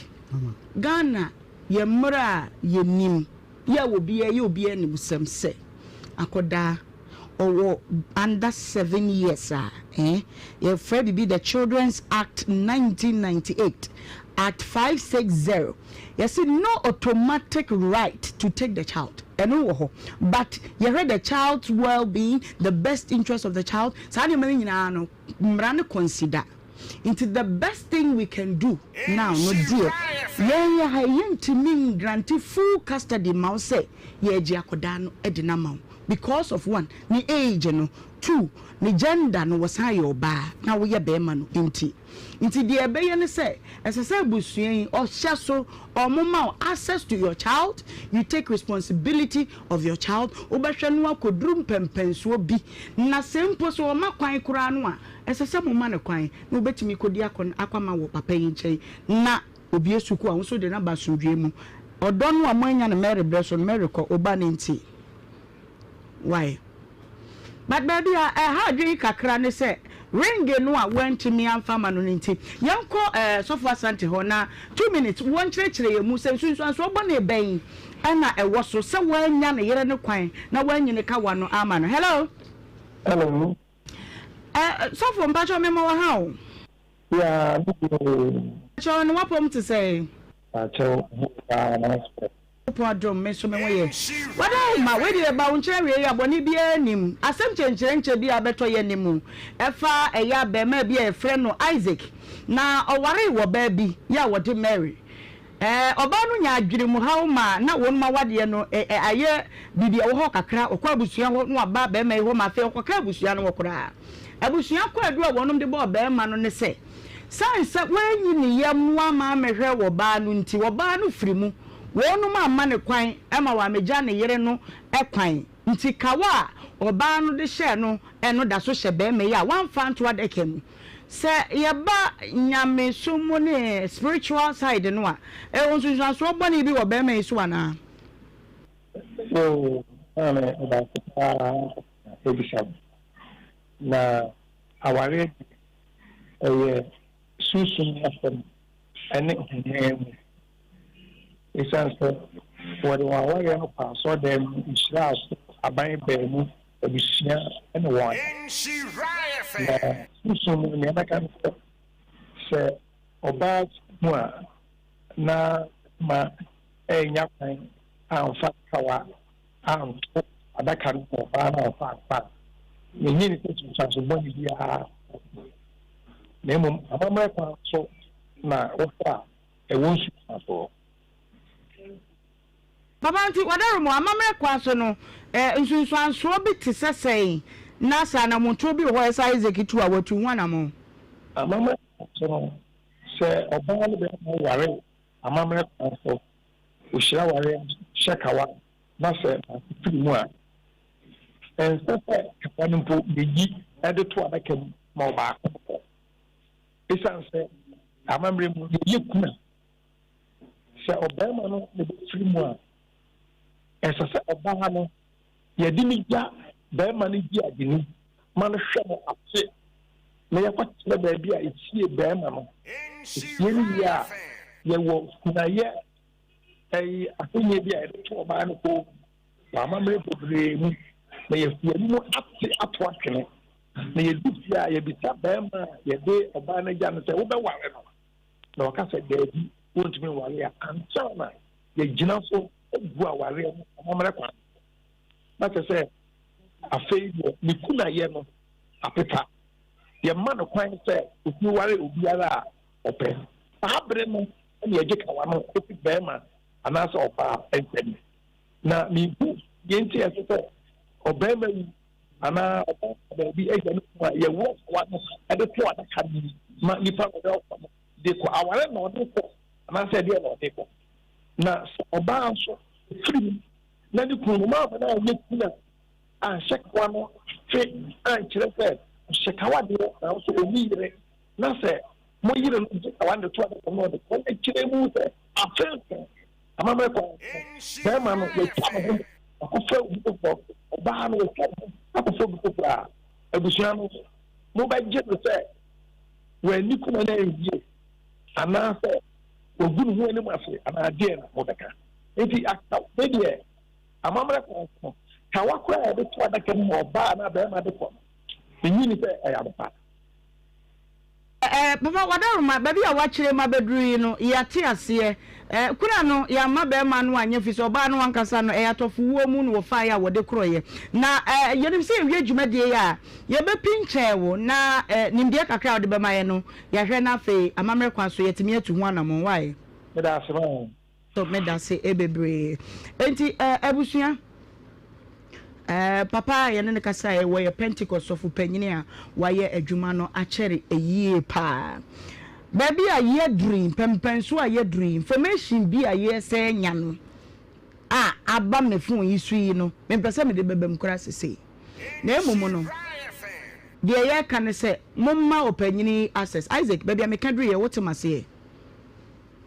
Ghana ye mra ye nim ye obi ye obi ani musam se akoda owo under 7 years ye Fred be the Children's Act 1998 Act 560 yes no automatic right to take the child but you read the child's well-being, the best interest of the child. Consider into the best thing we can do now. No dear, to me granted full custody. Mouse say edinamount because of one, ni age no, two, ni gender no was high or bar. Now we are beman inti the obey say as I said busuin or shaso or mama access to your child. You take responsibility of your child. Obashanwa could room pempens will be na simple so ma kwan kura no a as I said mama kwan no bet me could yakon aquama wo papa yin na obi esuku a so de na basundwe mu odon wa manya na Mary Bresson Miracle obaninti. Why? But baby, I had drink kakra ne say ring no a went to me and farmer no nti. Yanko so far Santi hona 2 minutes one chire mu say so bone ben na e wo so se wanya na yere ne kwan na wanyi ne ka wano ama no. Hello. Hello. So for mpacho me mo ha. Yeah. So no wapom to say. Podrom me so me we wada ma we dey ba unche we ya boni bia nim asem chenchenche bia beto ye nimu efa eya be ma bia e frɛ no Isaac na oware wo ba bi ya wo de Mary oba no nya adwiri mu hawo ma na won ma wade no aye bibia wo ho kakra okwa abusua ho no aba be ma ho ma fe okwa abusua no wokra abusua kwa adu a wonom de bo be ma no ne se sansa wanyi ni yamwa ma mehwe wo ba no nti wo ba no firimu wonu ma ma ne kwan ema wa meja ne yere no ekwan nti kawa oba no de hye no eno da so hye be me ya wan fa nto adekam se ye ba nyame so mu ne spiritual side no a won so boni bi wo be me so ana so about ebisha na aware susun after ene it's answer what do I want so them Israel aban bemu ebisia and one so me na kan say oba mu na ma enya kan anfa kawa an adaka no ba na fa me ni so boni dia nemo amama kwa so na ofa e won su so Papa nti wadaro mo amamre kwa so no nsunsuan so bi tisesei na sa na monto bi ho esa Isaac tu a watu wana mo amamre so no se oba le be mo ware amamre kwa so o shira ware shekawa na se firi mu a en se kwa nimpo beji ede to abaka ma oba ko isa se amamre mu ye kuna se oba ma no le firi mu a esa se oba no ye dimi ja be ma ni ji adini ma no hwe mo ase na ye kwatle ba bia etie be ma no ye ni ya ye wo kuna ye akonye bia e to oba no ko wa ma me pobre mu na ye fie mu ate ato atwene na ye dufia ye bisa be ma ye de oba no ja no se wo be ware no na waka se daadi wontumi ware ya ansa na ye gina so bu aware amamre kwa na se afei ni kuna ye no apeta ye ma no kwan se obi ware obiara ope abre no na ye gika wa no opi bema anasa opa ensem na mi bu ye nti ye se obema yi ana opa bi eja no ye wo wa no e de to adaka ni ma nipa ko de ko aware no de ko anasa de no de ko na oba so free na di kunu ma ba na ye kuna a shekwa no fe an kire fe shekawa de na so omire na se mo yire no je kawa de to da no de ko kire mu se afense amama ko be ma no ye twa no ko fe u oba no ye twa ko fe bu ko pra ebusia no mo ba je no se we ni kuma na ye ana se ogun hu ni ma se ana de na mo beka enti akta bedie amamre ko kawa kwa ya de to adaka mo ba na be ma de ko enyi ni se ayaba papa wadaruma baby a wachire ma bedru no yate ase kuna no ya ma be ma no anya fi so ba no wankasa no eyatofo wo mu no wo fa ya wo de kroye na yenim se ewie dwumadie ya ye be pinche wo na nimdie kakra wo de be ma ye no ya hwe na fe amamre kwa so yetimi atu ho anamon wae meda asema to meda se ebebre enti abusua papa ye ne kasa ye wo ye Pentecost of panyini a wa ye adwuma no akere eyie pa baby a ye dream pempenso a ye dream information bi a ye say nya no aba me phone yi sui no me pese me de bebem kura sese na emumu no de ye kan say momma opanyini access Isaac baby a me ka dre ye wotemase ye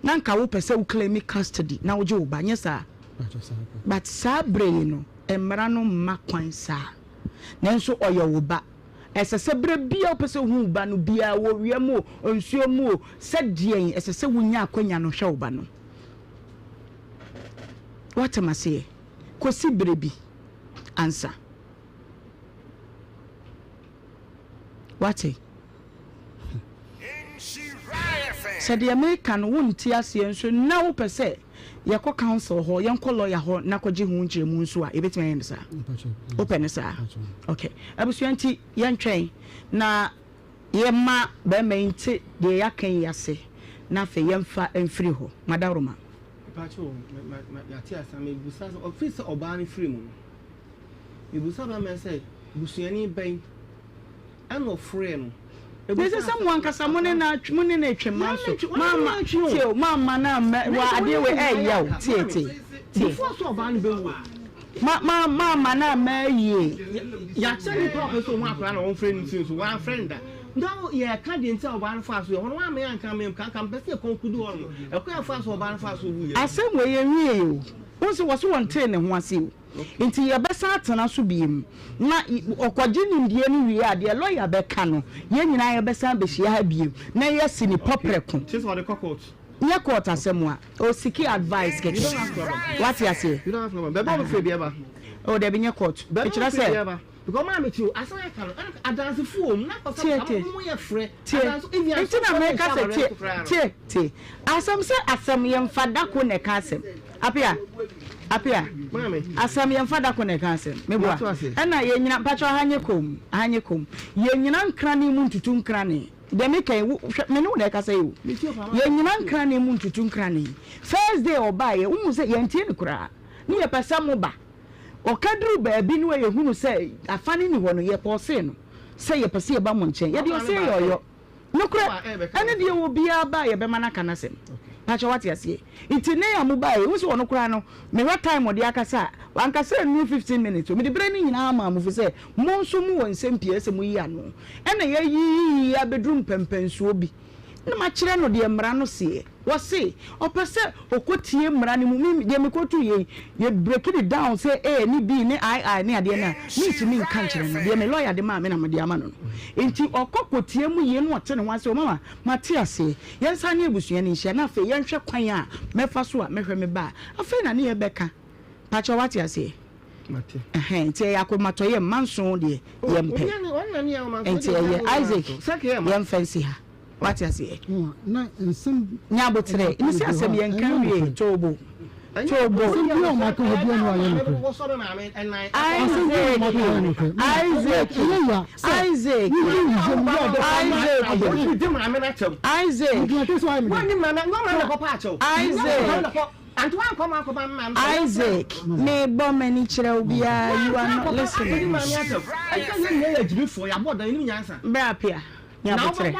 na nka wo pese wo claim custody na wo je wo ba nya sa but sa brain no emra no makwan sa nanso oyo ba esese bre bia opese hu ba no bia wo wiam onsuo mu sedien esese wunya akonya no hwe ba no what am I say kosi brebi answer what said the American won't ase enso na wo pese yako council ho yanko lawyer ho na kwaje hu nkyeremu nso a ebetime yen sa open sa okay abusuanti yentwen na yema be menti de yakan yase na fe yemfa enfiri ho madaroma pacho yati asame busa office obani free mu ibusa ba me say busuani ben an free no this is someone kasa money na twema so mama tio mama na wa ade we yaw tie before so ban be wo mama na ma ye ya tell professor mo akra na won friend so one friend no yeah can dey tell ban fa so won wa me anka me kan pese konkudu on e ko fa so ban fa so wu ye asem we ye wie o won se wo so won ten ne ho ase inti ye besa atena so biem na okwaje nimdie ni wie ade lawyer be ka no ye nyina ye besa be hia ha biem na ye sini poprekun just for the court ye court asem a o siki advice get what you say you don't have problem be ba fe bia ba o de be nye court e kira say because ma me too asan I can adance fuom na ko say mo ye frɛ adance even inti na me ka say tie asem say asem ye mfada ko ne ka asem apia asam ye mfada ko ne ka asem me boa na ye nyina pacho hanye kom ye nyina nkrane mu ntutu nkrane de me kan me no na ka say o ye nyina nkrane mu ntutu nkrane first day obaye umu say ye ntie ne kura ni ye pesa mo ba okadru ba bi no ye hunu say afane ni ho no ye pose no say ye pese ye ba mo nchen ye de o say yoyo no kura ene de wo bia ba ye be mana kana sem pacho what you say itine ya mu ba ye wo so no kura no me what time o de akasa wankasa nu 15 minutes me de bre ni nyina ma mu fi say mo nso mu won sem pie se mu yi ano ene ye yi abedrum pempensuo bi na ma kire no de mra no se wo se opese okotie mra ni mu de me kotu ye break it down say a ni b ni I ni ade na ni timi nka kire no de me lawyer de ma me na me de ama no enti okokotie mu ye no ote ne wa se o mama mate ase yensa ni ebusua ni hia na fe yenhwe kwan a mefa so a mehwe me ba afa na ne ye beka pacho what you say mate enti yakomato ye manso de ye mpe enti ye Isaac ye fancy ha what you say na nsem nyabotre ni se asem ye nkan wie tobo yo ma ko hobi no aye no Isaac me bo many chira obia you are not listening brapia nyabotre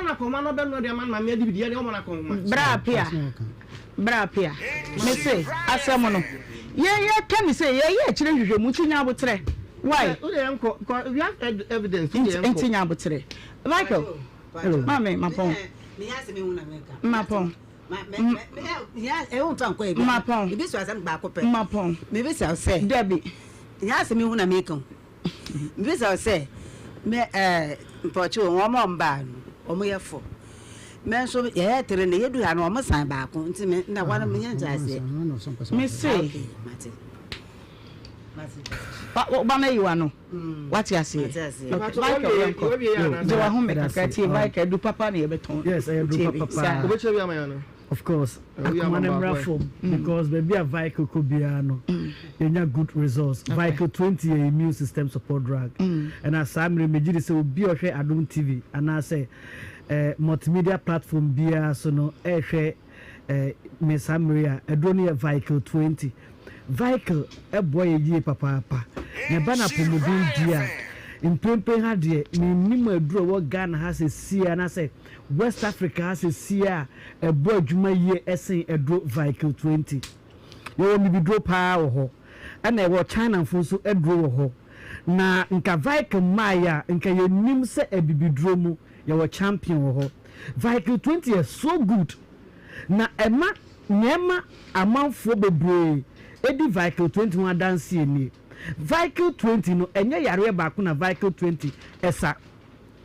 brapia me say asem no ye kan say ye chire hwehwemu chinya botre why we have evidence enti nya botre Michael mame mapon me yase me huna meka mapon ya e won tan ko e mapon bi so asem ba ko pe mapon me be say Debbie yase me huna meka me be say me mpochi won mo mba no o mo ye fo men so ye tere ne yedu ha no o mo san ba ko nti me na wana me nya jase me say Obama you ano. What you say? Do papa na beton. Yes, I do papa. Of course, because maybe a vehicle could be good results. Vehicle 20 immune system support drug, and as I'm remedied, so be okay. I don't TV, and I say multimedia platform be so no Miss Amaria, I don't need vehicle 20. Vehicle a boy ye papa, Nabana Pomodin dear. In Pempe had ye, me draw what Ghana has a sea, and I say West Africa has a sea, a boy Juma ye essay a drop vehicle 20. You will be drop power, and I was China for so a draw ho. Na nka vehicle Maya, nka ye nimse a bibi dromu, you were champion ho. Vehicle 20 is so good. Na Emma, Nema, a month for the bray, Eddie vehicle 21 dance ye. Vehicle 20 no enye yare ba ko na vehicle 20 esa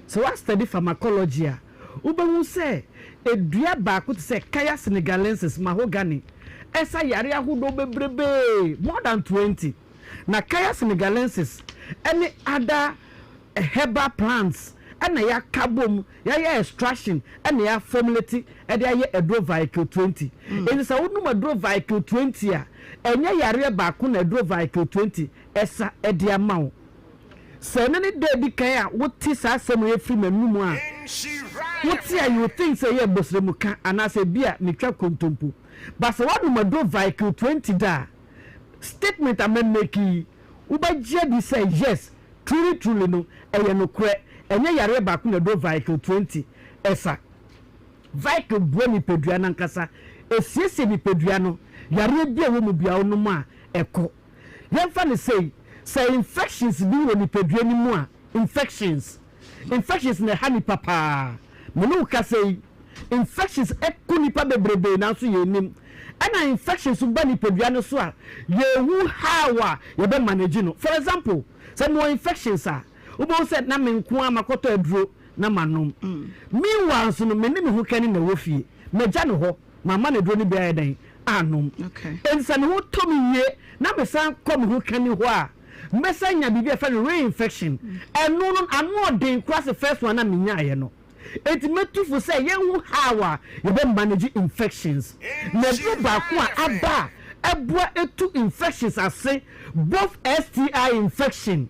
so what study pharmacology a ubewu se edua ba ko se kaya senegalensis mahogany esa yare ahodo bebrebe more than 20 na kaya senegalensis any other herbal plants and ya carbon ya extraction and ya formulate and ya edro vehicle 20 and so no edro vehicle 20 a enye yare ba ko na edro vehicle 20 esa edia mawo se ne de di kan a woti sa asem ye free manum a woti a you think say ye bosremu kan anase bia ne twa kontompo but se wadu mado vehicle 20 da statement amen make ubaje di say yes truly no eye no kre enye yare ba ko na do vehicle 20 esa vehicle boni pedua nankasa esiese ni pedua no yare bia wo mu bia wo no ma eko yemfa ne say infections bi wo ni pedua ni mu a infections na hani papa me no ka say infections eko ni pa bebrebe na so ye nim ana infections ba ni pedua no so a ye hu hawa ye be manage no for example say no infections a ubo say na me nko amakoto aduro na manom meanwhile so no me ni me hu kani na wo fie meja no ho mama na aduro ni be adan anom okay ensa ne ho to me ye na me san kom hu kani ho a mesanya bibi e fa reinfection eno no ano den cross the first one na me nya ye no enti metufu say ye hu hawa ye be manage infections na do ba ko aba ebua etu infections ase both STI infection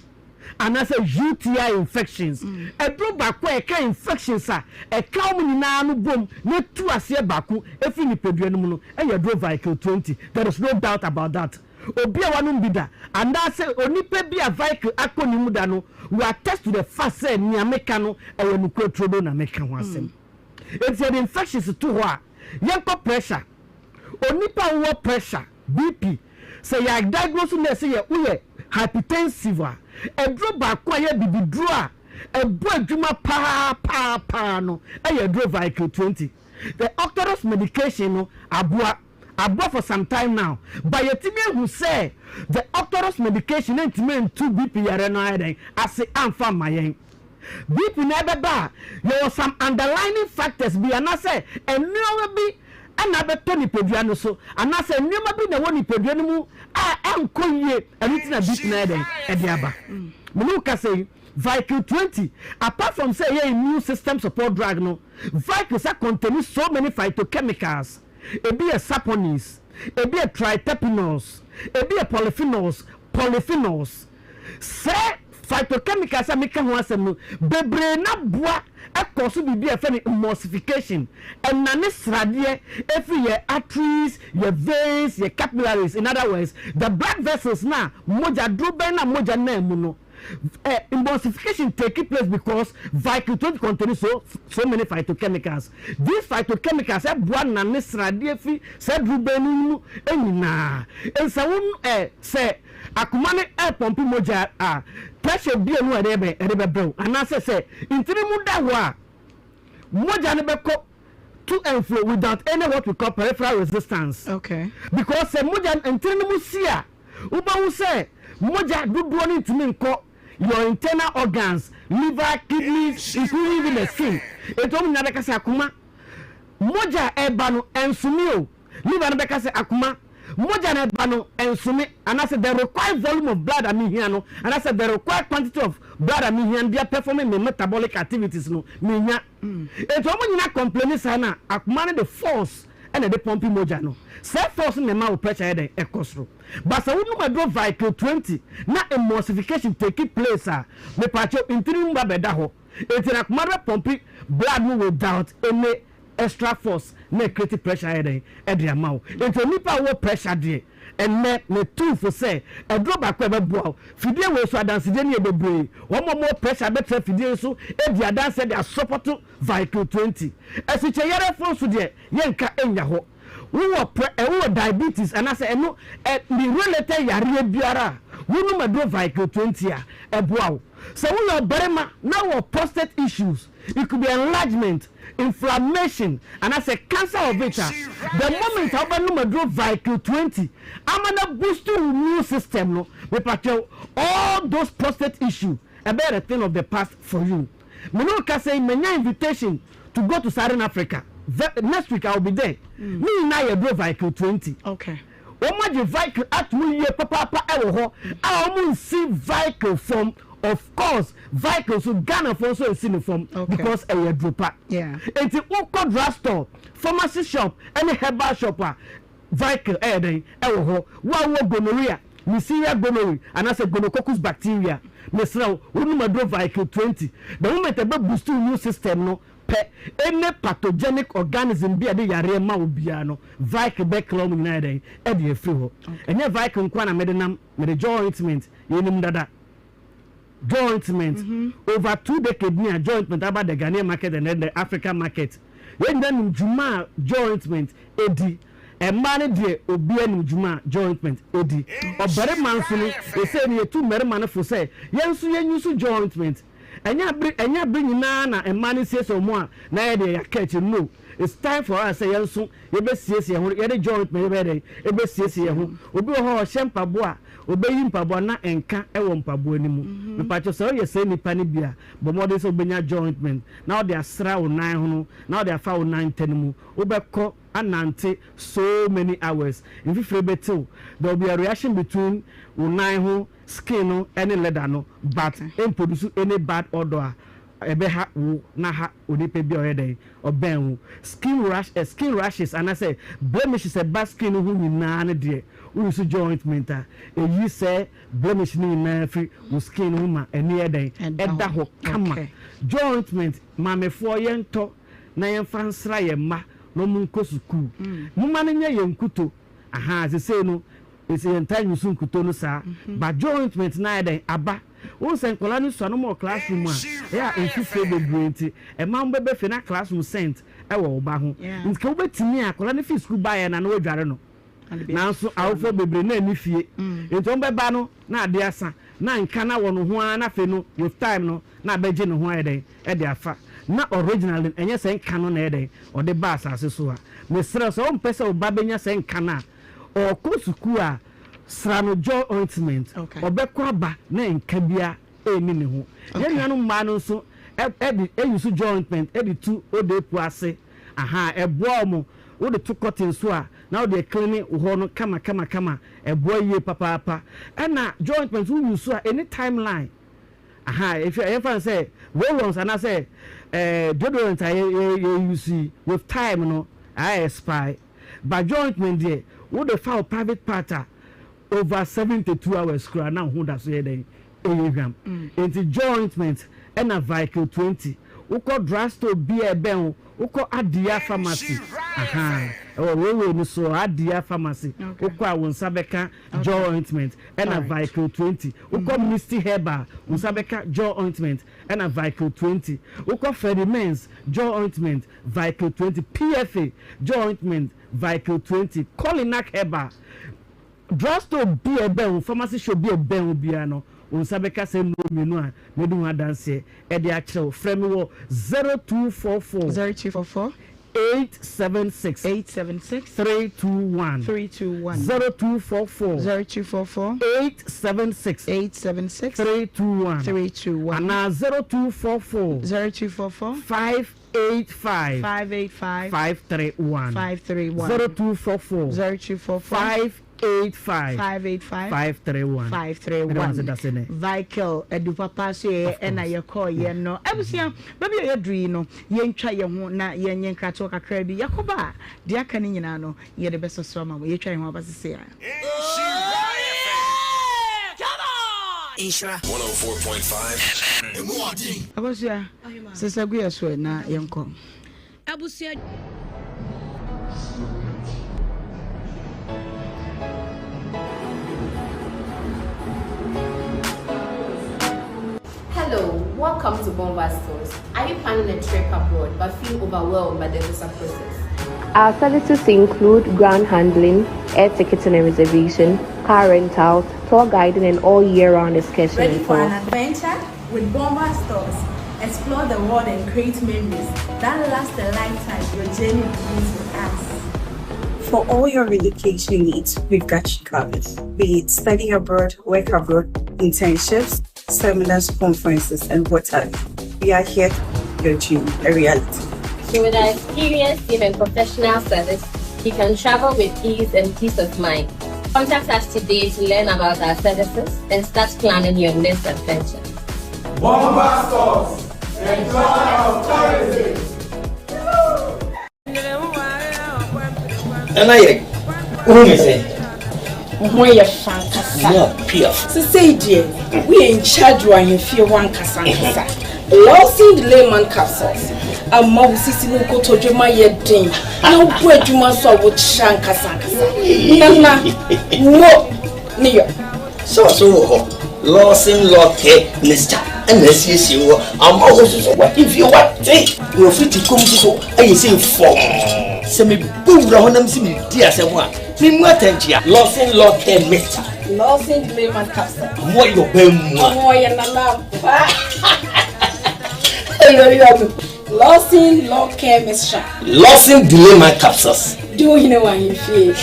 and as a UTI infections e do ba ko e ka infections a e ka o ni na no bom na tu ase ba ko efi ni pedua no mu no e ye do vehicle 20 there is no doubt about that obi a wanu bida and that say onipa bi a vehicle akoni mu da no we attest to the fact say ni ameka no e we nukro trodo na meka ho asem it's the infections to ho a yenko pressure onipa wo pressure BP say ya diagnose na say ya uye hypertensive a edro ba kwa ya bibidro a ebo adwuma pa no e ya dro vehicle 20 the octorus medication no aboa for some time now but yetime who say the octorus medication entime to BP yare no aden ase amfa mayen BP na beba there was some underlying factors bi ana say enu bi ana beto ni pedua no so ana say enu bi na woni pedua no mu anko yie anything na BP na aden e de aba me ka say vehicle 20 apart from say your immune system support drug no vehicle contain so many phytochemicals e be a saponins e be a triterpenols e be a polyphenols say phytochemicals a make ho asem no bebre na boa e cause bi a fe emulsification and na ne srade every your arteries your veins your capillaries in other words the blood vessels na moja droben na moja na mu no emulsification take place because vehicle 20 contains so many phytochemicals. These phytochemicals are born na nesrade fi se drubenu enina ensa say akumane pompi moja pressure bi enu erebe brew and say intirimu da wa moja ne beko to and flow without any what we call peripheral resistance. Okay. Because se moja intirimu sia uba say moja duduo ni ntimi nko your internal organs, liver, kidneys, including even the skin. Eto mna beka se akuma moja ebanu ensumio liver na beka se akuma moja na ba no ensume and I said the required volume of blood am here no and I said the required quantity of blood am here and they are performing my metabolic activities no me nya et omo nyina complain sana akuma the force and the pumping moja no say force me ma pressure head e kosro but so we no do vehicle 20 na emulsification take place me pacho intiri mba beda ho et na akuma pumping blood no without any extra force na create pressure head e dey amount into nipa wo pressure dey and me too for say e drop back e be boa fidie we so dance dey na bebre one more pressure better fidie so e dey dance dey support vehicle 20 esiche yere force dey yenka enya ho wo diabetes and I say no the related yare biara wo no me do vehicle 20 e boa so we your berema now prostate issues it could be enlargement inflammation and I say cancer of it the moment I no me do vehicle 20 I'm gonna boost your immune system no we patrol all those prostate issues a better thing of the past for you me no can say me invitation to go to Southern Africa next week I will be there me na you do vehicle 20 okay o ma vehicle at we ye papa e wo ho a o mu see vehicle from of course vehicles so Ghana for so in form because a dropper yeah and the local drugstore pharmacy shop any herbal shop vehicle den e wo ho wa gonorrhea Nhyira gonorrhea and I say gonococcus bacteria mesra wonu ma do vehicle 20 the moment e be boost immune system no any pathogenic organism be ade yare ma obia no vehicle be klom nyina den e dey free ho enye vehicle kwa na medenam me jointment yenim dada jointment over 2 decades near jointment about the Ghanaian market and then the African market when then juma jointment edi e man de obi anim juma jointment edi obere man so no e say ne tu mere man fo say yensu yenyusu jointment enya bri nyina na e man sie so mo a na ye de yakach no it's time for us say yensu ye be siesie ho ye de jointment be de e be siesie ho obi ho shempa bo a obeyi mpabo na enka ewo mpabo animu me pacho so ye say nipa ni bia bo modern so benya jointment now they asra wo nan ho no now they afa wo nan tanimu obekọ anante so many hours if you betel there will be a reaction between wo nan ho skin no any leather no but produce any bad odor ebe ha wo na ha onipa bi oyede oben skin rashes and I say blemishes a bad skin hu nyina ne de usu jointment you say blemish ni na free wo skin hu ma eni eden eda ho kama jointment mamefo yento na yemfa nsra ye ma no mun kosuku mu ma nya ye nkuto aha se say no ese yenta nyusu nkuto no sa ba jointment na eden aba won sen kola ni so no mo classroom a ya enfifre bebrenti e ma mbebe fe na classroom sent e wo ba ho nka wo betimi a kola ni fi school ba ya na no wadware no nanso awofo bebre na ni fie ento mbeba no na ade asa na nka na wo no ho na fe no with time no na beje no ho eden e de afa na original enye sen nka no na eden o de ba asase so a me sere so on pese o ba benya sen nka na o kosuku a srano joy ointment obekwa ba na nka bia eni ne ho ye nuanu mma no so e use joy ointment e di tu odepu ase aha e boa mo wo de to cotton so a now they clean ho no kama e boa ye papa na joy ointment wo use so any timeline aha if you ever say roll-ons and I say deodorant you use with time no I expire but joy ointment there wo de foul private part over 72 hours kura na hu da so ye den eyegram into jointment and a vehicle 20 uko drugstore bi ebe uko adia pharmacy aha we ni so adia pharmacy uko awonsa beka jointment and a vehicle 20 uko misty herbal wonsa beka jointment and a vehicle 20 uko Ferdimans jointment vehicle 20 PFA jointment vehicle 20 Colinac herbal drugstore bi ebe pharmacy shop bi ebe bia no unsabeka se no menu a medu adanse e de akire frame wo 0244 876 321 0244 876 321 and 0244 5 585 585 531 531 0244 585 531 Vikel edu papa se e na ye call ye no abusia baby ye dri no ye ntwa ye ho na ye nye nkrato kakra bi yakoba de aka ni nyina no ye de beso so ma ye twa ye ho abasese ya Nhyira 104.5 Emwadi abusia sesa gu ye so na ye nko abusia. Hello, welcome to Bomba Stores. Are you planning a trip abroad but feel overwhelmed by the visa process? Our services include ground handling, air ticketing and reservation, car rental, tour guiding, and all year-round excursion. Ready for an adventure? With Bomba Stores, explore the world and create memories that last a lifetime. Your journey begins with us. For all your relocation needs, we've got you covered. Be it study abroad, work abroad, internships, seminars, conferences, and whatever. We are here to make your dream a reality. So with our experienced team and professional service, you can travel with ease and peace of mind. Contact us today to learn about our services and start planning your next adventure. Bomba Stores, enjoy our tourism. And I When you're fantastic. So say, dear, we in charge when you feel one cassandra. Losing the layman capsules. A mouse is in go to my yet ding. No bread you must have with shanka sanka. Nana, no, near. So, Losing Locke, Mr. And this is you. I'm also what if you want take your free to come to I say for semi boom round them see dear someone. Nimatentia, Losing Locke, Mr. Losing the layman capsule. What your bem? Losing law care mixture. Losing delay my capsules. Do you know what you feel?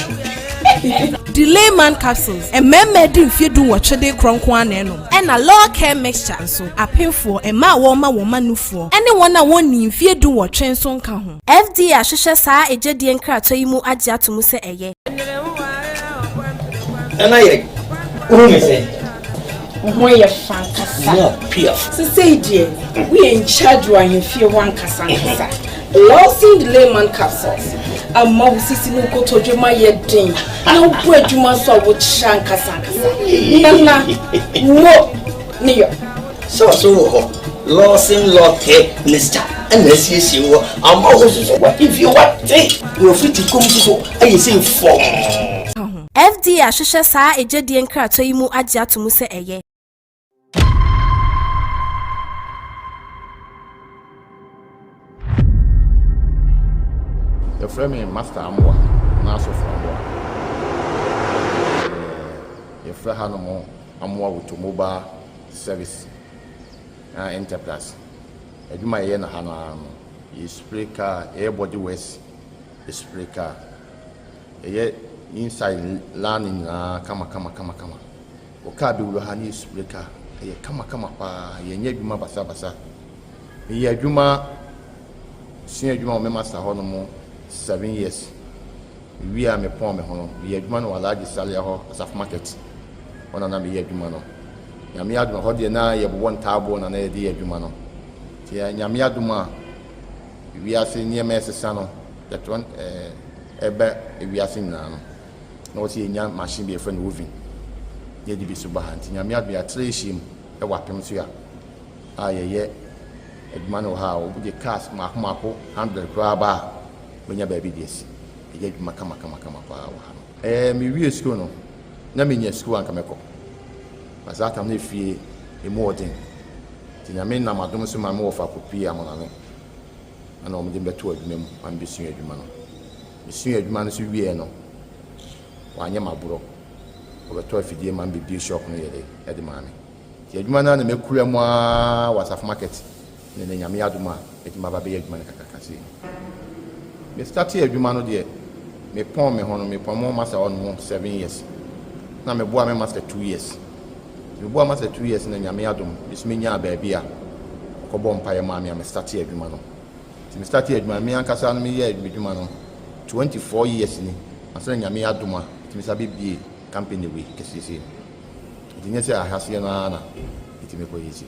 Delay man capsules. And men didn't feel do what they cronk one and a law care mixture. So I pay for a ma woman no for anyone I want in fear do what train son come. FD Ashisha sa a jedi and kratoimu adja to muse a ye. And I say. When you're fantastic. So say, dear, we in charge when you feel one cassandra. Losing the layman capsules. A mouse is in go to my yet ding. No bread you must have with shanka sanka. Nana, no, near. So, Losing Locke, Mr. And this is you. I'm also what if you want take your free to come to I say for FD Ashisha sa a jedi and kratoimu adja to muse a ye. The frame master Amwa, Naso Framwa. Your Frahanamo Amwa with mobile service enterprise. A Juma Yen Hana is spray car, airbody west, is spray car. A yet inside landing, kama. Okabi will have new spray car, a kama pa, ye Yaguma Basa. Ye Juma, Senior Juma Master Honomo. 7 years. We are me pon me hono. We adwuma no large salary ho asaf market. Ona na me adwuma no. Nyame adwuma ho de na ye bo ntabo na na ye de adwuma no. Ti nyame adwuma we ase niam esesa no. That one ebe we ase na no. Na o ti nya machine be friend oven. Ye di bi so ba hanti nyame adwuma ya treshim e wapem so ya. Ye adwuma no ha o bu cars mako 100 kwa ba. When you're baby this, you get kama me we school no, na me nye school anka meko. But that time if you more thing, tina me na madom so ma me ofa kopi amona no. Ana o me dem beto adwuma mu, am besu adwuma no. Besu adwuma no so wie no. Wanye maburo. O beto afidie ma be shop no yede, e de ma me. Ti adwuma na me kura mu a wasaf market. Ne nyame adwuma, e ti ma ba be adwuma kakakase. Me started adwuma no de me pon me hono me pon mo master on 7 years na me boa me master 2 years me boa master 2 years na nyame adom bismi nya ba bia ko bom paye ma me started adwuma no me start adwuma me ankasa no me yɛ adwuma no 24 years ni asɛ nyame adoma me sabi bie company we kesese nti nyɛ sɛ ahase no ana nti me kɔ yesi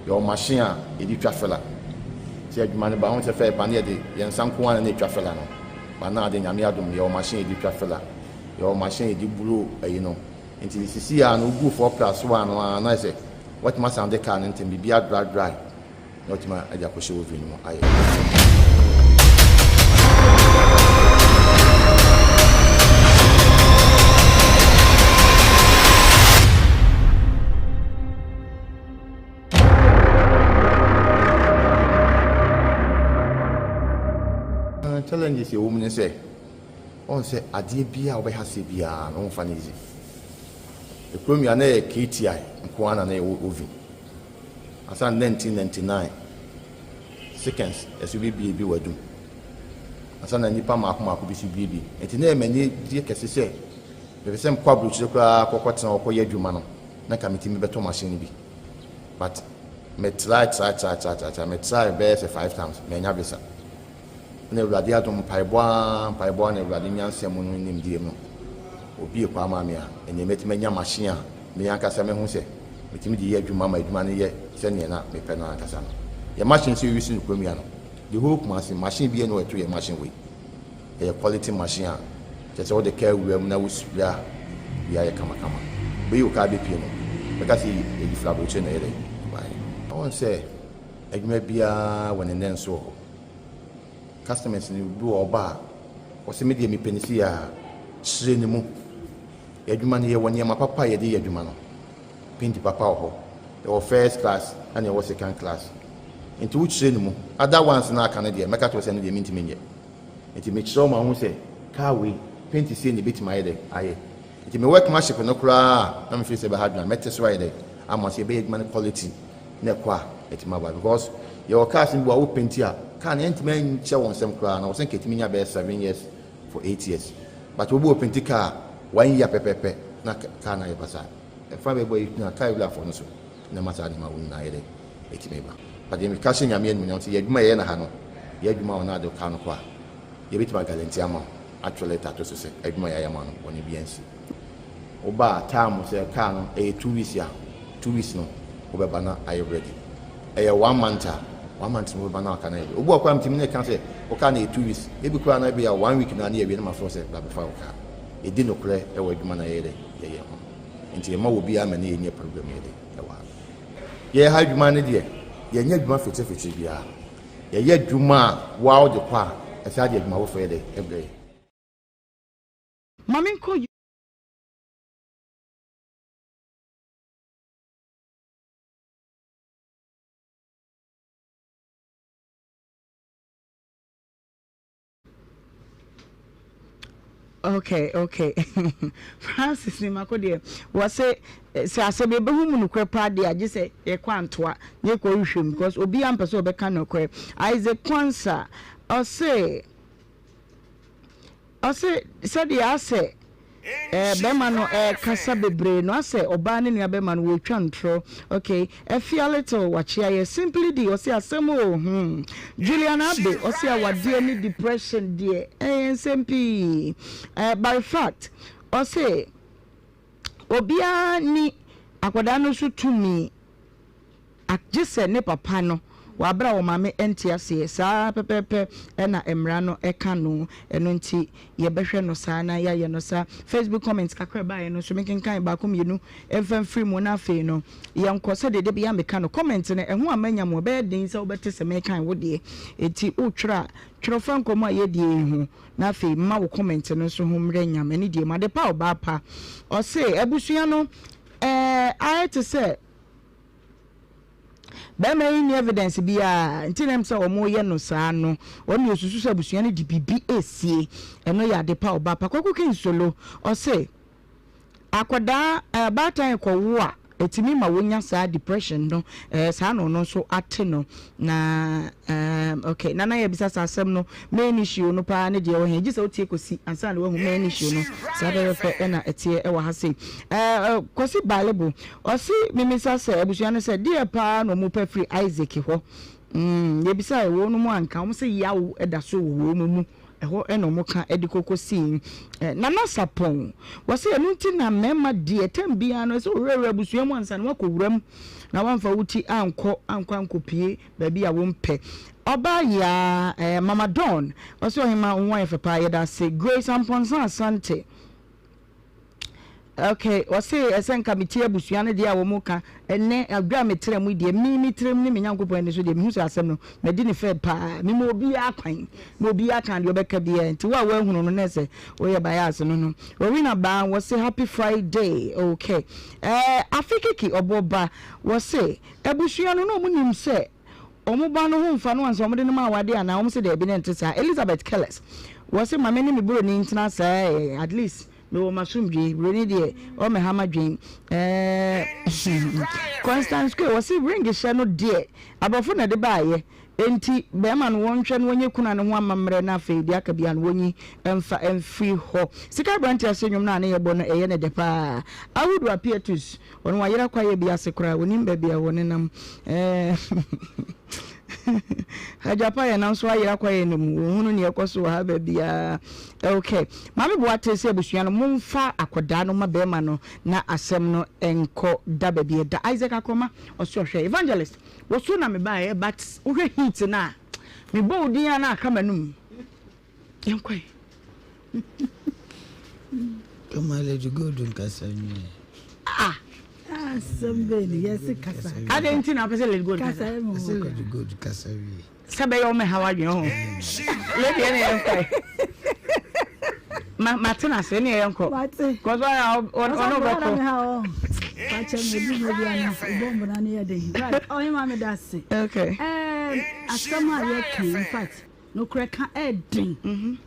your machine a edi twafela ti adwuma ne ba ho sɛ fɛ ba ne de yɛn sanko ana ne twafela no ba na de nyame adom your machine edi twafela your machine edi bulu ayi no nti sisi a no gu 4+1 no na sɛ what must sound the car nti bi bia dry not ma aja ko show vi no ayi challenges you woman say on say ade bia obeha se bia no fa na easy the premier na KTI nko ana na ovi asa 1999 seconds SUBB bi wadu asa na nipa maako bi SUBB enti na emani die kese se be sem kwa bruche kwa kokotena okoye adwuma no na committee mi beto machine bi but me try me try be 5 times me nya bisa na ewurade adom paiboa na ewurade nyansem no nim die no obi ekwa ma me a enye metime nya machine a me yankasa me hu se metime di ye adwuma ma adwuma ne ye se ne na me pe no ankasa no ye machine se use no kwamia no the whole machine bi no eto ye machine we ye quality machine a just all the care we na we spray we are kama be you ka be pie no because e di flabo che na ere bai on say adwuma bia won ne nso customers ni do oba o se media mi penisi a sire ni mu adwuma ne ye woni ma papa ye de adwuma no pinti papa ho your first class and your second class into which sire ni mu other ones na aka ne de meka to se ne de minti menye enti me chiro ma hu se car we pinti se ne bit my de aye enti me work machine no kura na me feel se be hard na meteso aye de ama se be adwuma quality na kwa enti ma ba because your cars ni wo pinti a can enti che won sem kra na wo sen ketimi nya be 7 years for 8 years but wo bo penti car 1 year pepepe na car na yebasa e fa be boy na car bila for no so na mata ni ma won na yede etimi ba but dem ka she nyame enu nyam se yeduma ye na ha no yeduma wona de car no kwa ye bitima guarantee ama actually tato so se eduma ya ma no woni biansi oba time se car no 2 weeks ya 2 weeks no obeba na are ready 1 month 1 month mo ba na aka na ye obu akwa mtimi ne kan se o ka na 2 weeks e bi kura na be ya 1 week na na ye bi na ma for se ba be fa o ka e di no kure e wa adwuma na ye de ye ho nti ma wo bi ama na ye nye program ye de e wa ye ha adwuma ne de ye nya adwuma fete bia ye adwuma wa o de kwa e sa de adwuma wo fa ye de e bre mami ko Okay. Francis ni makode was say asebe be hu mu kwe pa de age say e kwantoa ye ko hwem because obi am person obeka no kwe Isaac Kwansa o say said ya say bema no kasa bebre no ase oba ne nua bema no wo twa ntro okay e feel little wachia ye simply di o say asemo Juliana Abe o say awade ni depression die SMP by fact o say obia ni akoda no so tumi akjese ne papa no wabra wo mame entiase saa pepepe na emra no eka no eno nti ye behwe no saa na ya ye no saa Facebook comments kakra ba ye no so mekenkan ba kom yenu emfam free mo na fe no ye nkose de bia meka no comment ne eho amanya mo be den se obete se mekan wo de eti utwra twrofa nkomo ye de ehu na fe ma wo comment no so ho mre nyame ne de ma de pa oba pa o se abusua no I to say bema any evidence bia ntinem se omo ye no saa no oni osusu se busua ne di bibi esie eno ya de pa oba pa kwaku kin solo o se akoda batan ko wo a etimi ma wonya saa depression no saa no so ate no na okay na ye bisa saa asem no main issue no pa ne de wo he gise otie kosi ansa na wo main issue no saa be fe na etie e wa ha sei kosi bible o si mimisa se abusua no se de pa no mu pa free Isaac ho ye bisa wo no mu anka wo se yawo eda so wo mu eho eno mo ka edikoko sin nana sapon wo se enu ti na mema die tambia no so rere abusua mu ansa na wakowuram na wamfa wuti anko pie ba bi a wo mpe oba ya mama Dawn wo se Ohemaa nwa efepa ye da se Grace Amponsa Asante. Okay, wase esen committee abusua ne dia wo muka enne agwa metre mu die mi trem ne menyankopon ne so die mi hu so asem no me di ne fe pa mi mo bi akwan mo bi akan de obeka bia nti wa hunu no ne se wo ye bias no no Rowena ba wase happy Friday. Okay, afikiki oboba wase abusua no mu nim se omuba no hu mfa no anso omde no ma wade ana om se de bi ne ntesa Elizabeth Kellis wase mame ne me buro ni ntina say at least me wo masumdwe reni de o me hama dwen Constance ko wasi bring she no de abofo na de baaye enti be ma no wonhwe no wonye kuna ne ho amamre na afi de aka bia no wonyi emfa emfri ho sika branch asenyum na ne yebo no eye ne de pa awudu apietus won wa yera kwa ye bia sekura wonim ba bia wonenam Hajapa ya nanso ayira kwa ye nemu hunu ne ekoso ha ba bia okay mame bo atese abusua no mumfa akoda no mabema no na asem no enko da ba bia da Isaac Akoma osohwe evangelist woso na me ba ye but uhwe hit na me bo dia na aka manum enko Come on, let you go to Kasani. Somebody, yes, Casa. I didn't know if I go to Casa. Go to Casavi. Sabe, me how are you? Let me Martina, send your uncle. Because I on oh, Mamma, that's it. Okay. As someone in fact, no crack edding.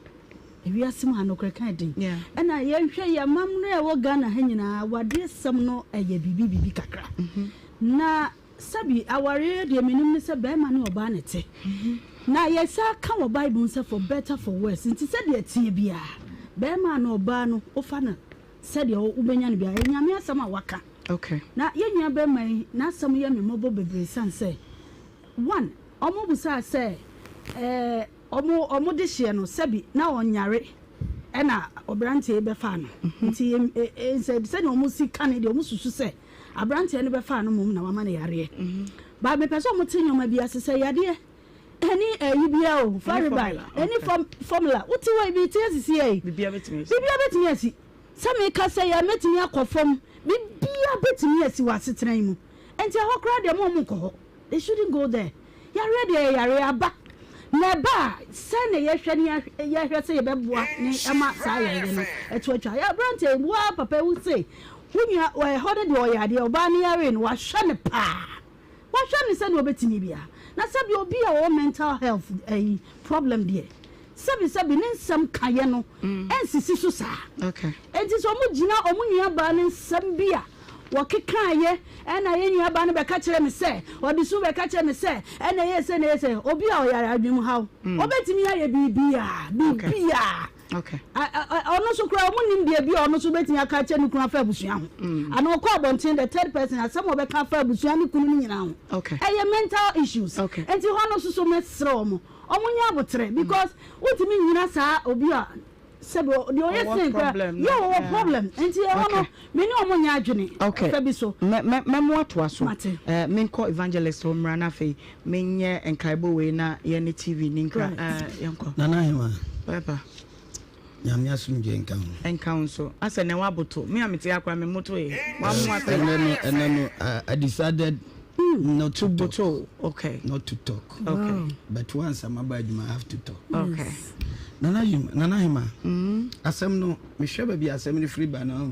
If you are someone no crack edding. Yeah. And I am sure your mam never gonna hang what this some no a bibi kakra. Na sabi our radio minimum is a bearman or banity. Na yes, I come Bible for better for worse. Since he said that Tibia, bearman or bano or fana said your Ubenian Bia, and Yamia Sama Waka. Okay. Now, you bear my not some young mobile baby son say. One, Omobusa say, Omo this year no Sebi now on Yare. Ena Obrante Befano. Said, send almost see Canada, almost to say. Abrante and Befano mum na wamane yare. But me person mutinyo may be as say yade. Any UBO, fire by any formula. What do I be TSCA? Be a bit me. Some make us say I met me a from be a bit me as you are sitting. And tell her crowd their mom. They shouldn't go there. You're ready, you're back. Neba, send a yes, say a beboa, a massage, a twitcher. Ya Brante, what Papa would say. When you are holding your idea, Obania in was shun pa. What shun is send over to Nibia? Now, sub you'll be our mental health a problem, dear. Sabi some Cayano and Sissusa. Okay. It is Omugina Omunia Ban some beer. Wakikaye and I any abana catcher me say, or the super catcher me say, and I say, Obia, I do how. Obet me I be okay. I also cry on the be almost betting a catcher who can fabusian. I know Carbontin, the third person, as some of the car fabusian couldn't now. Okay. I have mental issues. Okay. And you want so much strom. Omunya botre because what you mean you sa obia sebo the only thing problem problem enti e wono me ni omunya adwene okay fa bi so me mo ato aso me call evangelist Omra na fe me nye enkaibo we na ye ne TV ni nkra yenko nana hema papa nyame asumje enkan so asa ne waboto me amete akwa me moto e wa mo ata no I decided not to talk. Okay. Not to talk. Okay. But once I'm about you, I have to talk. Okay. Nana hima. Asem no, me share baby asem free by now.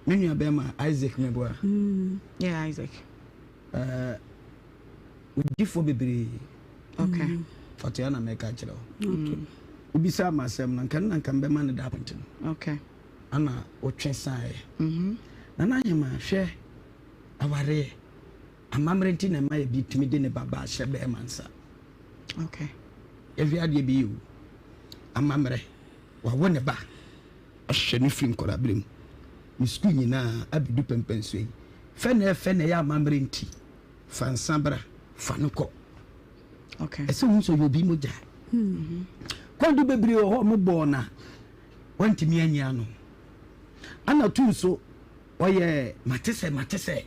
Me nua bema Isaac meboa. Yeah, Isaac. Ugifo bebre. Okay. Fatiana make a chiro. Okay. Ubisa ma asem no kan bema ne da pontin. Okay. Ana o twen sai. Nana Hema hwe aware amamre nti na ma ye bi timi de ne baba hye be mansa. Okay. Every ade bi you. Amamre wa wone ba. Ahye ne firi nkorabrem. Mi school nyina abidu pempenso yi. Fene ya amamre nti. Fansabra fanuko. Okay. Ese hu so yobi moja. Kwadu bebre ho mo bo na. Wanti mi anya no. Ana tu so oye matese mate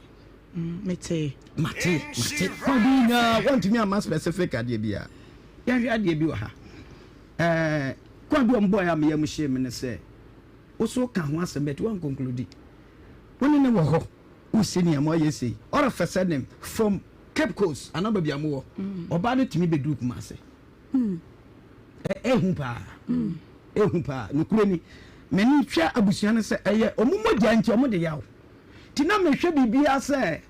kwabina want me a specific idea bia ya ade bi wa ha kwadu mbo ya me yam hye me ne se wo so ka ho asem bet wan conclude woni ne wo ho wo senior mo ye sei or first name from Cape Coast anaba bia mo wo oba ne timi bedu kuma se ehun pa no kurani meni twa abusua ne se eye omumogya nti omode yawo tina mehwe bibia se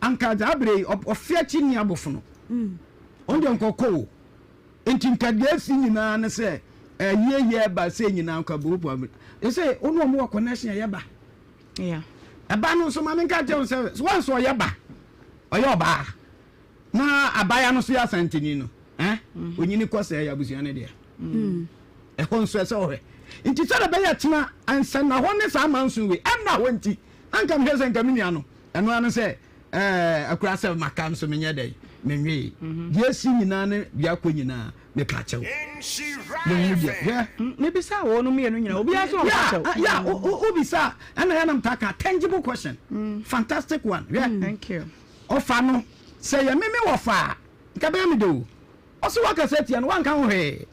anka jabre ofia chini abofono onde nkoko enti nkade si nyina ne se ye ba se nyina nka bobu am ese onu omo connection ye ba aba no so ma nka je se once o ye ba oye oba na abaya no so ya santini no onyini kwose ya abusua ne de honso se ohe enti sara be ya tina ansa na hone sa mansu we na wonti anka mhese nka minia no eno anu se akura se makam so menye dai menwe yesi nyina ne bia ko nyina me pachew me bisa wo no me no nyina obi aso pachew ya obisa ana ya nam taka tangible question fantastic one thank you ofa no se ya meme wofa nka be me do oso waka setia no wanka ho he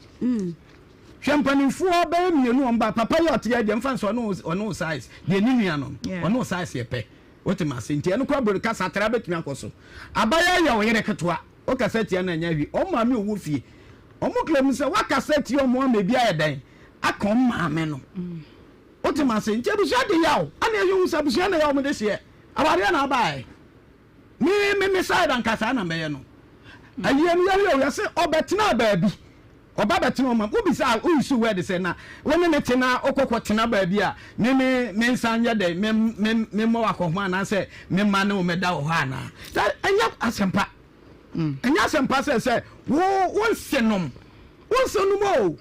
Champagne-fu ba mienu omba papa yot ye de mfa so ono size de ninua no ono size ye pe wotima senti eno kwa buru kasa tra betumi akoso abaya ya wo yere ketwa o kaseti na nya wi o ma me owo fie o mo klem se wa kaseti o mo ma bia ye dan akon ma me no wotima senti ebusu de yawo ana ye hu sabusu na yawo mo de sie aware na abai me side an kasa na me ye no aye no ya se obetina ba bi oba betino ma ubisa usu we de se na woni ne tena okokko tena ba bi a me nsanya de me mo akohwa na se me ma ne o meda wo ha na anya asempa anya asempa se wonsenom o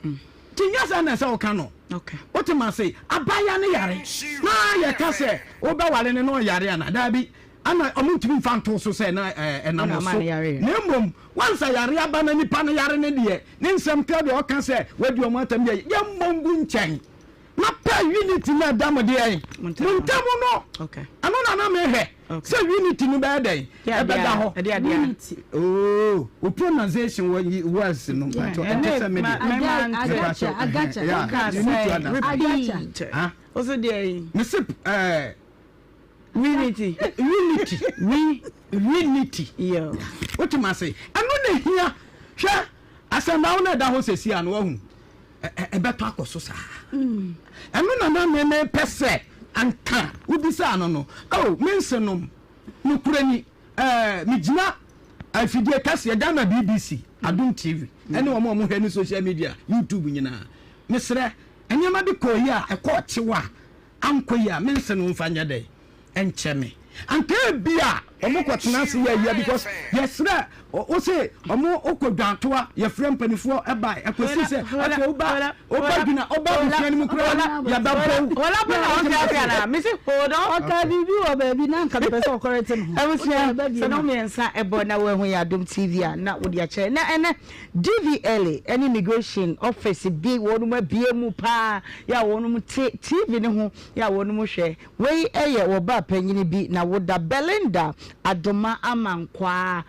tinya sa na se o ka no okay otima se abaya ne yare na ye ka se oba wale ne no yare ana da bi ana omutumi fanto so se na enamo so nemom once yare aba na nipa na yare ne de ne nsem ka de o ka se wadi o matam ye mbongu nchan na pa unity na dam de ai muntamu no okay ano na me he se unity no ba dey e be da ho unity o pronunciation was no but o me agacha also dey misip unity yeah what you must say anu na hia hwe asamba na da ho sesi anu ahu e beto akoso sa anu na me pese anka ubisa anu no oh mensenom no kurani mi gina afidie kase da na BBC Adum TV ene wo mo hwe ni social media YouTube nyina mesre enyama bi ko yi a e ko chewa ankoyi a mensenom fanya dai encheme anke bia omukotena se ya because yes na o se omo okodwantoa ye frem panifo eba ekosi se ate oba gina oba bufiani mukura ya babo wala bana okay na me se hold on okay bibi o baby na nka person correct me so no me ensa ebo na we hu ya Adum TV a na wodi a che na ene DVLA any immigration office bi wonu ma bie mu pa ya wonu mu TV ne ho ya wonu mu hwe we eye wo ba panyini bi na woda Belinda Adoma Amankwa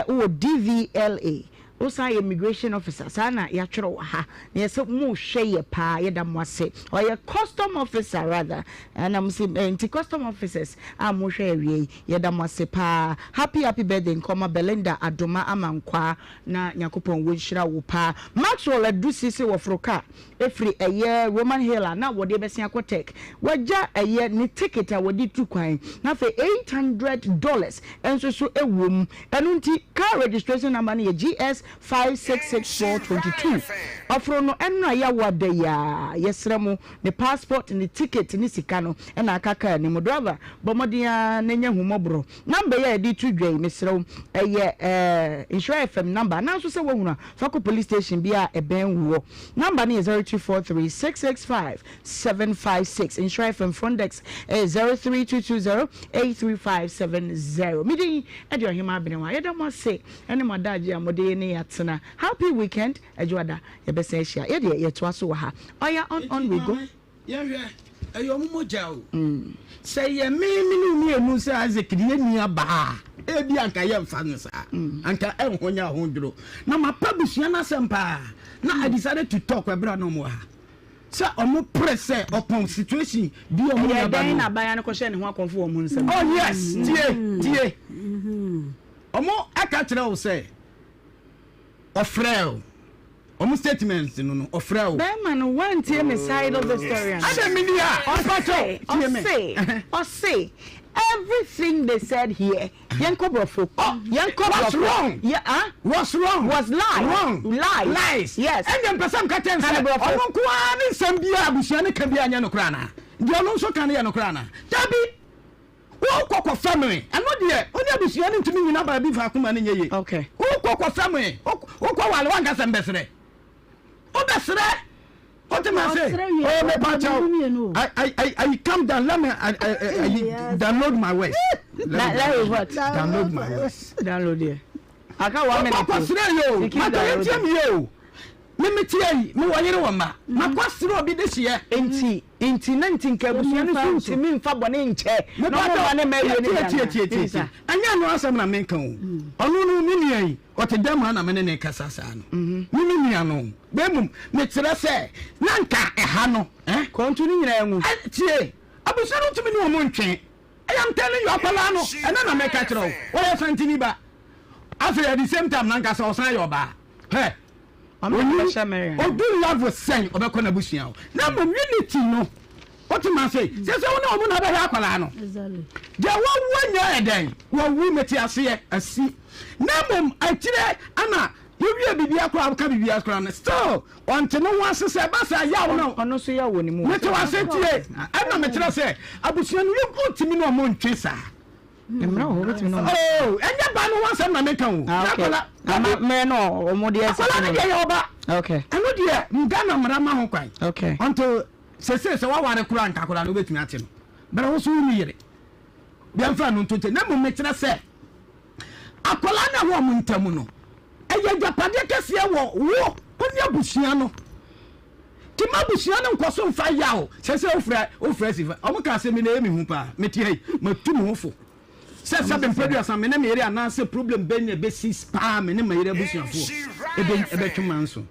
o DVLA osa immigration officer sana ya twero ha na yese mu hwe pa ye da mwase or ye custom officer rather and I'm saying anti custom officers am hwe awie ye da mwase pa happy birthday nkoma Belinda Adoma Amankwa na nyakopon wonhira wo pa Maxwell adusisi wo froka efri eye Roman Hill na wode besia kotek waja eye ni ticket a wode tu kwan na fe $800 enso so ewom enu nti car registration number na GS 566422 ofro no enna ya wada ya yesremo ne passport ne ticket ne sika no na akaka ne mo driver bomodia na nya humobro number ya di to dwai mesrew insure FM number na so se wahuna fako police station bia eben wo number ne 0243665756 insure FM Frontex 03220835570 midi edi Ohemaa Benewaa yeda mo se ene madaje amode ne yatena happy weekend ejoada yebese hia yede yeto aso ha oya on we go ayo moja o say ye me enu say Isaac de ni aba e bi anka ye mfa nsa anka enhonya hondro na mapa busua na sempa na I decided to talk about no more so omo press upon situation bi omo ya ba na ba ya no ko she ne ho akonfo omo nsem oh yes tie omo aka kire o say ofrel omo statements no ofrel be man one tie me side of the story ada minia or say everything they said here what's wrong? What's wrong? Was lie. Lies. Yes. And then person can tell me ono kwa ni sambia abusia ne kabia anya no krana de ono so kan ya no krana dabi wo kokko family eno de oni abusia ne ntumi nyina ba bi fa akoma ne nyeye okay wo kokko family wo kwa wale wanga sambesre obesre what am I saying? Oh, me pacho. I come down. Let me download my voice. Let me what? Download my voice. Download it. I can't 1 minute. Let me tell you, me wa yere wama. Na kwasiro obi de hie. Enti na ntinka busua no so ntimi mfa bone nche. No ba ne ma yene. Anya no asem na menka o. Onu no mi nian. Ote dam ha na me ne kasa sa no. Mi nian no. Bemum me tire se nanka ha no. Kontu ni nyina enwu. Tie. Abusua no ntimi ni o mo ntwe. I am telling you akwala no. Ena na me ka kire o. Wo ye santini ba. After at the same time nanka sa osan yo ba. Hey. I'm not sure Mary. Oh, do love was saying about Konabushia. Now, unity, no. What am I say? Says, oh, no, I'm not a Rapalano. Exactly. There was 1 year a day. Well, we met here, see, I see. Now, I tell Anna, you will be a crowd, can be a crown. Still, want to know once to say, Bassa, no, or no, so you won't move. What I said to you, I'm not a say, Abusian, you go to me no moon chaser. Oh, and your banner was a American. No, Modia. Okay. I know, dear, Ghana, Marama, okay. Until says, I want to crank, I could wait me at him. But I was near it. The unfriend to the number makes us say, a colana woman Tamuno. And yet, the Padecas, war, Punya Bushiano. Timabusiano kwaso fa yawo sese ofra sifa omuka se me na emi hu pa metie matum hofo sese be producer me na me area na se problem be na be si spa me na me area busiafo ebe twuma nso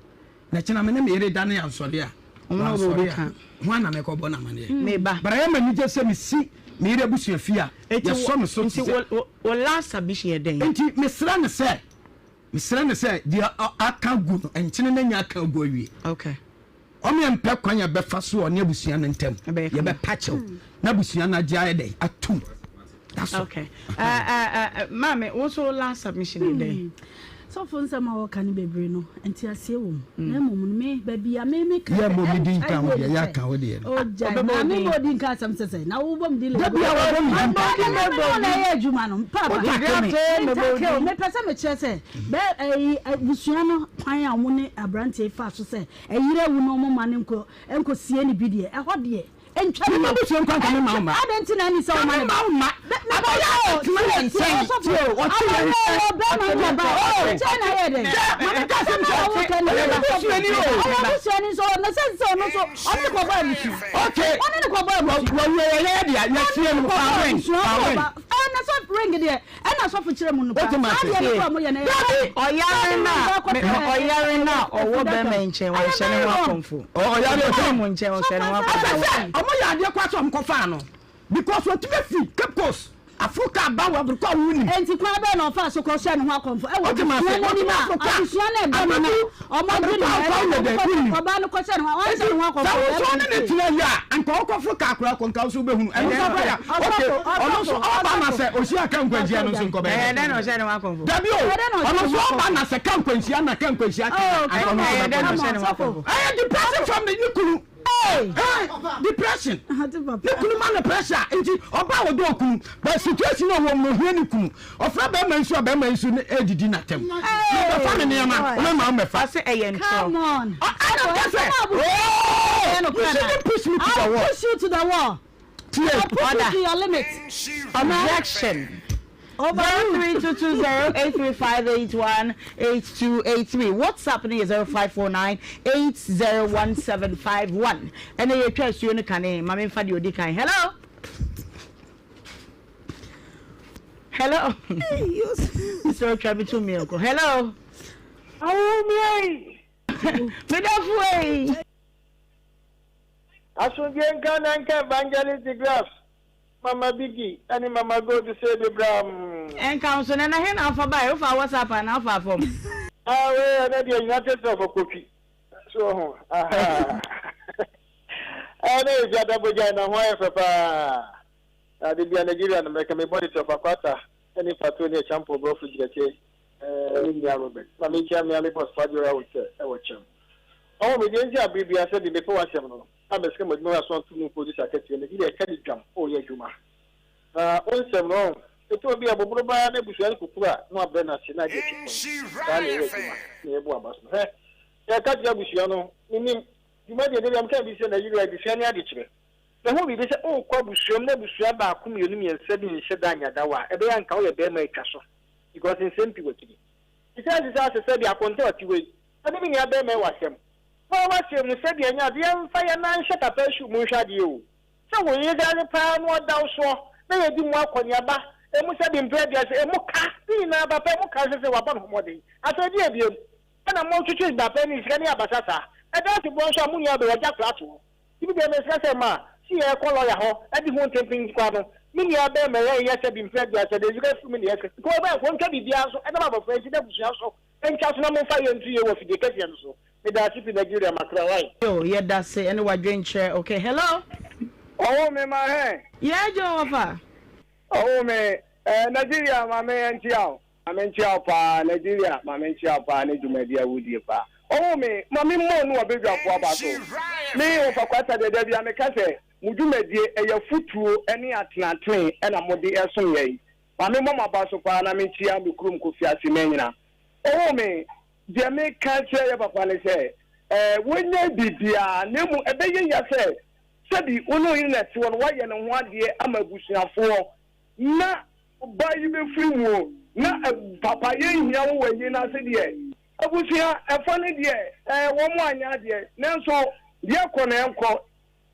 na chena me na me area dane ansole a omo bo be ka ho na me ko bo na mane me ba bara ya mani je se me si me area busiafia ya so me so o last submission e den enti mesra ne se dia aka gu no enchene na nya aka gu awie okay omi empe kwanya be fa so oni abusua no ntem ye be pacho na abusua na dia dey atum that's okay mama also last submission day so for some our can bebre no enti ase wo na mom me ba bia me ka ya mo bi din ka wo ya ka wo de o ja na me mo din ka sam sese na wo bom dile da bia wo bom din na ya adwuma no papa me pesa me chere se be busua no kwan a wo ne abrante fa so se eyire wu no mo ma ne enko sie ne bi de e ho de entwa me busua kwan ka me ma adenti na ni so ma ma abaya o ti me sen ti o ti me China yede mama ka se mo ka ni busua ni so na sense so no so oni ko ba busu okay oni ko ba busu wo ye dia ya tie no fa ring na so ring de e na so fu kire mu no pa oyare na owo be menche wa hye ne wa konfu oyare o mu nche o hye ne wa konfu omo ya de kwa so mko fa no because what me fi Cape Coast Africa ba wa bro ko wuni enti kwa be no fa so ko hye no ho akonfo e wo de ma abusua na e be no omo de no ko ba no ko hye no ho hye no ho akonfo so ne ne tira ya anka ko Africa akura ko nka so be hunu e no so ya okay ono so ba na se osi aka nkwanjia no so nko be den no hye no ho akonfo dabi o ono so ba na se kan kwanjia na kan kwanjia aka ono den no hye no ho akonfo depression from the nukulu depression nukulu man pressure nti oba wo do okunu but situation no wo mo hie nukulu ofra be man so be man so edidi na tem no be fa me niama o ma me fa say eyen come on I don't push me to the wall. Push you to the wall. Push you to your limit. Objection. Over 3220-835-818283. WhatsApp is 0549-801751. And then you trust you in the cane. Mami Fadi Odikai. Hello. Hello. Mr. Trabitu Milko. Hello. Oh, me. Midafway. Asungen Kananka Evangelist Grass. Mama Biggie and Mama go to say the Bram. And council and I hand off a buy of our WhatsApp and alpha from. Ah, well, that you're not of a cookie. So, I know if you're double jana, why, Papa? I did be a Nigerian and make a body of a quarter. And if I told you a shampoo, go for the in the Robert. Mammy Chammy was 5 years old. I watch him. Oh, we didn't have baby. I said it before I said no. I'm a scam with no son to move for this. I get you and a candy jump. Oh, yeah, Juma. Also, no, it will be a bubble by a Bushel Kupura, no Brenna Sina. I cut Yabusiano. You mean, you might be able to be sent a year like the Shania Ditcher. The whole be said, oh, Quabusham, Nebushaba, Kumuni, and said in Shadanya Dawa, a day and call a bear make castle. Because in St. Pivot. He says, as I said, I contact you. I didn't have bear was him. Well, what's your said, the young fire man shut up as you moonshad you. So when you got a pound, what thou saw, they didn't walk on your back. They must have been bred as a mocha, being a Bapamuka as a weapon of money. I said, dear, you. And I'm more to choose Bapeni, Gania Basasa. And that's the one shall moon out of a jack plateau. You be a Messama, see a color, and the one tempting squadron. Many of them yes have been fed as a desire for many years. Go back, one can be the answer, and I'm a friend to them, and cast no more fire into you with the Katian. That's if Nigeria, Macra. Oh, yeah, that's it. Anyway, drink chair. Okay, hello. Oh, me, my hair. Yeah, Joe. Oh, me, Nigeria, my man, Chiao. I mean, Chiao, Nigeria, my man, Chiao, Nigeria, would you, pa? Oh, me, Mammy, no, a big of Wabato. Me, of a quarter, the Debbie, I'm a cafe. Would you make a foot through any Atlant train and a Modi Elsonway? Mammy, Mama Basopa, and I mean, Chiao, the Krum Kufia Simena. Oh, me. The American say, Papa, say, when you did the name a baby, you say, said the only in that one, why and 1 year I'm a bush for not buy you free war, not a papa, young when you not said, yeah. I was here a funny year, 1 year, now so, dear Cornell,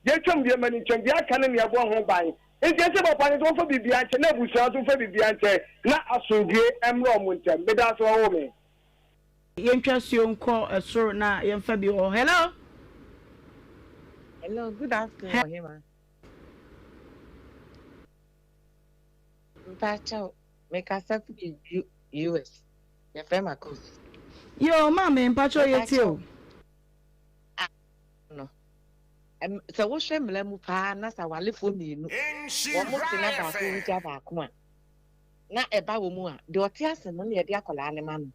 dear Chum, dear Many Chum, dear Cannon, you go home by. It's just about Panis over the Bianca, never shall to Fabi Bianca, not a so dear, and wrong with them, but that's all me. Interest you call a sort now, young Fabio. Hello. Hello, good afternoon, Ohemaa. Mpacho, make us up in US. Your friend, my cousin. Yo, mammy, Mpacho, you too. No. So what's your name? Nasa wale phone you. Almost another phone job. Na eba womu a de otiase no ne de akola ne ma no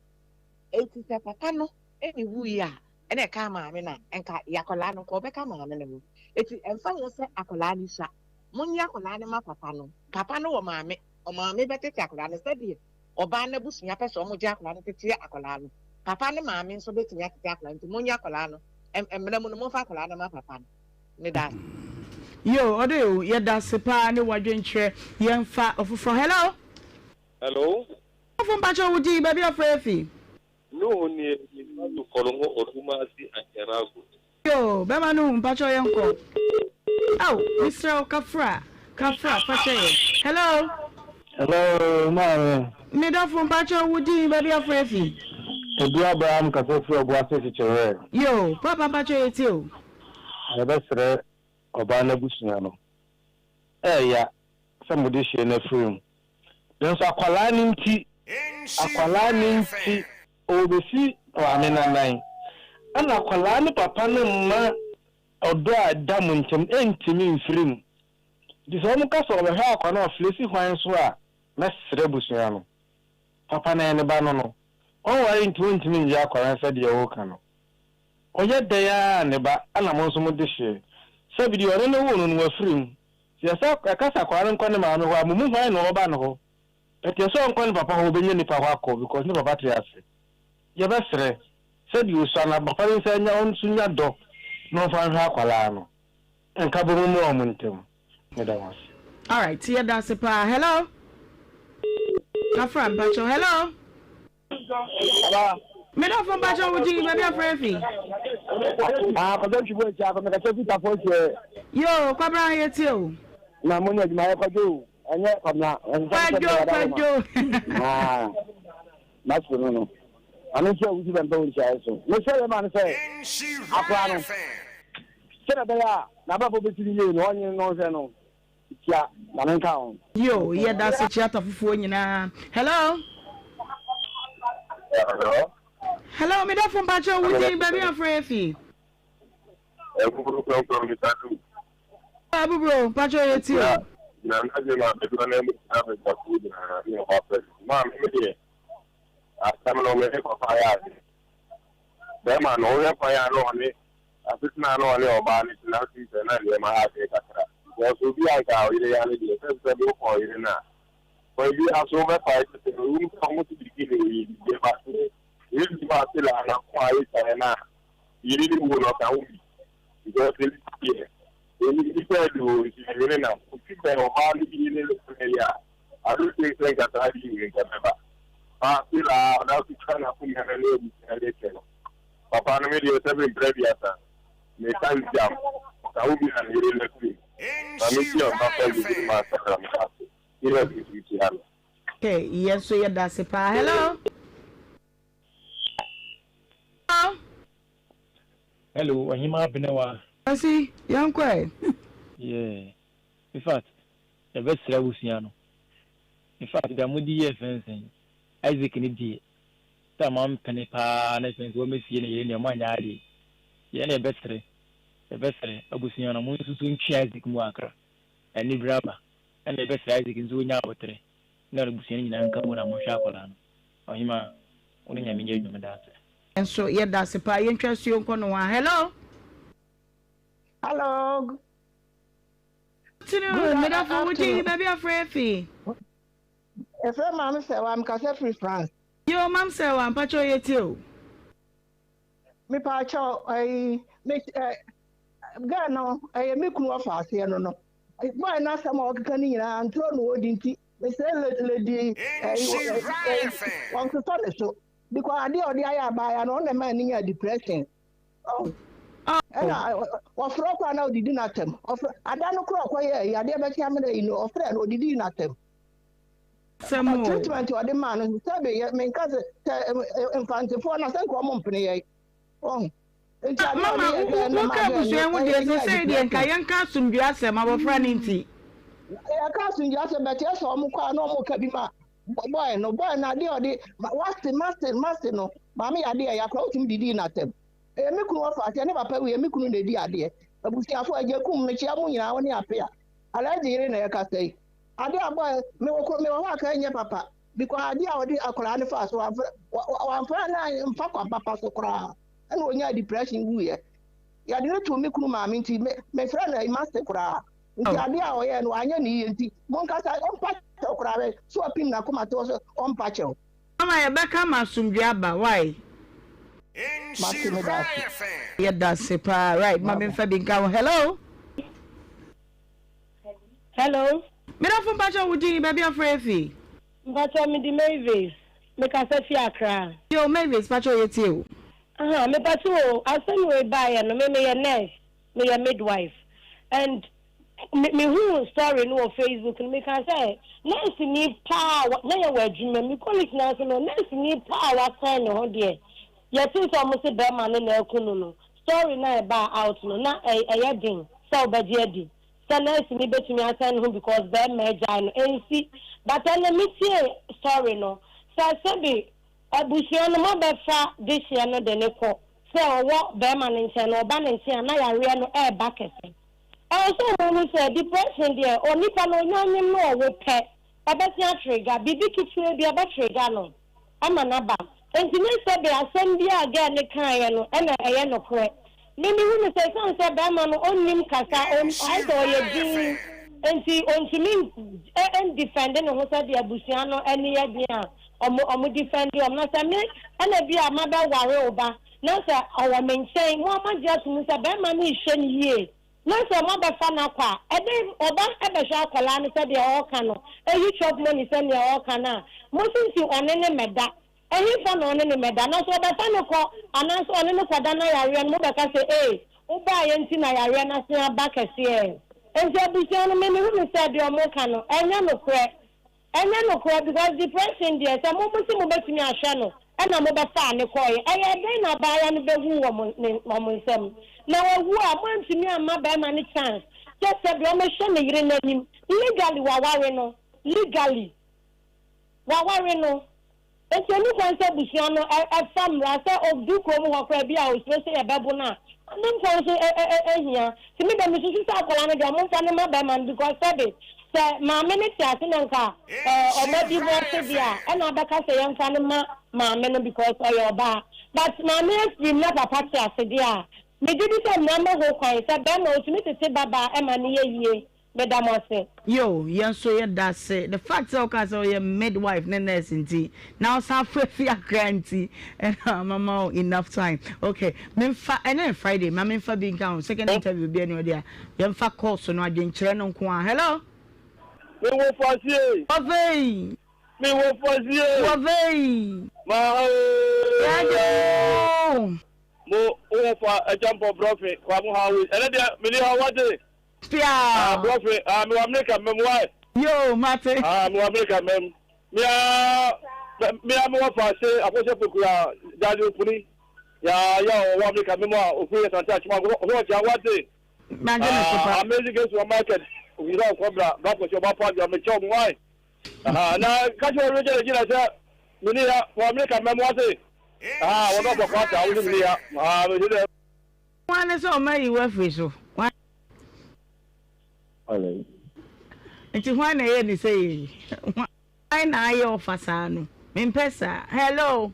eti se papa no eni wuyi a ene ka ma me na enka yakola no ko be ka ma me no eti emfa ye se akola ni sha munya akola ne ma papa no wo ma me o ma me be tete akola ne se de oba na busunya pese o mo je akola ne tete akola no papa ne ma me nso be tinya tete akola nti munya akola no emre mu no mo fa akola ne ma papa no ne da yo odo ye da sepa ne wadwenche ye mfa ofofo hello. Hello. From Pacho Woody, baby of Refi. No, near to Colongo or Humasi and Yarago. Yo, Bemanu, Pacho Yanko. Oh, Mr. Kafra, Pacho. Hello. Hello, Mara. Middle from Pacho Woody, baby of Refi. A dear Bram Casofi of Wassy. Yo, Papa Pacho, too. The best Obana Bushiano. Eh, yeah, somebody in a film. then so akwala ninti obesi wane nanan ana akwala ni papa ne mma odo a dam ntem entimi mfirim di so mu ka so be ha akwa na oflesi hwan so a na sere busua no papa na ne ba no o wari ntimi nje akwala sa de wo ka no oye de ya ne ba ana mo so mu de hye se bi di ore ne wo no no afirim ya sa ka sa akwala nkwa ne ma no ho amumu hwan no ba no ho eti so nkwa ne papa ho be nye nipa ho akọ because ne papa triase ya ba sere se di usana papa ne se nya on sunya do no fan ha akwala no enka bo mu o muntem me da was. All right, see that's pa. Hello. Afran Bacho. Hello. Me da from Bacho wuji me be friend. Ko dem chibo cha ko me ka chefi ta fo che. Yo, kwabra ye ti o. Na mo nya di ma ko do. Enye ko na. Pajo. Mas no. Ani che wuji ben do cha so. Me se man se. Akwa no. Sera da ya na ba bo betiri ye no onye no se no. Tia na nka on. Yo, yeah that's a chat fufu nyina. Hello. Hello, me da from Bacho wuji baby afrefi. Bro, Bacho ye ti o. Na nje ma be do na me ta be ta ku na ni ba pe. Ma me de. Asam no me ko fa ya. Be ma no ya fa ya no ni. Asitna no ni oba ni na ti na le ma ha te ka tra. Wo so bi aka o ile ya ni de se be ko ile na. Ko bi aso be fa te ru ko mo ti ki ni de ba se. Ye di ba se la na ko ai ta na. Yiri ni wo no ka umi. Because it is when you say do it na people are hardly in the area. I don't think like that I didn't get ever. Still now to try to put my name in Papa no me dey seven bread yata. Me can jam. I will be an irrelevant. I mean you Papa you master. Okay, yes so yeah that's it. Hello. Hello, Ohemaa Benewaa. See, young boy. Yeah. In fact, the best Rabusiano. In fact, the Moody fencing. Isaac in the Tamam Penepa, and I think we see in your mind. Yana better. The best Abusiano, Monsun Isaac Muakra, and Nibraba, and the best Isaac in Zunya Water. Not Busian and Kamuna Moshakolan. Ohemaa, only a minute of that. And so, yeah, that's a pie interest you. Hello. Hello. Good afternoon. What do you baby afraid? If your mom say I'm Casa Free France. Your mom say I'm Pacho yet too. Me Pacho, I make Gano, I make no fast here no. Why not some more canina and throw no dinty? They say lady want to tell us so. Because I did the buy an only man in a depression. Oh. And I was rock now did not them. I don't know why I never came in or friend or did not them. Some treatment to the man who said, my cousin, infant for nothing common play. Oh, Mamma, who say the Kayanka soon be asked our friend in tea. I can't just bet yes or Muka no more cabima. Boy, no boy, no dear, what's the master, no, Mammy, I dear, I close him did not them. A micro of I never pay with a micro in the idea. But we have a Jacob Michamuya when you appear. I like the Irene Castay. I dear boy, me walk in your papa, because I dear I could only fast one friend and papa so cry. And when you're depression, we are not to make room, I mean, my friend, I must cry. Idea or and one need Moncas on patch cry, so a pin Nakumatos on patch. Mama, back come as soon why? Yeah, that's it. Right, Mammy Fabi Cow. Hello. Hello. Me from Pacho would you baby afraid? But me the Mavis. Make us a fiacra. Yo, Mavis, Pacho yet you. Me Pacho, I send you a buyer, no, me a nurse, me a midwife. And me who story no Facebook and me can say, nurse need power, no, you're dreaming. Me call it nurse, no, nurse need power, kind of dear. Yes, it's almost a bear man in the Kuno. Story na about out no, not a wedding, so bad yedi. nurse ni betumi attend home because them major no ensi but let me see story no say be abusia no mo be fa this year no de ne ko say owo be man nche no ba nche na yare no e ba kese also when say depression there onipa no nyanyim no owo pe abetia trigger bibi kitwe bi aba trigger no ama na ba enti me say be asem bi aga ne kan ye no e na eye no kore Mimi who say son say be man on nim kasa on I do ye din enti on to me and defending who say the abusia no eni ye dia omo defend you na say me na bia amaba ware oba na say our mention mo ma just mu say be man ni hye ni ye na say mo be fa na kwa e dey oba e be sha akola ni say the o kan no e you chop money say the o kan na mo since onene meda ehi fa no ne meda na so be fa no ko anaso one no kwada na yare no be ka say uba ye nti na yare na se aba kese e enti abusia no me hu say de o mo kan no enya no kore because depression there say mo si mo betimi ahwe no e na mo be fa ne ko ye e dey na ba ya no be hu wo mo nsem na wo a mo ntimi ama ba ma ne chance just say de o mo hwe ne yire nanim legally no enti enu kwan se busia no fam ra se odu ko mu hokra bia o se e bebo na nim kwan se ehia ti me dem susu sa akola no dia mo fa ne ma ba man because sabe se ma me ne ti ase nka obadi bo se bia e na beka se yem fa ne ma me no because oyo ba but ma me stream na papa ti ase dia me didi se na mo ho kwan se be mo ti me tete baba e ma ne ye yo so ye that say the fact that okay so your midwife nurse nti now sa free granty and mama enough time okay memfa and Friday ma memfa be count second interview be any there yemfa course no adwen kire no nko hello me wo fasie ovei ma yajo mo o fa a jump of profit kwa mo hawo ele dia me ni hawo de Pia. Prophet, me wa make mem why? Yo, mate. Me wa make mem. Me wa fa se akose pokura dadu puni. Ya wa make mem wa ofuye santa chima go ja wate. Mangene papa. Amazing go to market. We don't cobra, ba ko so ba pa ja me chom why? Na ka jo ro je jira se me ni ya wa make mem wate. Wa do ko ta wo ni ya. Me de. One is on my way so. Hello. Nti hwan na ye ni say why na ye ofasa no mempesa hello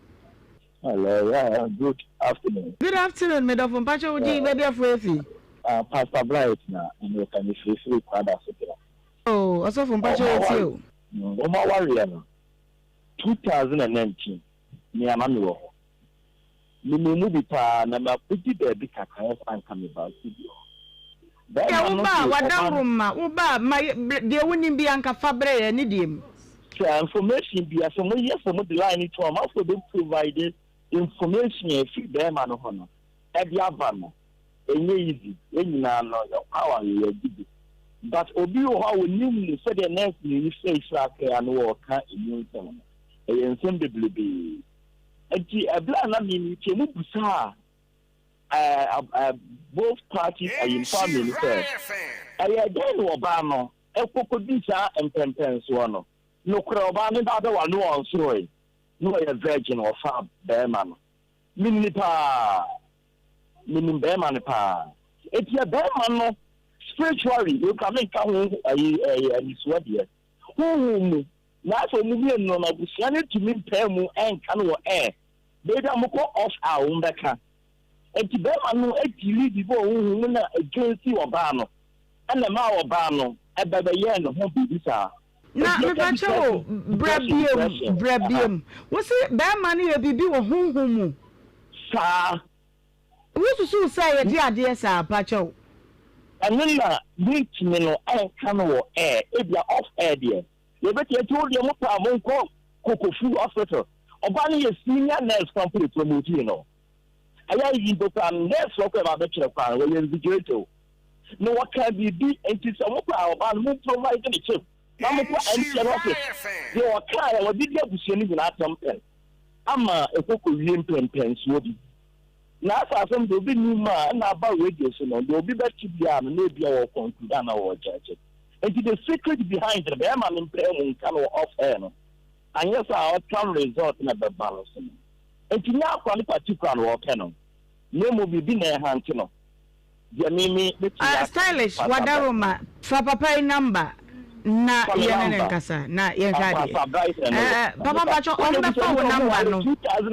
yeah, good afternoon me do from pacho udi be dia frefi Pastor Bright na you can free father so oh also from pacho oti o ma warrior no 2019 ni amami wo ni mu bi pa na ma piti be bi kaka fan come about studio ya uba wadamruma uba de woni bi anka fabre ni dim information bi aso mo yes mo the line to am for them provide information e fi be ma no hono e bi ava no enye easy enyina no your power you give but obi o ha wonim ni say the next ni say aka anu o ka immune system e ensem beblebe enti ebla na mi ni che mu busa both parties are in family first. I again Obama, a cocodisa and pentens one. No crowban, other one, no on sorry. No a virgin or fab bearman. Minim bearman pa. It's a bearman spiritually. You can make a sweat. Who not for me, no, I was sending to me, Pemu and Cano air. They don't go off our own backer. Enti be manu etili bibo ohun na agency oba no ana ma oba no ebebe ye no ho bibisa na me pa cho brabiem wo se be manu ye bibi wo honhom mu sa wo susu say ye di ade sa pa cho anna link me no I can wo ebia off air there ye beti eto de mo pa mo nko kokofu hospital oba no ye senior nurse company promote you know aya yi bo plan next work about the chip plan we invigilator no what can be anti some about mo provide the chip na mo kwa anti office yo kai we did abusu ni na atampen ama ekoko wie mpempen so bi na asasem do bi ni ma na ba radio so no do bi ba ti bia no na bia wo conclude na wo judge. And the secret behind the man in play in kind of off air no. And yes, our term result in a balance. And to now quality particular work no. No mo bi na hand no. The mimi stylish wadaroma fa papa number na yene nkasa na yenkade papa bacho on be fa number no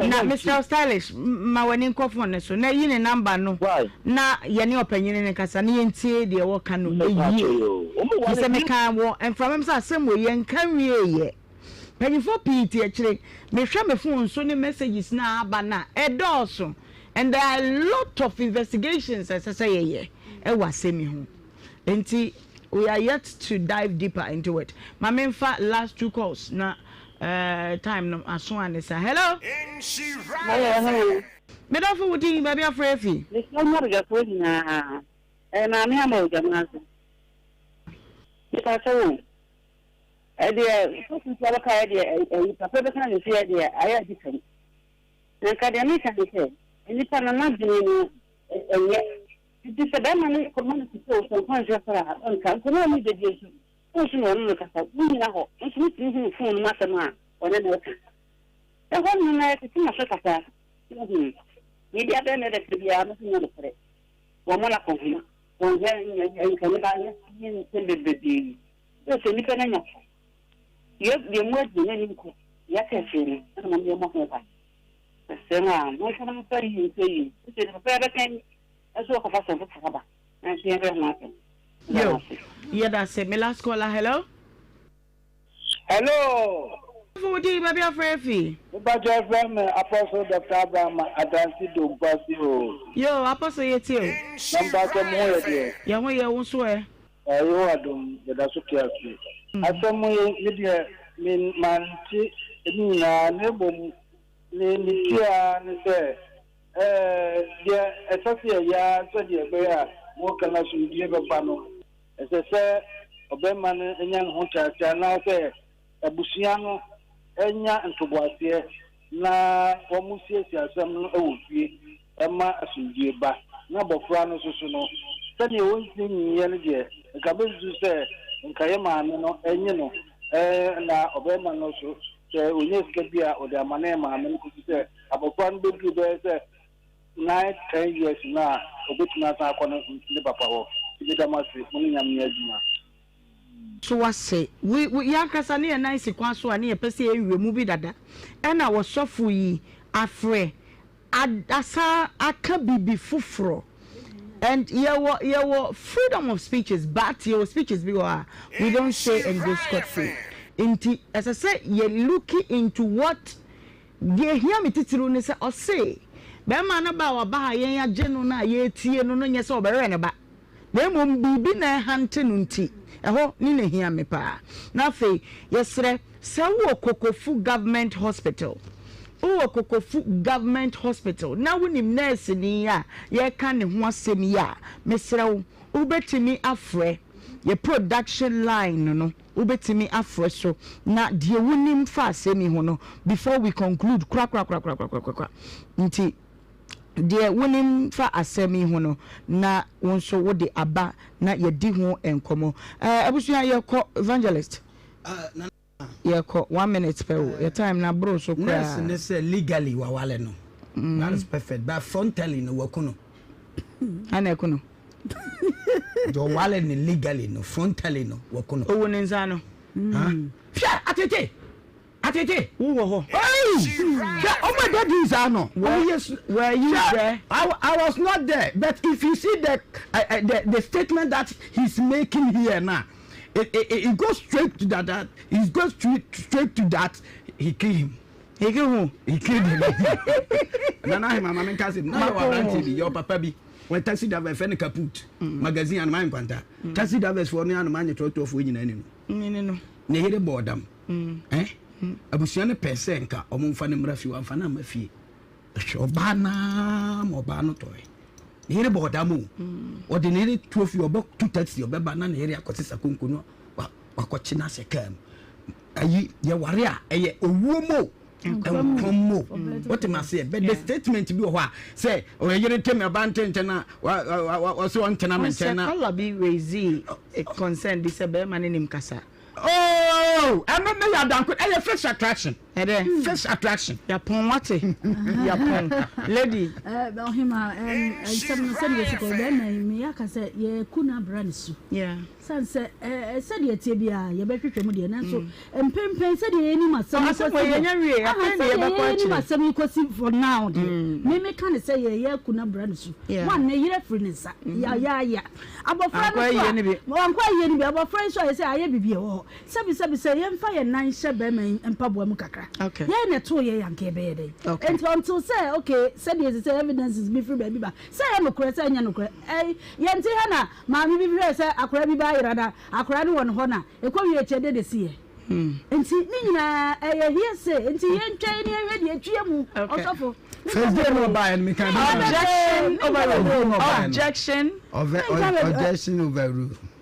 na Mr. Stylish ma wani nkofo ne so na yine number no na yene opanyine ne nkasa na yentie de wo ka no eyi se me kan wo and from him say asem wo yenkan wieye panyifo pt akire me hwa me phone so ne messages na aba na edoso. And there are a lot of investigations, as I say, we are yet to dive deeper into it. My main last 2 calls. Now, time no aswan is hello. Hello. Me don't feel what you baby afraid. This not just waiting. And I'm here, Jamaica. Because so, idea, a person is here, I have different. The academic can say. Any panama doing it is a dynamic community source and conscious and can only the Jason. Also, look at we know, and Smith phone matter or another. The one night is in a second. Maybe I don't know that to be honest in the play. One more like him, one very and can buy in the baby. That's a little enough. Yet the more than any cook, yet I feel, and I'm your mother. Sema, mo sana pari yinti. Ite na pera kan aso ko fasa ko faba. Na tiere na ke. Yo. Yeah, that's it. My last caller, hello. Hello. Fudi baby afrefi. Ba jo from Apostle Dr. Abraham Adansi do Basio. Yo, Apostle yeti o. Number ko mo ye. Ya mo ye wo so e. Yo adum ye da so kiasi. Asemo ye de min manti ni na nebom ni tia ni se dia esofia ya so dia be a mo kana so die be ba no se obema no enya ho chacha na se abusia no enya ntoboase na wo musiesie asem no ewofie ema asundie ba na bofra no soso no se dia wonti nyiye no de ka bezu se nkaye maame no enye no na obema no so onye skebia o de amane maame no kuse abofan bedu be se 9-10 years na obetuna sa akọ no papa ho ibi damasi mun nyam ne aduma so wase we yakasa ne nice kwa so ani epese ewie mu bi dada e na wo sofo yi afre asa aka bibi fufro and your freedom of speeches but your speeches we don't say and go scot free. As I say, you're looking into what they hear me titiru ne say or say. Be man about ba ya jenu na ye tie no nya so obere ne ba. Be mom bibi na hante no nti. Eho ni ne hear me pa. Na fe yesre se wo Kokofu government hospital. O Kokofu government hospital. Na wonim nurse ni ya ye kan ne ho asem ya. Mesre wo ubetimi afre ye production line no. Ubetimi afre so na die wonim fa asemi ho no before we conclude kra nti die wonim fa asemi ho no na wonso wo de aba na ye di ho enkomo abusuya ye ko evangelist ye ko 1 minute per your time na bro so kra ne say legally wawale no that is perfect but frontally no wakuno ana kuno do wale ni legally no frontally no wakuno owo ne nza no fia atete wo ho oh my god is no yes were you there I was not there but if you see the statement that he's making here now it goes straight to that it goes straight to that he killed him. He killed him. Nana him mama men kasim na your papa bi when taxi driver fe ne kaput magazine an man kwanta taxi drivers for no an man to for nyina ni no ne here boardam abusia ne pese nka omumfa ne mrafi wa mfa na mafie oba na mo ba no toy ne here boardam o de ne trophy oba to taxi obeba na ne here akotisa konkono wakochi na sekam ayi ye ware a eye owuo mo nkomo what am I say but the statement bi ho a say o yere tem abante ntena wa so ntena mentena kala bi raise a concern bi se be man nim kasa oh I'm not ya danko e first attraction first attraction ya pon wate ya pon lady Ohemaa some say you go be na me ya ka say ye kuna brand su yeah sanse said ye tie bia ye betwetwe mu de na so empempen said ye ni masam ko say ye nya wie afan ye be ko chi masam ko si for now de me kan say ye kuna brand su one na yire free ni sa ya abofra no ye ni bi abofra so ye say aye bibie ho sabi say ye mfa ye nan hye be men empabo mu kakra okay ye na to ye yanke be ye dey until say okay said ye say evidence is be free baby ba say ye no kure say nya no kure ye nti ha na ma mi bi say akura bi ba irada akura no won ho na ekwawie chede de sie enti ni nyina ye here say enti ye ntwan ni ye de atue mu osofo first day no buy and me can objection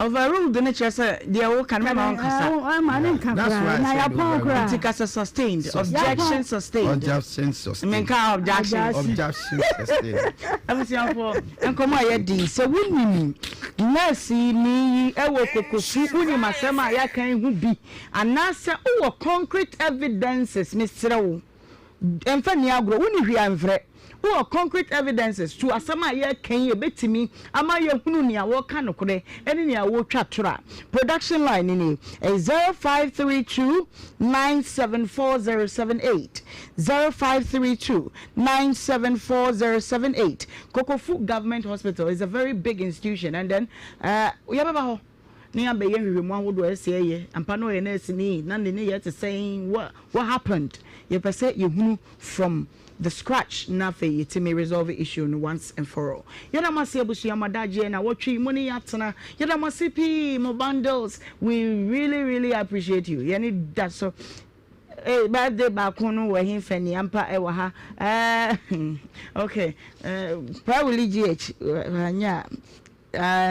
overrule the nature say they will can me on kasa na ya pon kra tikasa sustained objection sustained me can objection sustained am see am for enkomo aye din say wunni nurse ni e wo kokosu wunni masema ya kan hu bi anase wo concrete evidences Mr. wo emfa ni agro woni hwi amfre wo concrete evidences to asama ye kan ye betimi ama ye hunu ni awo ka nokore eni ni awo twa tora production line ni 0532 9740078 0532 9740078 Kokofu Government Hospital is a very big institution and then yababa ho ni ambe ye hwehwemu ahodo eseye ampa no ye nurse ni na ne ye to saying what happened ye pese ye hunu from the scratch na fe yetimi resolve issue no once and for all yena masi abusu amadaje na wotwi money yatena yena masi pi mo bundles we really appreciate you yani that so birthday back on where him feni ampa e wa ha okay probably GH anya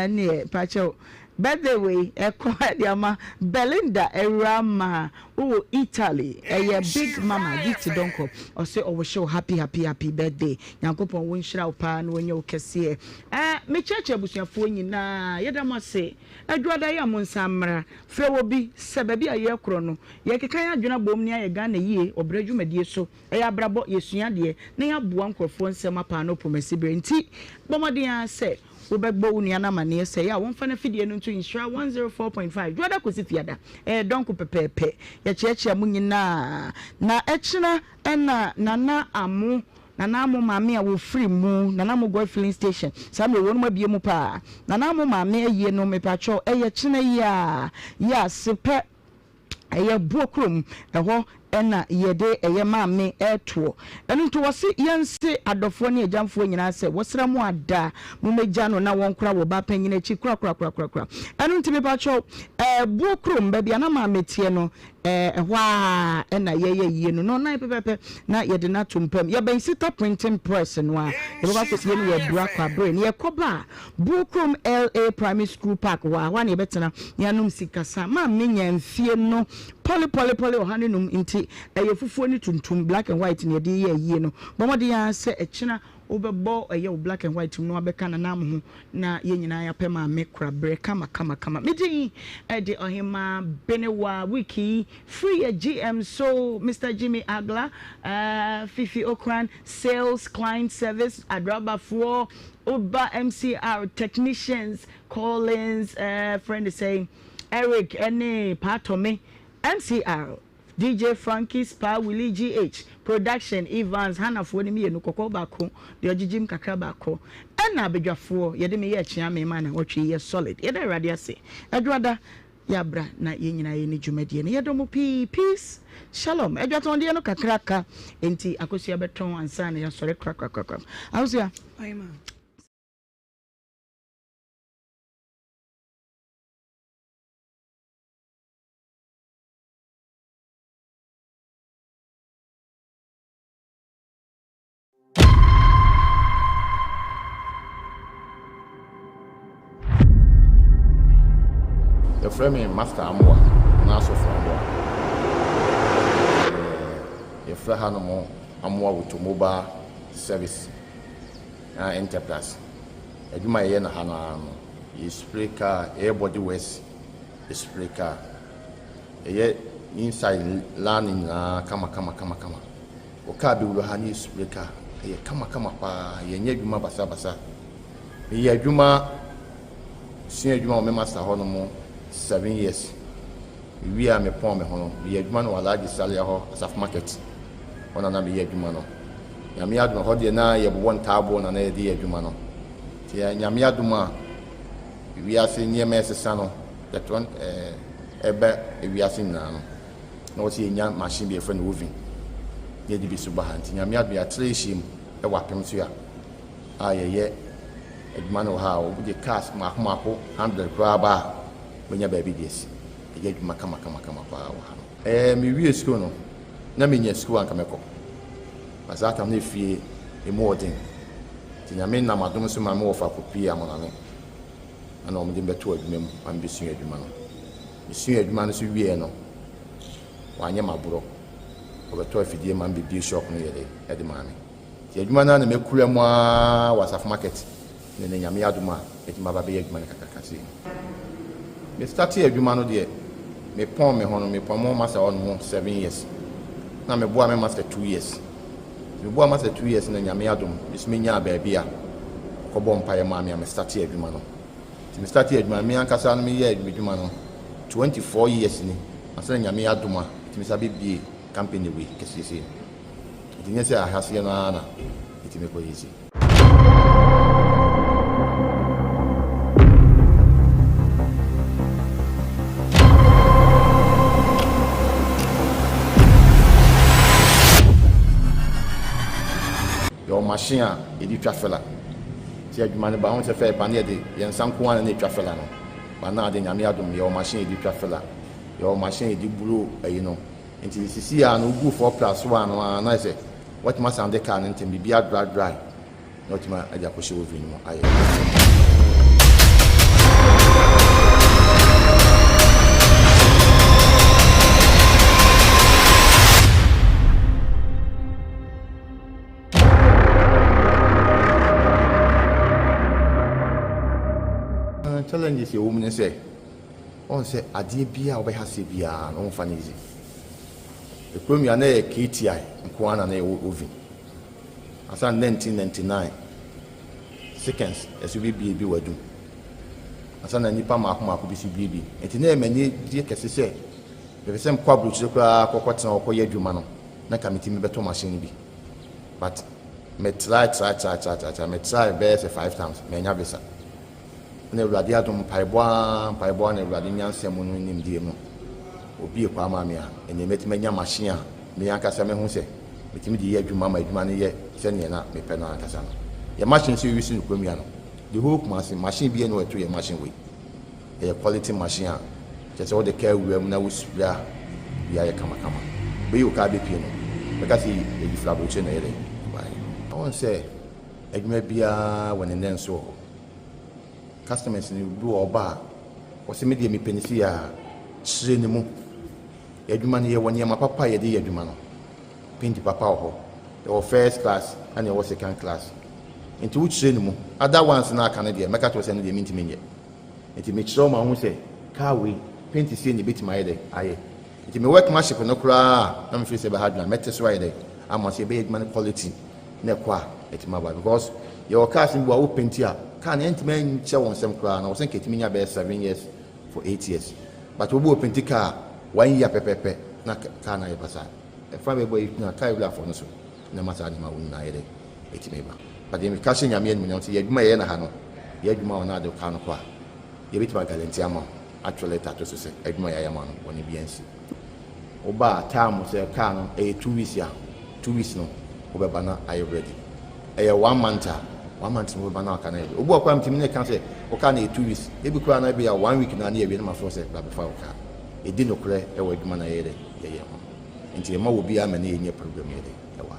ne pacho birthday way Diama Belinda Erama Italy big mama gift donko or say we show happy birthday Yankopon won shira pa no wenye okese me church abusuafo nyina yedama say adwada ya monsamra fe wo bi sebabi aye kro no ye kekan adwena bom ne aye Ghana yie obradwumadie so abrabo yesua de na ya boa nkrofo nsema pa no promesibre nti bomodin say Ubegbo uniana mani say ya won fana fidie no to insure 104.5 dwada kosi fiada donko pepepe ya cheche mu nyina na echina na nana amu mame a wo free mu nana mo go filling station sam le wonu mabie mu pa nana mo mame aye no me pacho china ya sepe buokrom eho ena yede mame eto enu to wose yense adofo ne ejamfo nyina se wosra mu ada mu meja no na won kra wo ba panyina chi kra enu ntime pa cho buokrom ba bia na mame tie no ehwa ena ye no na pepepe na yede na tumpam ye ben sita printing press no a ye ba kosie no ye bra kwa brain ye koba buokrom LA Primary School Park wa na ye betena yanum sikasa mame nya mfie no poly ohanenum inti fufuo ni tuntum black and white ne de ye no bomode ya se echina obebo black and white no abeka na nam ho na ye nyina ya pema me kra bre kama medin de Ohemaa Benewaa wiki free GM so Mr. Jimmy Agla Fifi Okran sales client service adraba for Oba MCR technicians Collins friend is saying Eric any part of me MCR DJ Frankie Spa Willie GH production Evans Hannah for me no kokko bako de ogigim kakra bako na bedwafo ye de me ye chia me man na wotwe ye solid ye de radio ase adwada ya bra na ye nyina ye ni dwumadie ne ye do mo peace shalom adwaton de no kakraka enti akosua beton ansa na ye sore krakra awusia Ohemaa The framing master Amwa, Naso from yɛfrɛ ha no mo amoa automobile service enterprise adwuma yɛyɛ na ha no yɛ spray car yɛyɛ body wash spray car yɛyɛ inside lining na kama o car bi wuro ha ne spray car yɛ kama pa yɛnyɛ adwuma basa yɛ adwuma sua adwuma o me master hɔ no mo 7 years we are me pon me ho no yɛ adwuma no wala gisalia hɔ asaf market ona na me yɛ adwuma no nyame adwuma hɔ de na yɛ bɔ ntaabo na yɛ de yɛ adwuma no ti nyame adwuma we ase nyɛma sesa no yɛtɔn ɛbɛ we ase nyina no na wɔsi nya machine bi efɛ no oven yɛ de bi so ba ha nti nyame adwuma atre hyim ɛwɔ apem so a yɛyɛ adwuma no ha o de cars maako 100 kra ba benya baabi des yɛ adwuma kama pa wɔ ha me wie school no na me nya school anka mekɔ bazata na fie emu odin ti nyame na madom so ma me wɔ fa kopi amonane ana ɔmo de beto adwuma mu am besu adwuma no besu adwuma no so wie no wanyɛ maboro ɔbɛtɔ afidie ma bi shop no yɛ de maame ti adwuma na mekura mu a wasaf market ne nyame adoma adwuma ba be adwuma no kakakase me start adwuma no de me pon me ho no me pon mo master on 7 years na me boa me master 2 years me boa master 2 years na nyame adom bismi nya ba bia kɔbɔ mpaye ma me start adwuma no ti me start adwuma me ankasa no me yɛ adwuma no 24 years ni asa nyame adoma ti me sabe bie company we kesese ti nyɛ sɛ ahase no ana ti me kɔ yisi machine a edi twafela ti adwuma ne ba ho se fe pa ne de yen sanko an ne twafela no ba na de nyame adom ye machine edi twafela ye machine edi bulu ayi no nti sisi a no gu 4+1 no na se what ma sound de car nti bibia dry not ma aja ko shewo vini mo aye challenges you women say on say ade bia obehase bia no mfa easy the premier na KTI nko ana na ovi asa 1999 seconds esubi bi wadu asa na nipa maako bi si bi enti na emani die kese se be sem kwabru chire kra kokotena okoye adwuma no na committee me beto machine bi but me try me try best 5 times me nya besa na urade adom paibwa na urade nyanse mu no nim die mu obi ekwa ma me a enye metima nya machine a me yankasa me hu se metimi di ye adwuma ma adwuma ne ye se ne na me pe na akasa no ye machine se wi su kwamia no the whole machine bi e no eto ye machine we ye quality machine a just all the care we na we spray ya ye kama be you ka be pie no because e di flabroche na ye dey I want say adwuma bia when nen so customers ni do oba o se me de me penisi a chire ne mu adwuma ne ye woni ma papa ye de adwuma no pindi papa ho the first class and the second class into which chire ne mu other ones na aka ne de meka to se ne de minti menye enti me chire ma hu se car we penti se ne bit my de aye enti me work machine no kra na me feel se be hard na mete so aye de am say be adwuma quality na kwa etima ba because your cars in wo penti a can entman che won sem kra na wo sen ketimi nya be 7 years for 8 years but wo penti car 1 year pepepe na car na yebasa e fa be boy na kai bla for no so na masa ni ma won na yede etimi ba but dem ka shenya me enum so yeduma ye na ha no yeduma wona de ka no kwa ye bitima guarantee ama actually tato so se eduma ya ma no woni biansi oba time se car no 2 weeks ya 2 weeks no obeba na are you ready 1 month 1 month no ba na aka na obu akwa mtimi ne kan se o ka na 2 weeks e bi kura na bi ya 1 week na na ye bi na ma so se ba be fa o ka e di no kure e wa adwuma na ye de ye ho nti ma wo bi ya ma na ye nye program ye de e wa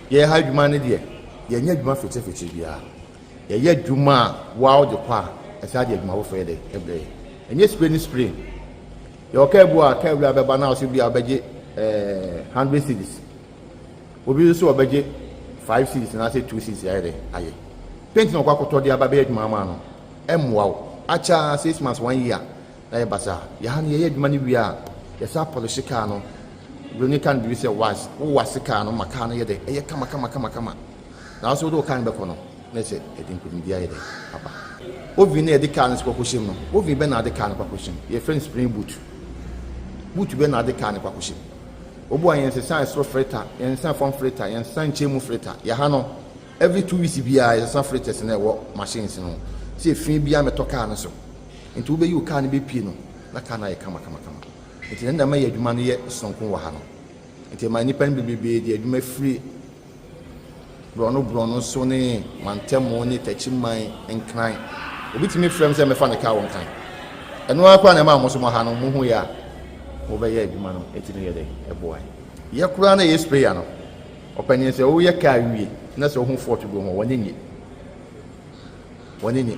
ye ha adwuma ne de ye nya adwuma fete bi ya ye adwuma wa o de kwa e sa de adwuma wo fa ye de e bre enye spray ye o ka ebu a ka ebu abeba na o se bi abeje 100 cedis obi so obeje 5 cities na say 2 cities ayede aye paint no kwa koto de aba be adwuma ma no emwa wo acha 6 months 1 year na ye basa ya ha ne ye adwuma ne wi a ye sa polish car no broni kan bi say was wo was car no maka no ye de ye kama na so do kan be ko no na say edin kudin dia ye de papa ovi na de car no ko koshim no ovi be na de car no ko koshim ye friend spring boot be na de car no ko koshim obu ayen se san so freta yen san form freta yen san chemu freta ya ha no every 2 weeks bia yen san fretas na wo machines no se fin bia meto car no so nti wo be yu car no be pie no na car na ye kama nti nda ma ye adwuma no ye sonko wa ha no nti ma nipa no bebe de adwuma free brono so ne mantemo ne tachiman enkran obi timi frem se me fa ne car won kan eno akwa na ma mo so mo ha no mo hu ya wo be ye adwuma no etini ye de e boy ye kura na ye spray no opani se wo ye car wie na se wo hu fort go ho woni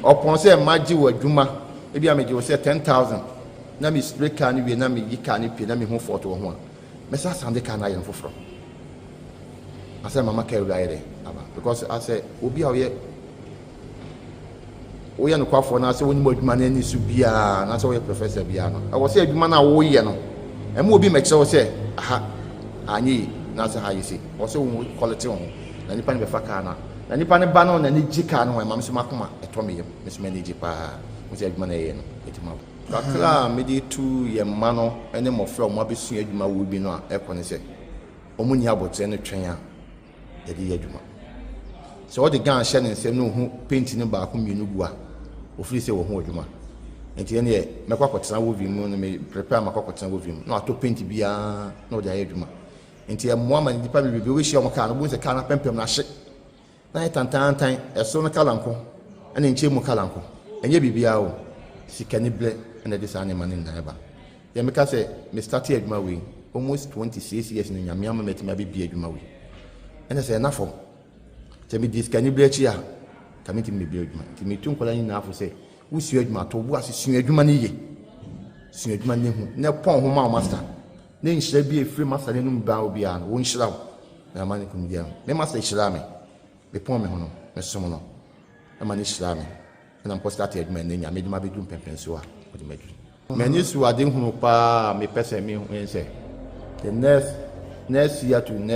opon se maji wo adwuma e bia meje wo se 10,000 na mi spray car ni wie na mi yi car ni pie na mi hu fort wo ho me sa sande car na ye foforo asa mama car wi ayede aba because asa obi a wo ye no kwafo na asa woni mo adwuma na ni su bia na asa wo ye professor bia no e wo se adwuma na wo ye no e mo obi me kire wo se aha anyi na asa ha yisi wo se wo quality wo na nipa ne be fa car na nipa ne ba no na ni jika no ma mso makoma eto me yem mso me ni jipa mo se adwuma na ye no etima kakra me di tu ye ma no ene mo fra mo abesu adwuma wo bi no a ekone se omuni abotre no twen a ye di adwuma so what the gan share nsem no hu paint ni ba ko mienu gu a ofiri se wo hu adwuma enti ene ye mekwa kwotena wo vi mu no me prepare makwa kwotena wo vi mu no ato paint bia no de adwuma enti e mo ama nipa bebe we hia mo ka no bu se ka na pempem na hye na tantan eso no kalanko ene nche mu kalanko enye bibia o sikani ble ene de sane mane na eba ye meka se me start adwuma we almost 26 years ni nyame ama metima bibia adwuma we ene se na fo te me diskani ble chi a kamiti me bibia adwuma ti me tun kola ni na afo se wo si adwuma to wo asesu adwuma ni ye su adwuma ni hu na pon ho ma master na nhyira bi efiri master ne num ba obi a wo nhyira na mane kumdia me master nhyira me be pon me ho no me som no na mane nhyira me na mpo start adwuma ne nya me dwuma be dum pempenso a odi madu me ni su ade hunu pa me pese me hu ense the next year to